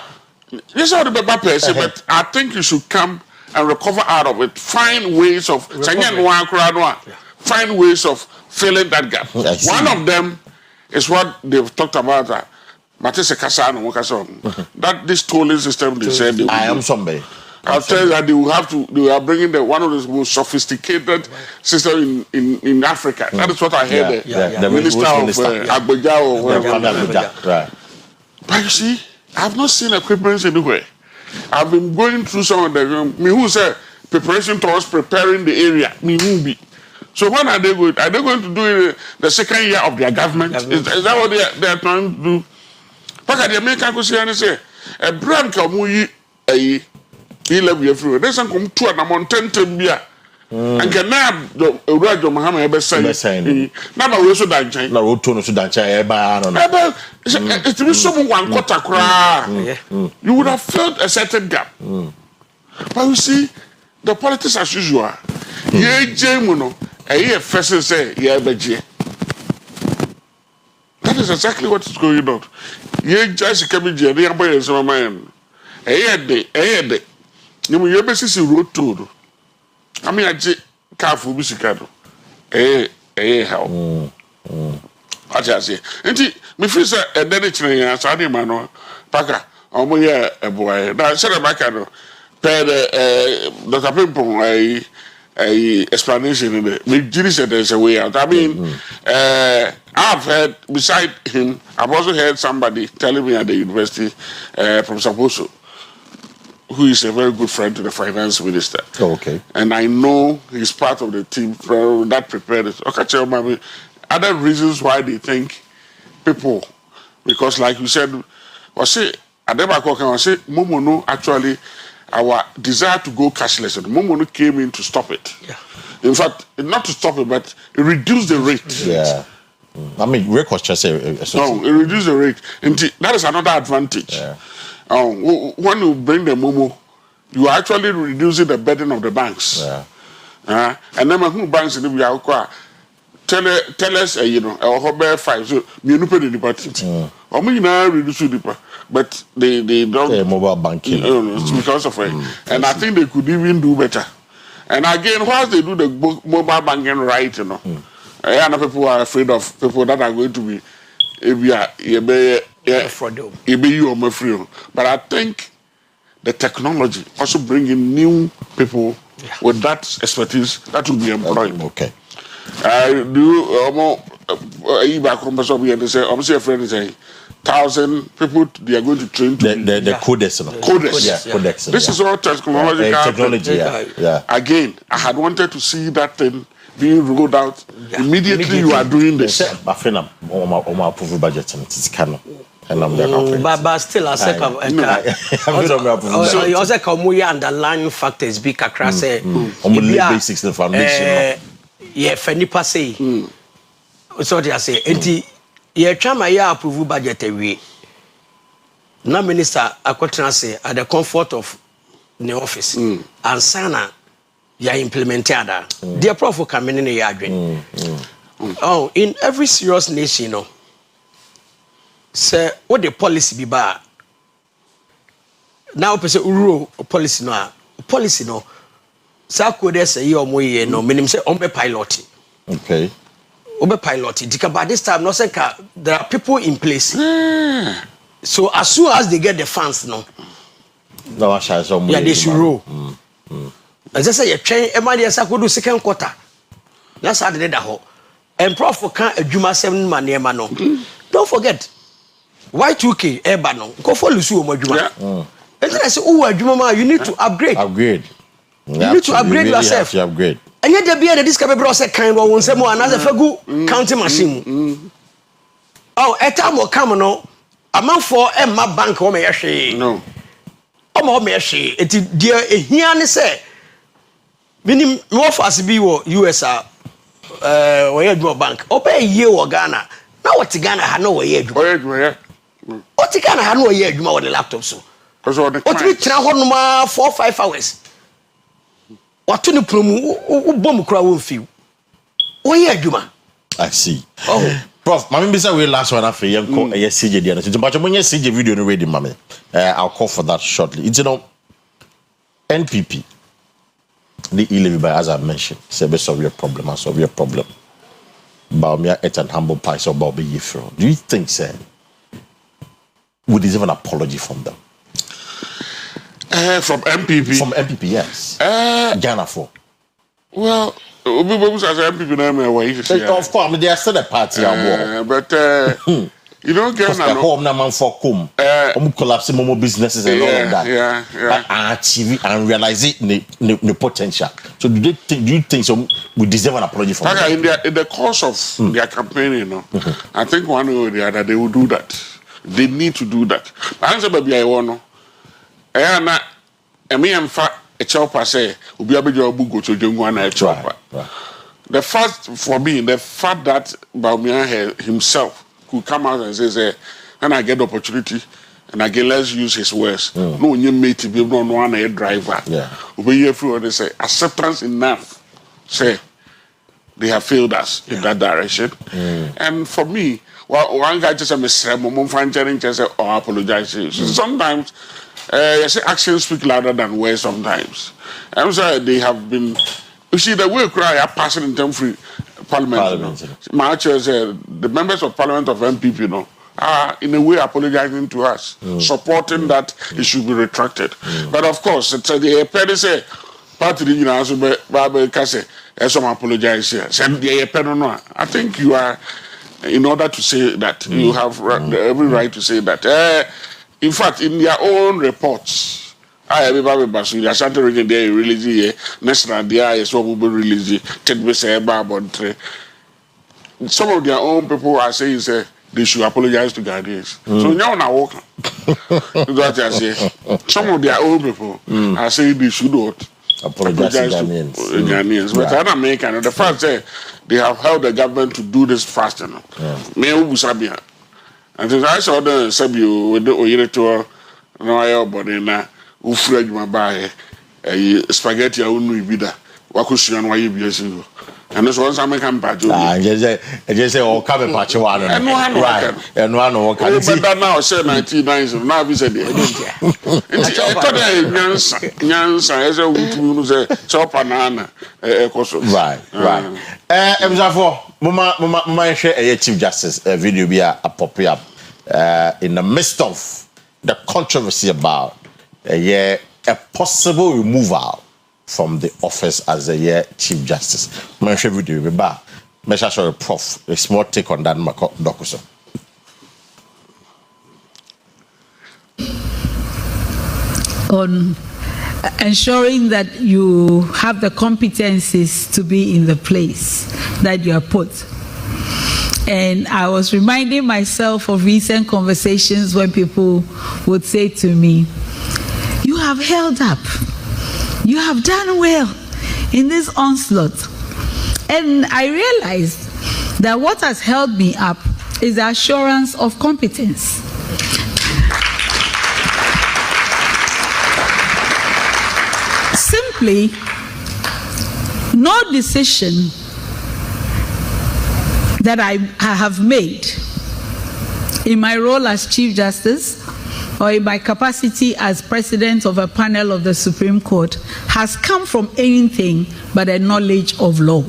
Yes, all the person, but I think you should come and recover out of it. Find ways of find ways of filling that gap. One of them is what they've talked about that this tolling system they said I am somebody. I'll tell you that they are bringing one of the most sophisticated systems in Africa. That is what I heard. The minister of Abuja. Right. But you see, I have not seen equipment anywhere. I've been going through some of the me who said preparation towards preparing the area. Me who be. So when are they going? Are they going to do the second year of their government? Is that what they are trying to do? But the American could say, a brand can a level through. There's some come to an amount 10 beer. And can now the Urajo Muhammad ever say, now we also dance. No, we turn to dance. It was someone quarter cry. You would have felt a certain gap. But you see, the politics as usual. Ye Jamuno, a year first say, yeah, Beji. That is exactly what is going on. Ye just coming here, the empire is my man. Eyede. You may be see road to. I mean, I careful bisicado. How. I just say, and me feel a dedication as I did, man. Paka, almost a boy. That's a bacano. Per Dr. Pimpon, a explanation in it. Me, Jimmy said there's a way out. I mean, I've heard, beside him, I've also heard somebody telling me at the university, Professor Boso, who is a very good friend to the finance minister. Oh, okay. And I know he's part of the team that prepared it. Okay, tell me other reasons why they think people, because like you said, was say Adebako can say Momono actually our desire to go cashless. Momono came in to stop it. Yeah. In fact, not to stop it, but it reduced the rate. Yeah. I mean, records just say no, it reduced the rate. And that is another advantage. Yeah. When you bring the Momo, you are actually reducing the burden of the banks. Yeah. And then who banks in the tell us, you know, our hobby 5. So, you pay the department. I mean, now reduce the but they don't. Mobile banking. It's because of it. And I think they could even do better. And again, once they do the mobile banking right, you know, and people are afraid of people that are going to be, but I think the technology also bringing new people with that expertise that will be employed. Okay. Back home, and say, I'm a friend is saying 1,000 people they are going to train to the coders. Coders. Yeah, codex. This is all technological. Technology. Yeah. Again, I had wanted to see that thing being rolled out. Immediately you are doing this. I feel I'm approval budget and it's kind of. And I'm there. But still, I say, so you also come with underlying factors. Be kakra say, basics the foundation. Yeah, for nipa say. So what I say, enti ye twa ma ya approve budget awie. Na minister akotena say at the comfort of the office. And sana ya implement ada. The prof come in ya adwen. Oh, in every serious nation, you know. Say what the policy be ba. Now person uro policy no. Sa code say you omoye no minim say on be pilot. Okay. Obe pilot it. By this time, no say there are people in place. So as soon as they get the funds, no, they should roll. As I say, you train. Everybody say go do second quarter. That's how they did that. And prof can Juma 7 man near no. Don't forget. Y2K eba no. Go for Lusu mo Juma. And then I say, oh, Juma, you need to upgrade. Upgrade. You need to upgrade yourself. You upgrade. And yet there be a this can be brought kind of one say more another fagu counting machine. Oh, a time will come no. A man for my bank home no. Oh my she it dear here say minim more fast be US where you bank. Obey you or Ghana. Now what Ghana had no way. What Ghana had no year with the laptop so. What we try 4 or 5 hours. What to the promo bomb crowd feel? Oh, yeah, Juma. I see. Oh, Prof, Mammy, bisa we last one after you call a CJ dinner. But when you see the video already, Mammy, I'll call for that shortly. It's NPP, the e-levy by as I mentioned, say solve your problem, and solve your problem. Baumia et and humble pie so Bobby Yifro. Do you think, sir, we deserve an apology from them? From MPP. From MPP, yes. Ghana for. Well, MPP name of course, I mean, they are still a party but you know, Ghana home na man for come. Collapse more businesses and all of that. Yeah. But achieve and realize it the potential. So do you think so we deserve an apology from them? In the course of their campaign, you know, I think one way or the other they will do that. They need to do that. Answer baby I want. Me am fa a chopper say obi abejo bugo to jongo na a chopper. The first for me, the fact that Baumia himself could come out and say, and I get the opportunity, and again let's use his words. No, you mate to be no one a driver. Obi everyone they say acceptance enough. Say they have failed us in that direction. And for me, one guy just a miss mom find challenge and say, oh, apologize. Sometimes Yes, actions speak louder than words sometimes. I'm sorry, they have been. You see, the way cry are passing in term free parliament. My actually said the members of parliament of MPP, are in a way apologizing to us, supporting that it should be retracted. But of course, it's the party say party some apologize here. I think you are, in order to say that, you have every right to say that. In fact, in their own reports, the Ashanti region they release national there is what will be released. Some of their own people are saying they should apologize to Ghanaians. So now walk. That's what I say. Some of their own people are saying they should not apologize to Ghanaians. But I'm American. The fact that they have held the government to do this fast, me Ubusabia. And I saw the Sabio with the Oyerepa, no I body na ufresh my buy spaghetti I wouldn't be there. Wakusian why you be a and this was American patch. I just say, oh, come and patch one. And one, right. And one, but now, say 1990, now we said, as a wood, chop banana. Right. Mama, share a Chief Justice video be a pop up in the midst of the controversy about a possible removal from the office as a Chief Justice. My video be back. Measure sure Prof. A small take on that Dokuso. On ensuring that you have the competencies to be in the place that you are put. And I was reminding myself of recent conversations when people would say to me, "You have held up. You have done well in this onslaught." And I realized that what has held me up is the assurance of competence. Simply, no decision that I have made in my role as Chief Justice or in my capacity as President of a panel of the Supreme Court has come from anything but a knowledge of law.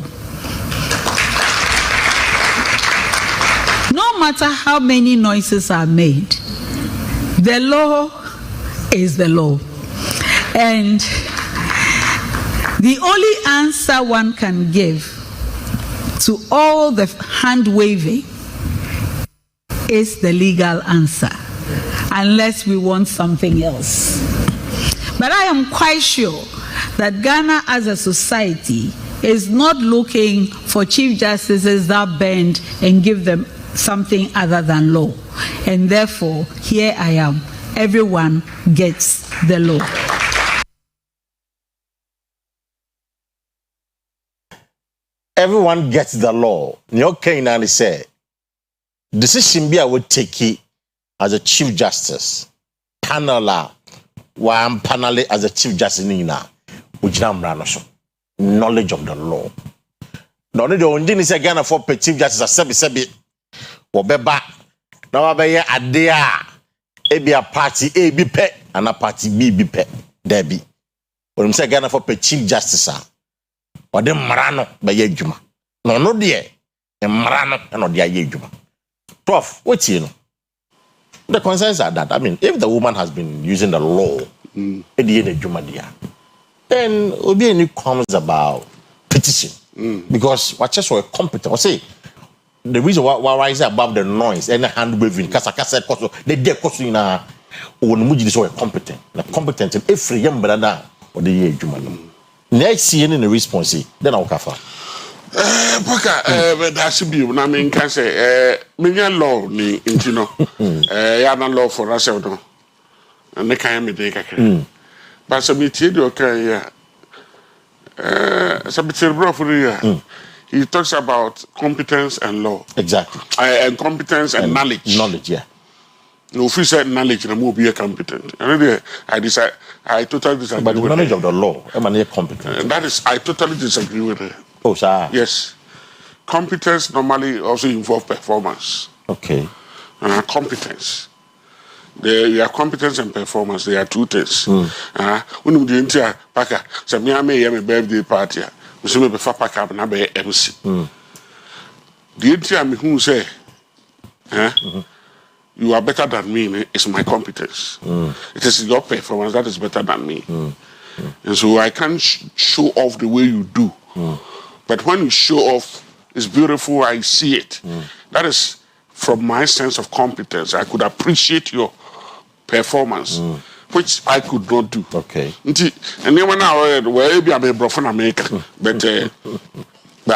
No matter how many noises are made, the law is the law. And the only answer one can give to all the hand waving is the legal answer, unless we want something else. But I am quite sure that Ghana as a society is not looking for Chief Justices that bend and give them something other than law. And therefore, here I am. Everyone gets the law. Everyone gets the law. Okay, now they say, decision be I would take it as a Chief Justice. Panela, one panel as a Chief Justice Nina, which knowledge of the law. No, the only thing is again for Chief Justice as Sebi. Wobeba. Now I be a dea. A be a party A be pe and a party B be pe. Debbie. When I'm saying again for Chief Justice. Or the Marano by Yejuma. No, dear. And Marano and not the Yejuma. Prof, what's you know? The concerns are that, I mean, if the woman has been using the law, then Obiani comes about petition. Because what just were competent. I say, the reason why is above the noise and the hand waving, Kasaka Koso, they did question when Mujis were competent. The competent in every young brother or the Yejuma. Next year in the response, then I'll cover. That should be when I mean, can say, million law, you know, yana law for us, and the kind of day. But some material, okay, some material for the he talks about competence and law. Exactly. And competence and knowledge. Knowledge, yeah. No, if you said knowledge, then will be competent. And I totally disagree. But the with knowledge of the law, am I competent? And that is, I totally disagree with it. Oh, sir. Yes. Competence normally also involves performance. Okay. Competence. Your competence and performance, they are two things. When you enter Paka, say me a birthday party, we say me be Paka and I be MC. The entire me who say, you are better than me. It's my competence. It is your performance that is better than me. And so I can't show off the way you do. But when you show off, it's beautiful. I see it. That is from my sense of competence. I could appreciate your performance, which I could not do. Okay. And then when I be a bro from America, but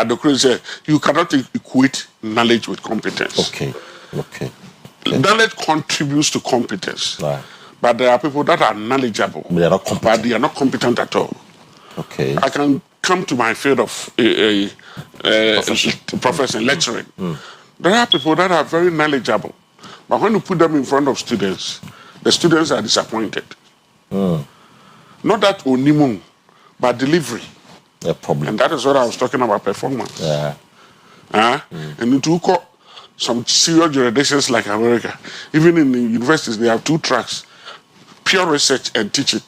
the crazy, you cannot equate knowledge with competence. Okay. Knowledge contributes to competence. Right. But there are people that are knowledgeable, They are not competent. but they are not competent at all. Okay. I can come to my field of profession, lecturing. There are people that are very knowledgeable, but when you put them in front of students, the students are disappointed. Not that onimum, but delivery. A problem. And that is what I was talking about, performance. Yeah. And it took some serious jurisdictions like America. Even in the universities, they have two tracks: pure research and teaching.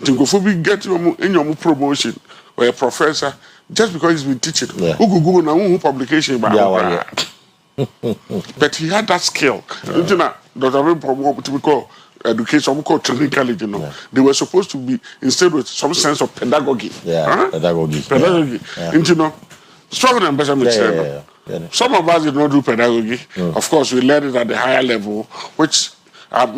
Tinkofobi get in your promotion or a professor just because he's been teaching. Google now publication about. But he had that skill. You know, what we call education, we call technically, you know. They were supposed to be instead with some sense of pedagogy. Pedagogy. And you know, struggle and better. Some of us did not do pedagogy. Of course, we learned it at the higher level, which but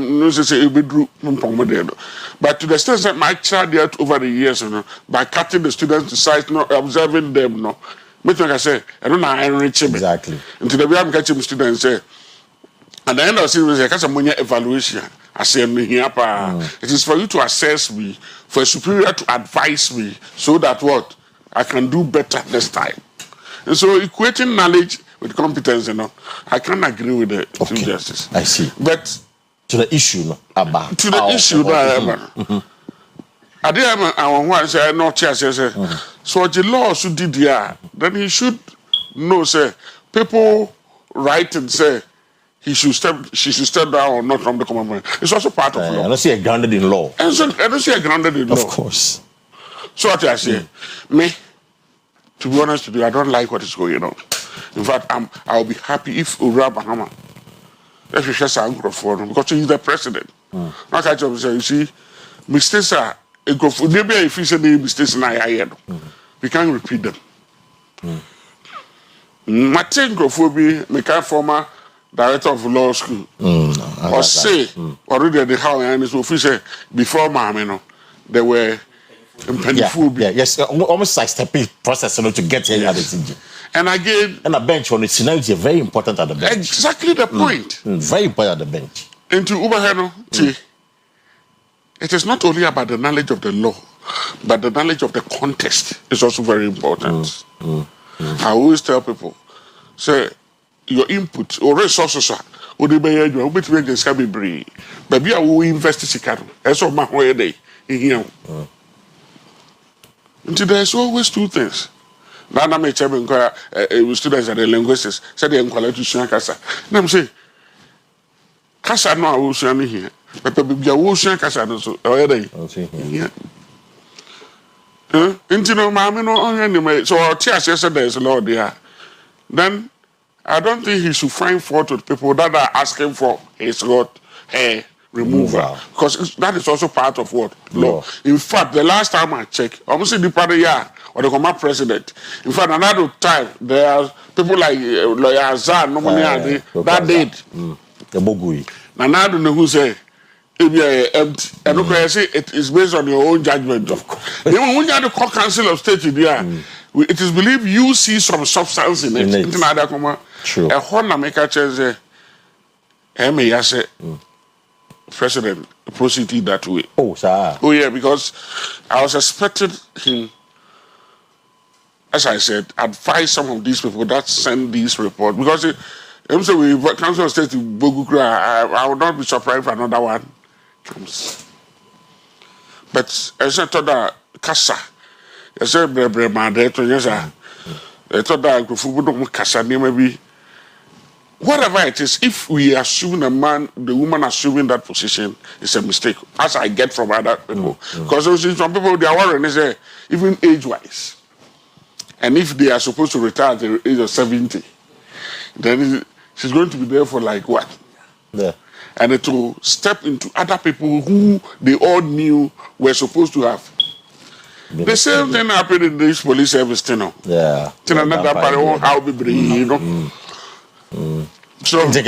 to the extent that my child there over the years, you know, by cutting the students to size, not observing them, no. Like I say, I don't know how I enrich him. Exactly. Until the way I'm catching students say, at the end of the series, I catch a money evaluation. I say, it is for you to assess me, for a superior to advise me, so that what I can do better next time. And so equating knowledge with competence, you know, I can't agree with the two justices. I see. But to the issue, no, about to the issue, I didn't want to say no chair. So the law should do there. Then he should know, say people write and say she should step down or not from the commandment. It's also part of law. I don't see it grounded in law. And so I don't see it grounded in law. Of course. So what I say, me, to be honest with you, I don't like what is going on. In fact, I'll be happy if Ura Bahama, if he has a microphone, because he's the president. Now, I tell you, see, mistakes are, maybe if he said mistakes, we can't repeat them. Martin Grofobi, my former director of law school, or say, already the how and his officer before Mamino, they were yes, almost like stepping process to get here at the thing. And again, and a bench on the scenario very important at the bench. Exactly the point. Very important at the bench. And to Ubaheno, it is not only about the knowledge of the law, but the knowledge of the context is also very important. I always tell people, say, your input or resources are what they may you bet me against can be brave. But we are who invest in Chicago. That's all my way day in here. Until there's always two things. Now I may tell students at the linguistics said they inquire to Shan Casa. And I'm saying, Casa no I will see here. But be a ocean Casa so yeah. Into no mammy no anyway. So our tears yesterday is Lord there. Then I don't think he should find fault with people that are asking for his hair removal. Because that is also part of what? Law. In fact, the last time I checked, almost the party or the former president. In fact, another time, there are people like Lawyer Zan, that did. The Bogui. And I don't know who say, empty. And I say it is based on your own judgment. Of course. Then when you have the Court Council of State in there, it is believed you see some substance in it. True. A Honda maker says, President proceeded that way. Oh, sir. Oh, yeah, because I was expecting him, as I said, advise some of these people that send these reports. Because we Council of State in Bogukra, I would not be surprised if another one comes. But as I thought that Casa, I said, I thought that Casa maybe whatever it is, if we assume the woman assuming that position is a mistake, as I get from other people. Because some people, they are worrying, say, even age-wise. And if they are supposed to retire at the age of 70, then she's going to be there for like what? Yeah. And it will step into other people who they all knew were supposed to have. The same thing happened in this police service, you know. Yeah. Another part of how we bring, you know. So I think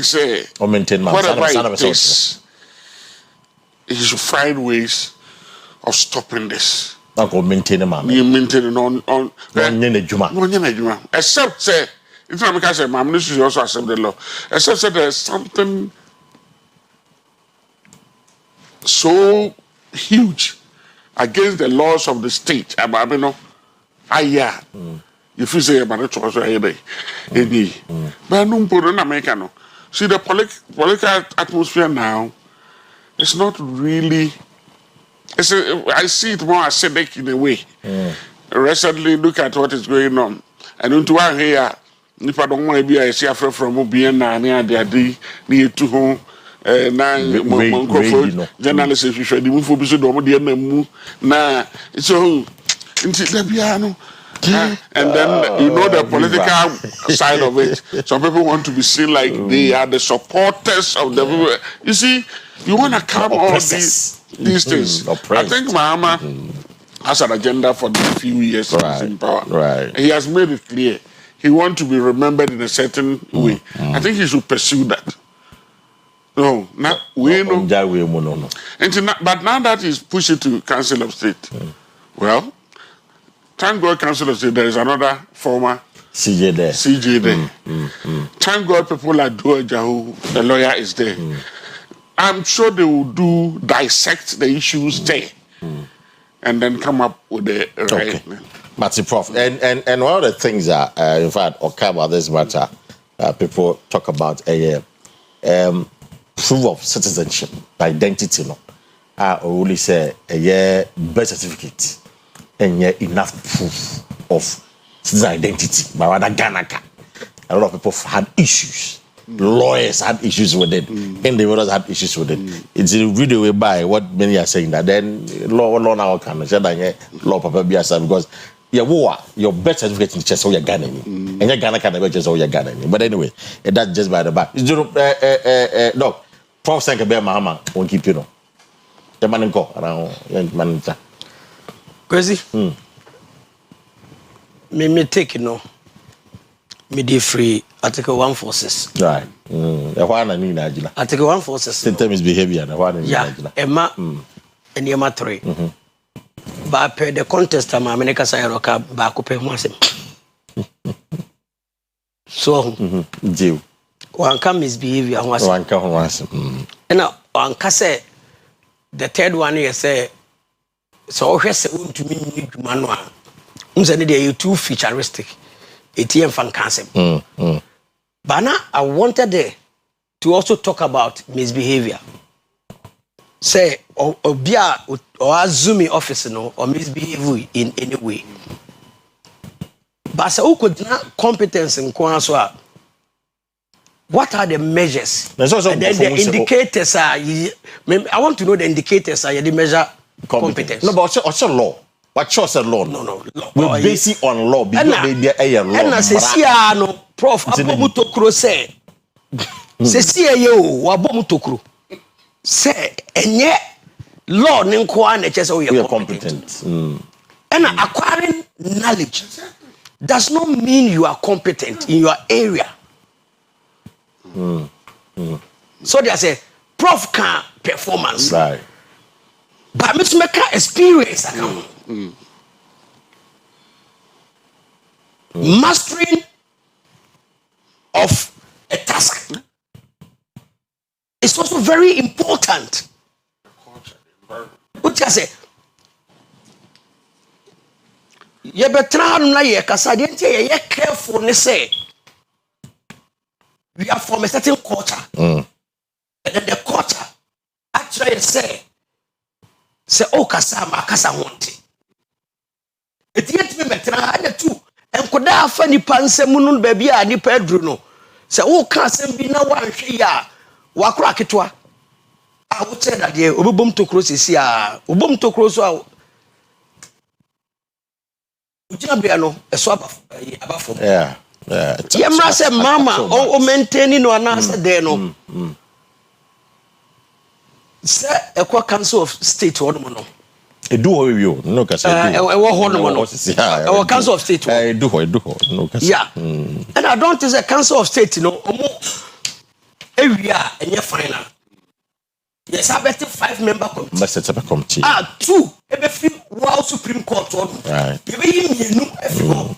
say whatever it is, he should find ways of stopping this. Maintaining on except say it's not because my ministry should also accept the law. Except say there's something so huge against the laws of the state. If you say about it, but no important America. No. See the political atmosphere now. It's not really. I see it more acidic in a way. Recently, look at what is going on, and into one here, if I don't want to be a see from Obiana near the near to home. Journalists, if you should move for business, na so into the piano. And then you know the political side of it. Some people want to be seen like they are the supporters of the people. You see, you want to calm all these things. I think Mahama has an agenda for the few years he's in power. Right. He has made it clear he wants to be remembered in a certain way. I think he should pursue that. No, not we know. But now that he's pushed it to Council of State, well. Thank God, Council of State, there is another former CJ there. Thank God, people like Doja, who the lawyer is there. I'm sure they will dissect the issues there and then come up with the right. Matty Prof. And one of the things that, in fact, okay about this matter, people talk about a proof of citizenship, identity, no. I only say a birth certificate. And yet enough proof of citizen identity. But rather Ganaka. A lot of people had issues. Lawyers had issues with it. Individuals had issues with it. It's a video whereby what many are saying that then law now can say that law papa be aside because your birth certificate is just how you're Ghana. And your Ghana can never just how you're Ghana. But anyway, that's just by the back. No, Prof. Sankabe Mahama won't keep you know. The man and go around man. Kwesi, me take no. Me de free Article 146. Right. Article 146. Symptom is behavior. Yeah. Emma. And Emma 3. But per the contest, I'm a say roka back up him. So, Jew. One can misbehavior. One can once. And now, one can say the third one you say. So I say to me manual. They are too futuristic. ATM fan concept. But now I wanted to also talk about misbehavior. Say or assuming office no or misbehave in any way. But say who could not competence in Kwanswa. What are the measures? And then the indicators are. I want to know the indicators are the measure. Competence. No, but also law. What choice of law? No. We base it on law. Because maybe a law. And I say, no, Prof. Abomutokro say. Say, yo, Wabomutokro. Say, and yet, law Ninkwa Natures or you're competent. And acquiring knowledge does not mean you are competent in your area. So there's a Prof. Can performance. Right. But Mr. Mecca experience mastering of a task is also very important. What you say? You better na ye kasa de ntia ye careful ne say we are from a certain culture. And then the culture actually say kasa ma kasa honte. Eti yet me betra anya tu enkoda bra afa nipa nsem no ba bia nipa aduru no se wo ka asem bi na wanhwe ya wakora ketwa a wo tse da de obebom tokro sesi a obom tokro so a ujina bia no eso abafo yeah yemra se mama o maintain no ana se de no se ekwa council of state wo no do ho you no ka say wo ho no our council of state do ho no ka say yeah and I don't think the council of state no omo ewia enye final yes I bet 5-member committee let's set up a committee 2 ebe fi wow supreme court one right ebe yimienu efo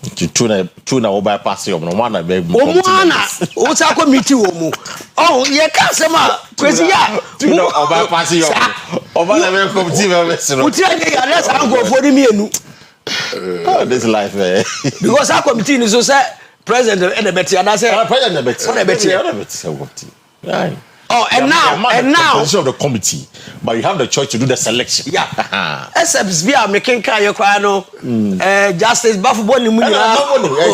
two na wo bypass you no one na be omo ana o ta committee wo mu oh ye ka sema kwesi ya two na wo bypass you over na be committee be se no uti age ya let's go for the mienu this life because our committee is so say president and the better and I say president the better right. Oh, and now position of the committee, but you have the choice to do the selection. Yeah. Except we are making kaya kwano justice bafu boni mu nyina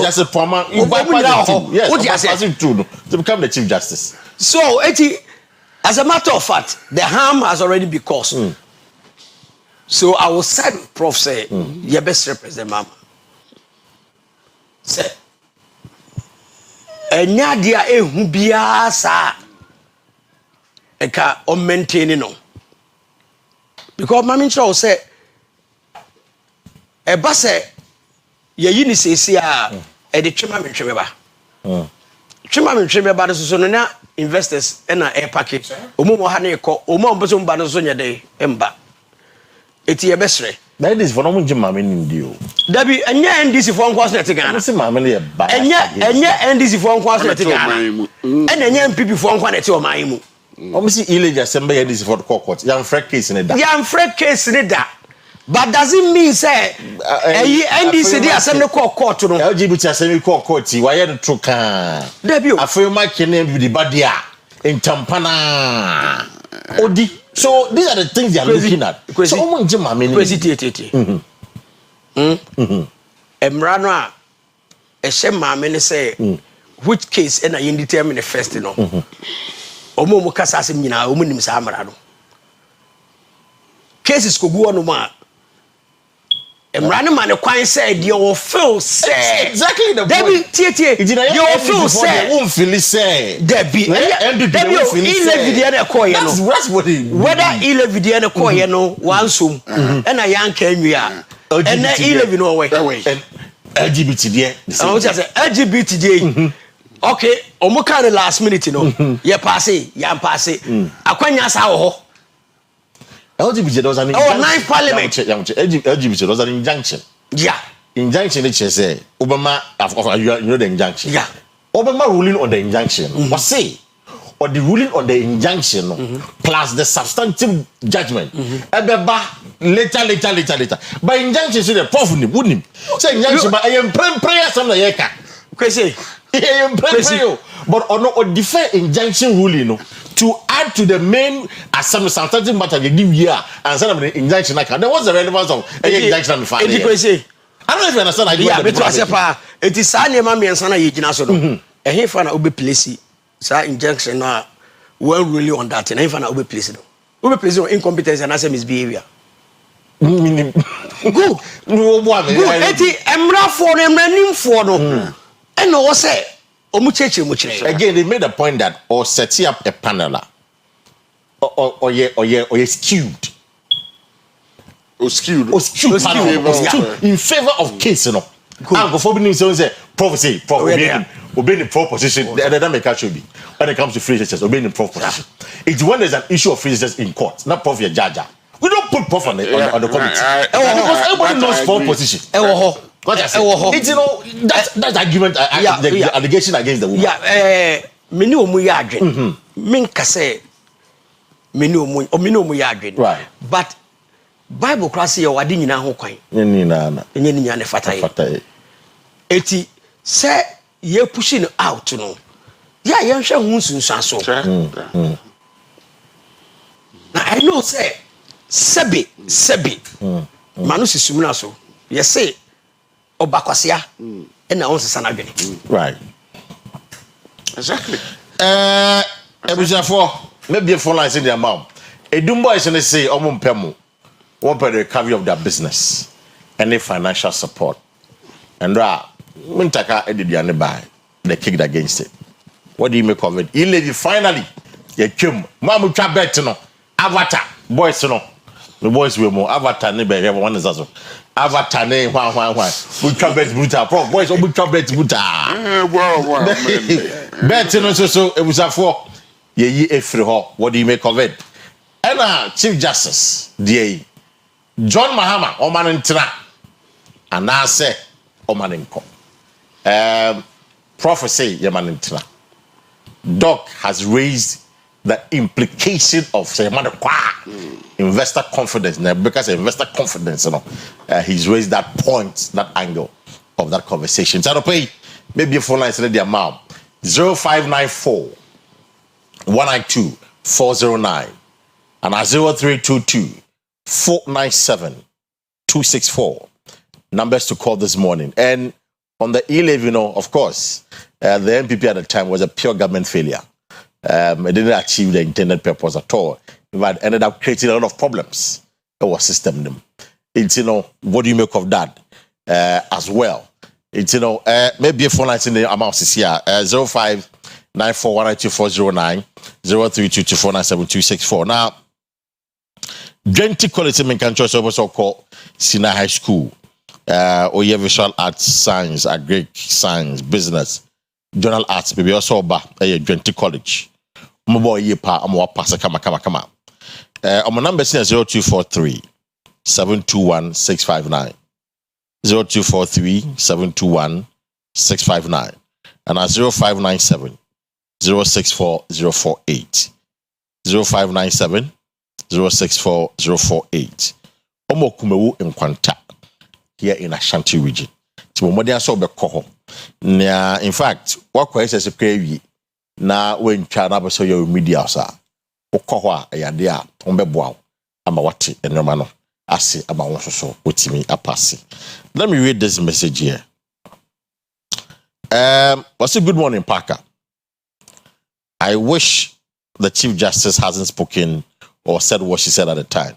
justice Poma yes passing to become the chief justice. So as a matter of fact the harm has already been caused. So I will side with Prof say you best represent mama say enya dia ehu bia sa eka o maintain no because mama nchro say e ba say ye yi ni sesi a e de twema mentwe ba twema mentwe ba so no na investors na air package omo ha na ekọ omo mboso mba no so nyede emba eti ye besre that is for no munje mama ni ndio dabi enya NDC for nkwas na tegana se mama ni e ba enya NDC for nkwas na tegana ena enya MPP for nkwas na te o man mu obviously illegal assembly NDC for the court yan free case ni da but does it mean say NDC dey assembly court no LGBT assembly court why you to kan dabi o afei ma kene bi di badia in tampana odi so these are the things they are looking at so omo mama ni president emra no a ehye mama ni say which case and I determine first no omo mo kasa asem nyina omo nim sa amara no cases kogu ono ma emra ne man kwan say dey o feel say exactly the Debbie tie you feel say won feel say Debbie ile video na call ye no whether ile video na call ye no wansum and I yank anwia and ile video no way LGBT there I want to say LGBT there okay omo kan the last minute no ye passe ya passe akwanya sa wo ho LGBT there was an ninth parliament LGBT was an injunction yeah injunction it say Obama you know the injunction yeah Obama ruling on the injunction was say or the ruling on the injunction plus the substantive judgment ebeba later by injunction say the prof ni bunim say injunction but I am prayer some na yeka Kwesi but on defer injunction ruling no to add to the main assembly substantive matter they give here and some of the injunction there was the relevance of injunction and fine Kwesi I don't know if you understand yeah but I say pa it is sa ne ma miensa na ye gina so no he fa na obe place sa injunction na well really on that na he fa na obe place no incompetence and asem misbehavior good eti emra for no emra nim for no and no say omucheche muchire again they made a point that or setting up a panel or skewed in favor of case no and go for being say prophecy obeying the proposition that make actually be when it comes to free churches obeying the proposition it's when there's an issue of free churches in court not prof your judge we don't put prof on the committee because everybody knows proposition what I say it's you know that argument the allegation against the woman meni omu ya adwen minka say meni omu ya adwen right but Bible class ye wade nyina ho kwan enye nyina ne fataye eti say ye pushing out no ya yenhwe hu sunsuan so na I know say sebi manu sisumuna so ye say obakwasia na on sesa na dwene. Right. Exactly. Ebusafo, maybe a phone line in their mom. Edumbo is going to say, Omumpemu, what about the recovery of their business? Any financial support? And Mintaka Edidiane by they kicked against it. What do you make of it? Ilady finally, you came. Mamu Chabetino, Avatar, boys, no. The boys were more Avatar, neighbor, everyone is also. Avatar, name, why. We Chabet Buta, boys, we Chabet Buta. Wow, Betino, so it was a four. Ye free ho. What do you make of it? And Chief Justice, DA John Mahama, Oman Intra, and I say Oman Inco. Prophecy, Yaman Intra. Doc has raised the implication of say investor confidence. Now, because investor confidence, he's raised that point, that angle of that conversation. So, maybe a phone line is ready amount 0594 192 409 and 0322 497 264 numbers to call this morning. And on the e-levy, of course, the MPP at the time was a pure government failure. It didn't achieve the intended purpose at all. It ended up creating a lot of problems. It was system. It's, what do you make of that as well? It's, maybe a phone line in the amount is here, 0594192409, 0322497264. Now, Genti Quality Menkancho also called Sina High School, Oye Visual Arts Science, Agric Science, Business, Journal Arts, maybe also about Genti College. Oyerepa, I'm pass kama. My number is 0243 721 659. 0243 721 659. And 0597 064 048. 0597 064 048. Omo kumewu Nkwanta here in Ashanti region. Timomodi aso be koho. In fact, what kwese se kwewi na when China be so your media sa. Okoho a yade a ombeboa ama wate enoma no ase ama won so otimi apase. Let me read this message here. What's a good morning, Parker? I wish the Chief Justice hasn't spoken or said what she said at the time.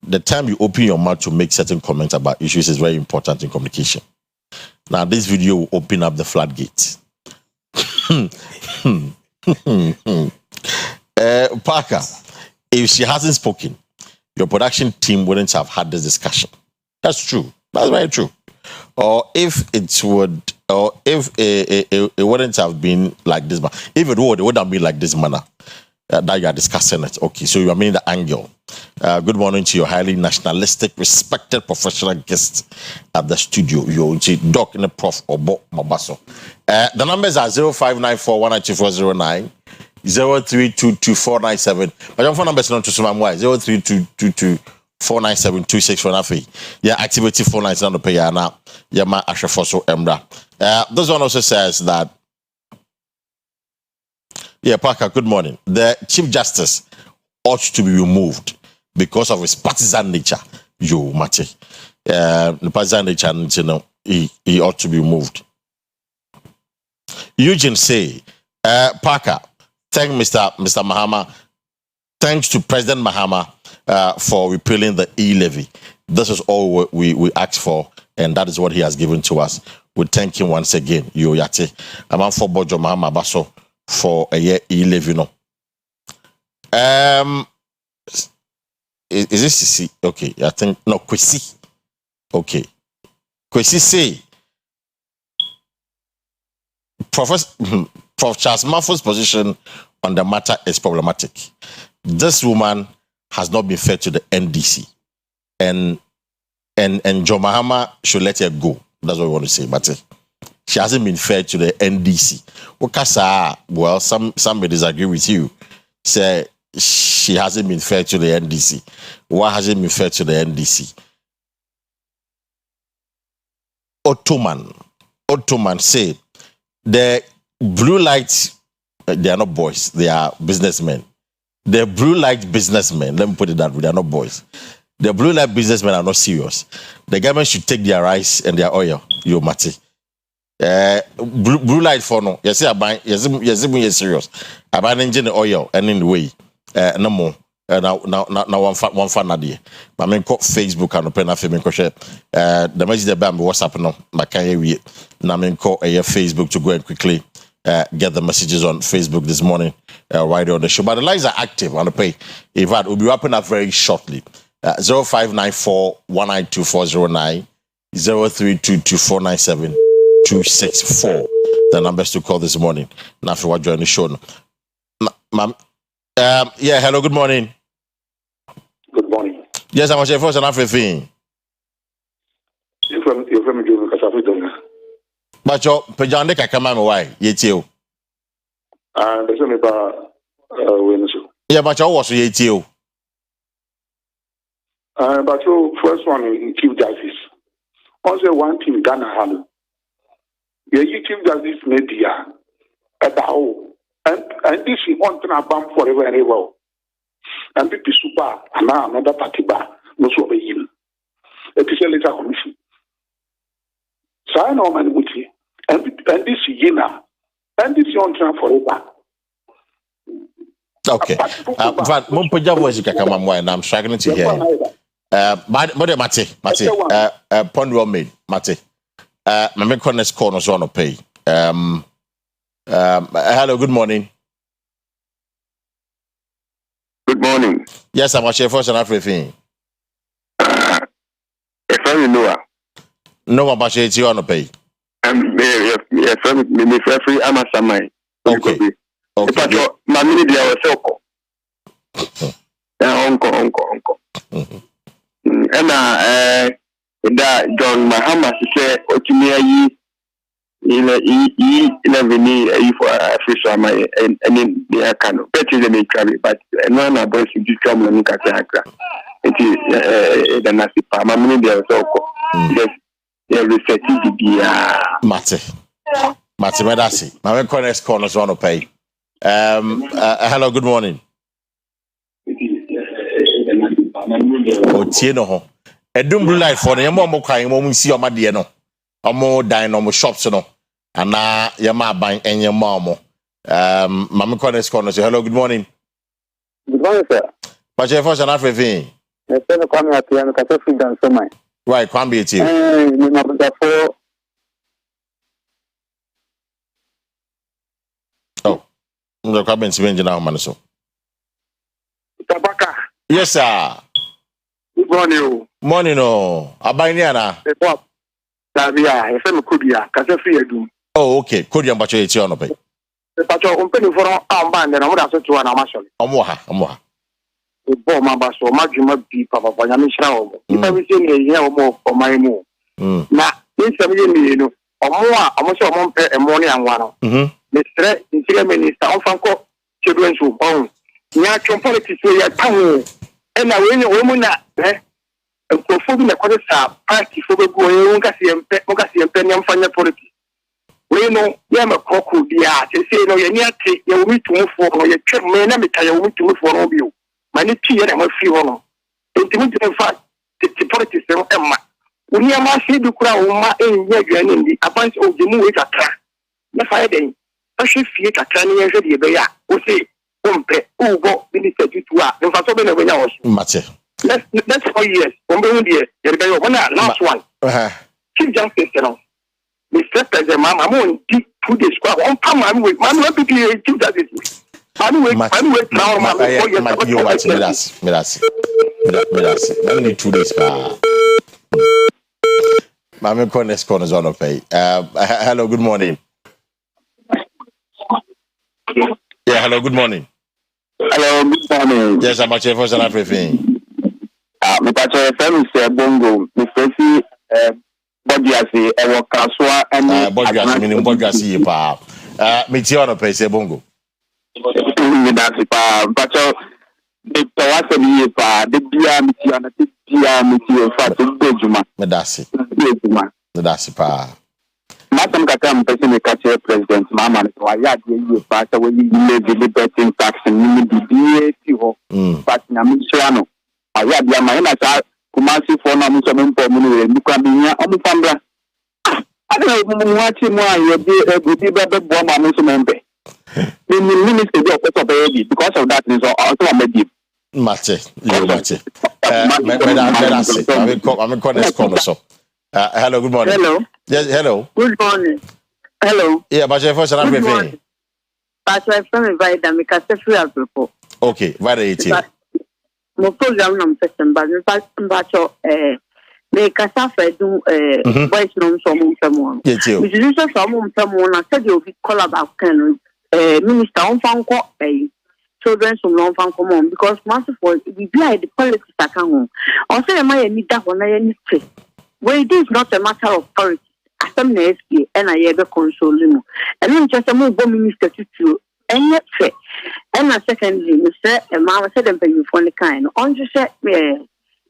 The time you open your mouth to make certain comments about issues is very important in communication. Now, this video will open up the floodgates. Parker, if she hasn't spoken, your production team wouldn't have had this discussion. That's true. That's very true. Or if it would, or if it wouldn't have been like this, if it would have been like this manner. That you are discussing it. Okay, so you are meaning the angle. Good morning to your highly nationalistic, respected professional guest at the studio. You're Doc in the Prof. Obo Mabaso. The numbers are 0594 192 0322 But your phone number is not to some 0322 497 Yeah, activity phone lines on the pay now. Yama Ashafoso Emra. This one also says that. Yeah, Parker, good morning. The Chief Justice ought to be removed because of his partisan nature. You, Mate. The partisan nature, he ought to be removed. Eugene say, Parker, thank Mr. Mahama. Thanks to President Mahama for repealing the e-levy. This is all we asked for, and that is what he has given to us. We thank him once again. Yoyate. I'm for Bojo Mahama Baso. For a year e-levy, is this CC? Okay, I think no Kwesi. Okay, Kwesi say Prof. Charles Murphy's position on the matter is problematic. This woman has not been fair to the NDC, and John Mahama should let her go. That's what we want to say, but. She hasn't been fair to the NDC. Well, some may disagree with you. Say she hasn't been fair to the NDC. Why hasn't been fair to the NDC? Ottoman say the blue lights, they are not boys, they are businessmen. The blue light businessmen, let me put it that way, they are not boys. The blue light businessmen are not serious. The government should take their rice and their oil. You mati. Blue light for no. Yes, I buy. Yes, serious. I buy engine oil and in the way. No more. Now one fan idea. I mean, call Facebook and open a film share. The message the bam WhatsApp no. My can we. Now I mean, call Facebook to go and quickly get the messages on Facebook this morning. Right on the show. But the lines are active on the pay. In fact, we'll be wrapping up very shortly. 0594 192409 0322 264. The numbers to call this morning. Now, if you want to join the show, ma'am. Yeah, hello, good morning. Good morning. Yes, I'm your first and after thing. You're from June, Casafido. But your Pajande Kakamama, why? Yet you. There's only about Windsor. Yeah, but you was yet you. But your first one in Chief Justice. Also, one team Ghana Halo. Yeah, you Chief Justice media about and this is one thing about forever and ever. And people super and now another party bar, no so be him. It is a letter commission. So I know man with you. And this is Yina. And this is on time forever. Okay. But Mumpuja was Kakamam, and I'm struggling to hear. But Mate, point well made, Mate. My main corners corners on to pay. Hello, good morning. Good morning. Yes, I'm your first and everything. If I know, no about you on to pay. Free Amasamai. Okay. But my media was so. Uncle. And that John Mahama said, Otimia in a for Africa, and in the kind of better than a carry, but none of those who come and look at the it is the Nasi Pama media so. Yes, research the Mate Medasi. My corners corners want to pay. Hello, good morning. Otieno. Edum blue light for the more crying moment see your madiano. A more dine on shops no. And now your ma buying and your mama. Mamma corners corners. Hello, good morning. Good morning, sir. But your first and everything. Yes, sir, come here to Cafe dance so much. Right, can't be it you. Oh, the cabin's been now, Manaso. Tabaka. Yes, sir. Good morning. Morning, no. Abaniana. Tabia, if I'm Kudia, Cafe Dum. Oh, okay. Kudia, but you're on a pay. But you're opening for our band and I would have to an amation. Omoha. The bomb so much you might be Papa Yamisha. If everything is here more for my move. Now, in 7 million or more, almost a month and morning and one. The threat in Minister of Franco, children's who own. Now, politics will have power. And I win a woman that, and performing a quarter party for the boy, Mugasi and Penny and Fanya politics. We know Yama Coco, the art, and say, no, you're near take your way to move for your trip, man, I'm your way to move for all you. My tea and my free honor. In fact, the politics of Emma. We are my say the crowd, my aim, in the advance of the movie at track. The fire day. I should feel a tiny and ready, they are, who say, Ugo, Minister to and for so many hours. That's 4 years. Last one. Chief Justice, Mr. President, Mamma, 2 days. One pound, I'm with Mamma, Chief Justice. Anyway, now, only 2 days. Mamma corners on pay. Hello, good morning. Yeah, hello, good morning. Hello, good morning. Yes, I'm your first and everything. My patron friend is Bongo, Kwesi, Bodiasi, Ewo Kaswa, and Bodiasi, meaning Bodiasi, pa. Mitiano pay say Bongo. That's but the Tawasa pa, the Bia Mitiana, the Bia Mitio, Fat, Bejuma, Medasi, Medasi pa. Madam Katam, President, President, Mamma, so I had you part away the liberty tax and the DAT, but Namistrano. I had Yamana, Kumasi for na muso mempo mu ne buka binya omufambra I don't know what you want you be better bomb on muso mempe the minister do of baby because of that is also a deep Mate I'm calling this corner so hello good morning hello yes hello good morning hello yeah but your first and everything but I from invite them because free people okay very easy mo program nam person but mbacho me kasa fe do voice no so mo mpemo we do so mo mpemo na say obi call about kan minister on fanko children some non fanko mom because master for the politics account on say my need that one na need well it is not a matter of politics asem na SPA and I be console mu and then just mo go minister to and yet say and secondly we say a mama said them you for the kind on just say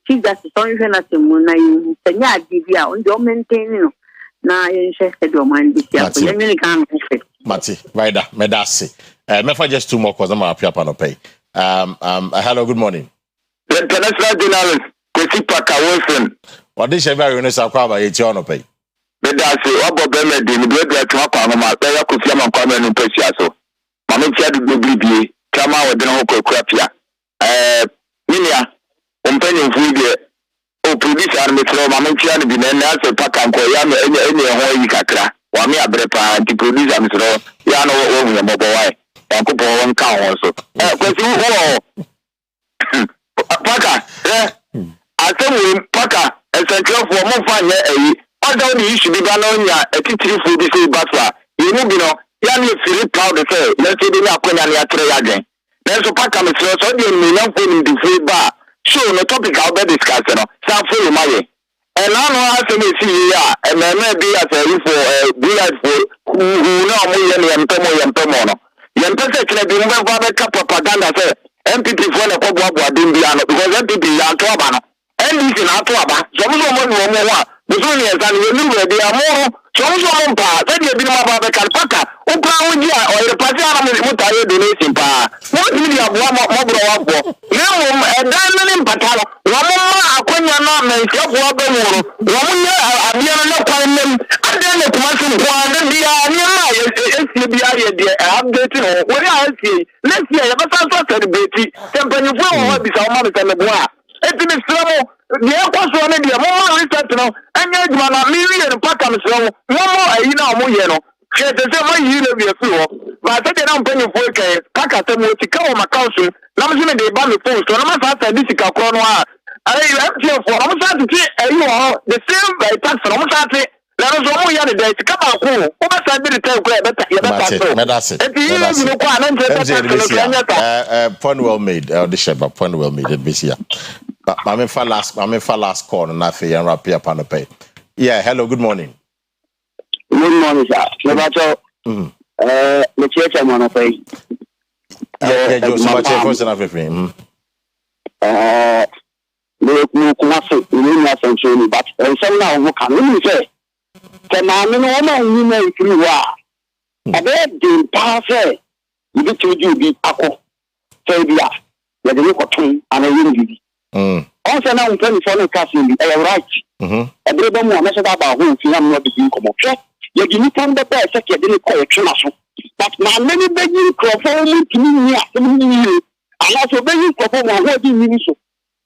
chief justice on you na temu na you senya adibia on do maintain na yen share do man this year so yen kan Mati rider medasi me for just two more cause I'm Afia Broni hello good morning the international journalist Kwesi Wilson what this ever you know say kwa ba yeti ono pay medasi obo be me di me do atwa kwa no ma be ya Kofi am kwa me no pesia so ma me tia do bibie kama wo de no kwakura pia minia ompanyin fu de o producer me tro ma me tia no bi na na so paka nko ya me enye ho yi kakra wa me abrepa di producer me tro ya no wo hu mo bo wai yanko won kan won so Kwesi wo paka asem paka essential for mo fa ye eyi oda ni issue bi ba no nya etitiri fu bi say batwa yenu bi no ya ni feel proud say let's say ni akonya ni atre ya gen then so paka me so de ni na fo ni di ba show no topic I'll be discuss no sa fo you maye and now no asem e si ya e me bi as a for bullet for who na mo ye ni empemo no ye mpese kile bi mo ba be ka propaganda say MPP for na ko boabo adin bia no because MPP ya to aba no NDC na to aba so mo mo wa buso ni esa ni ni we dia mo so mo mpa se dia bi ma ba be kan paka o pra o ji a Oyerepa ti ara mo ta ye donation pa mo ti dia bo mo bro wa bo ne mo dan ni mpata no wa mo ma akonya na me se bo ba mo wa mo ne abia na kwa nem ade ne kuma so ko ade dia ni ma ye bia ye dia update no wo ya esi next year ya ba sa so celebrate tempanyi fo wo bi sa o ma me se me bo a eti mi sramo de ekwaso ne de mo ma research no anya adwuma na mi wi ne paka me sramo mo ayi na mo ye no hwe te se mo yi na bi afi ho ba se de na mpanyi fo ke paka se mo ti ka o ma council na mo se de ba me phone so na ma sa sa di sika kro no a ayi FTF for mo sa ti ayi ho the same by tax no mo sa ti na no so mo ya de de sika ba ko o ba sa di return ko e beta medasi eti ni ko ana nje beta point well made the sheba point well made it this year I'm in last call and Afia and Afia Broni. Yeah, hello, good morning. Good morning, sir. The church I'm on a pay. Yeah, Joe, so much first and everything. No, but some now who can really say, the man in woman, you may through a bed in parfait. You get to do the aqua. Fabia, you look at me and I will also now when you follow casting the right. Every one message about who you am not being come up. You give me time the best that you didn't call a trash. But my many begging performing to me and also begging perform a whole thing so.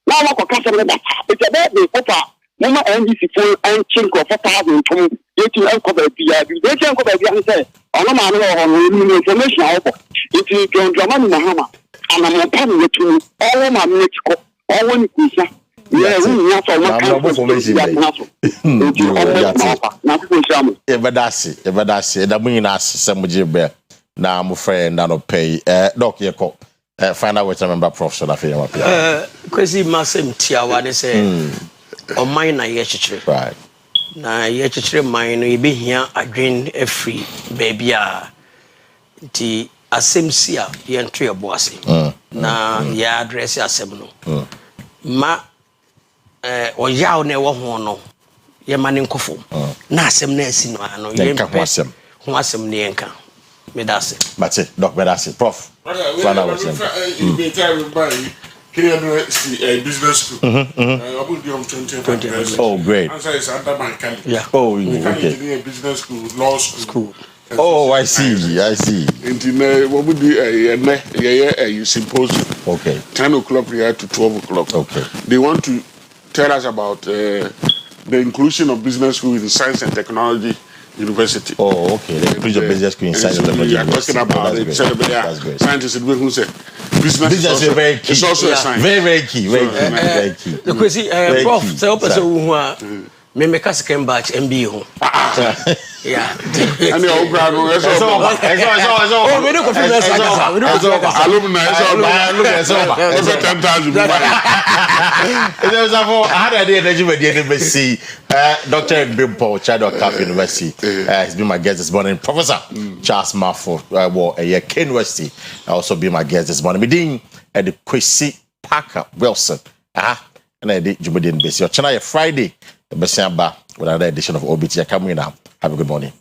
Now I can customer that it's about the papa. Mama NDC full and chink of 4,000 to you uncover the they can cover the answer. On my information if you don't German Mahama and I'm a to all my Mexico. All kusa yeah we have for my ebedasi da munyina asem jebe na mo friend na no pay doc ye ko find out which member professor Afia Broni Kwesi masem tiawa ne se o man na ye chichire right na ye chichire man no ye behia adwen afri baby a nti asem si a ye nto ye bo ase na ye address asem no ma oyaw ne wo ho no ye mane nkofo na asem na asi no ano ye mpe ho asem ne enka medase mate doc medase prof fana was in the time by Here, business school. I will be on 20th. Oh, great. Answer is under my calendar. Yeah. Oh, okay. Business school, law school. Oh, I see. And what would be a symposium? Okay. 10 o'clock here to 12 o'clock. Okay. They want to tell us about the inclusion of business school in science and technology university. Oh, okay. The inclusion of business school in science and technology university. Talking about it. That's great. Scientists who say business is very key. It's also a science. Very key. Very key. The Kwesi, Prof, say open so me make us come back MBA ho. Yeah. And your brand no so. Oh, we don't confuse us. We don't confuse us. Alumni so. Over 10,000. It was about I had idea that you were the embassy. Dr. Bimpo, Chad of Cafe University, has been my guest this morning. Professor Charles Maffo, Ken University, also be my guest this morning. Meeting at the Kwesi Parker Wilson. And I did Jumadian Bessie. China Friday, the Bessiamba with another edition of OBT. Come in now. Have a good morning.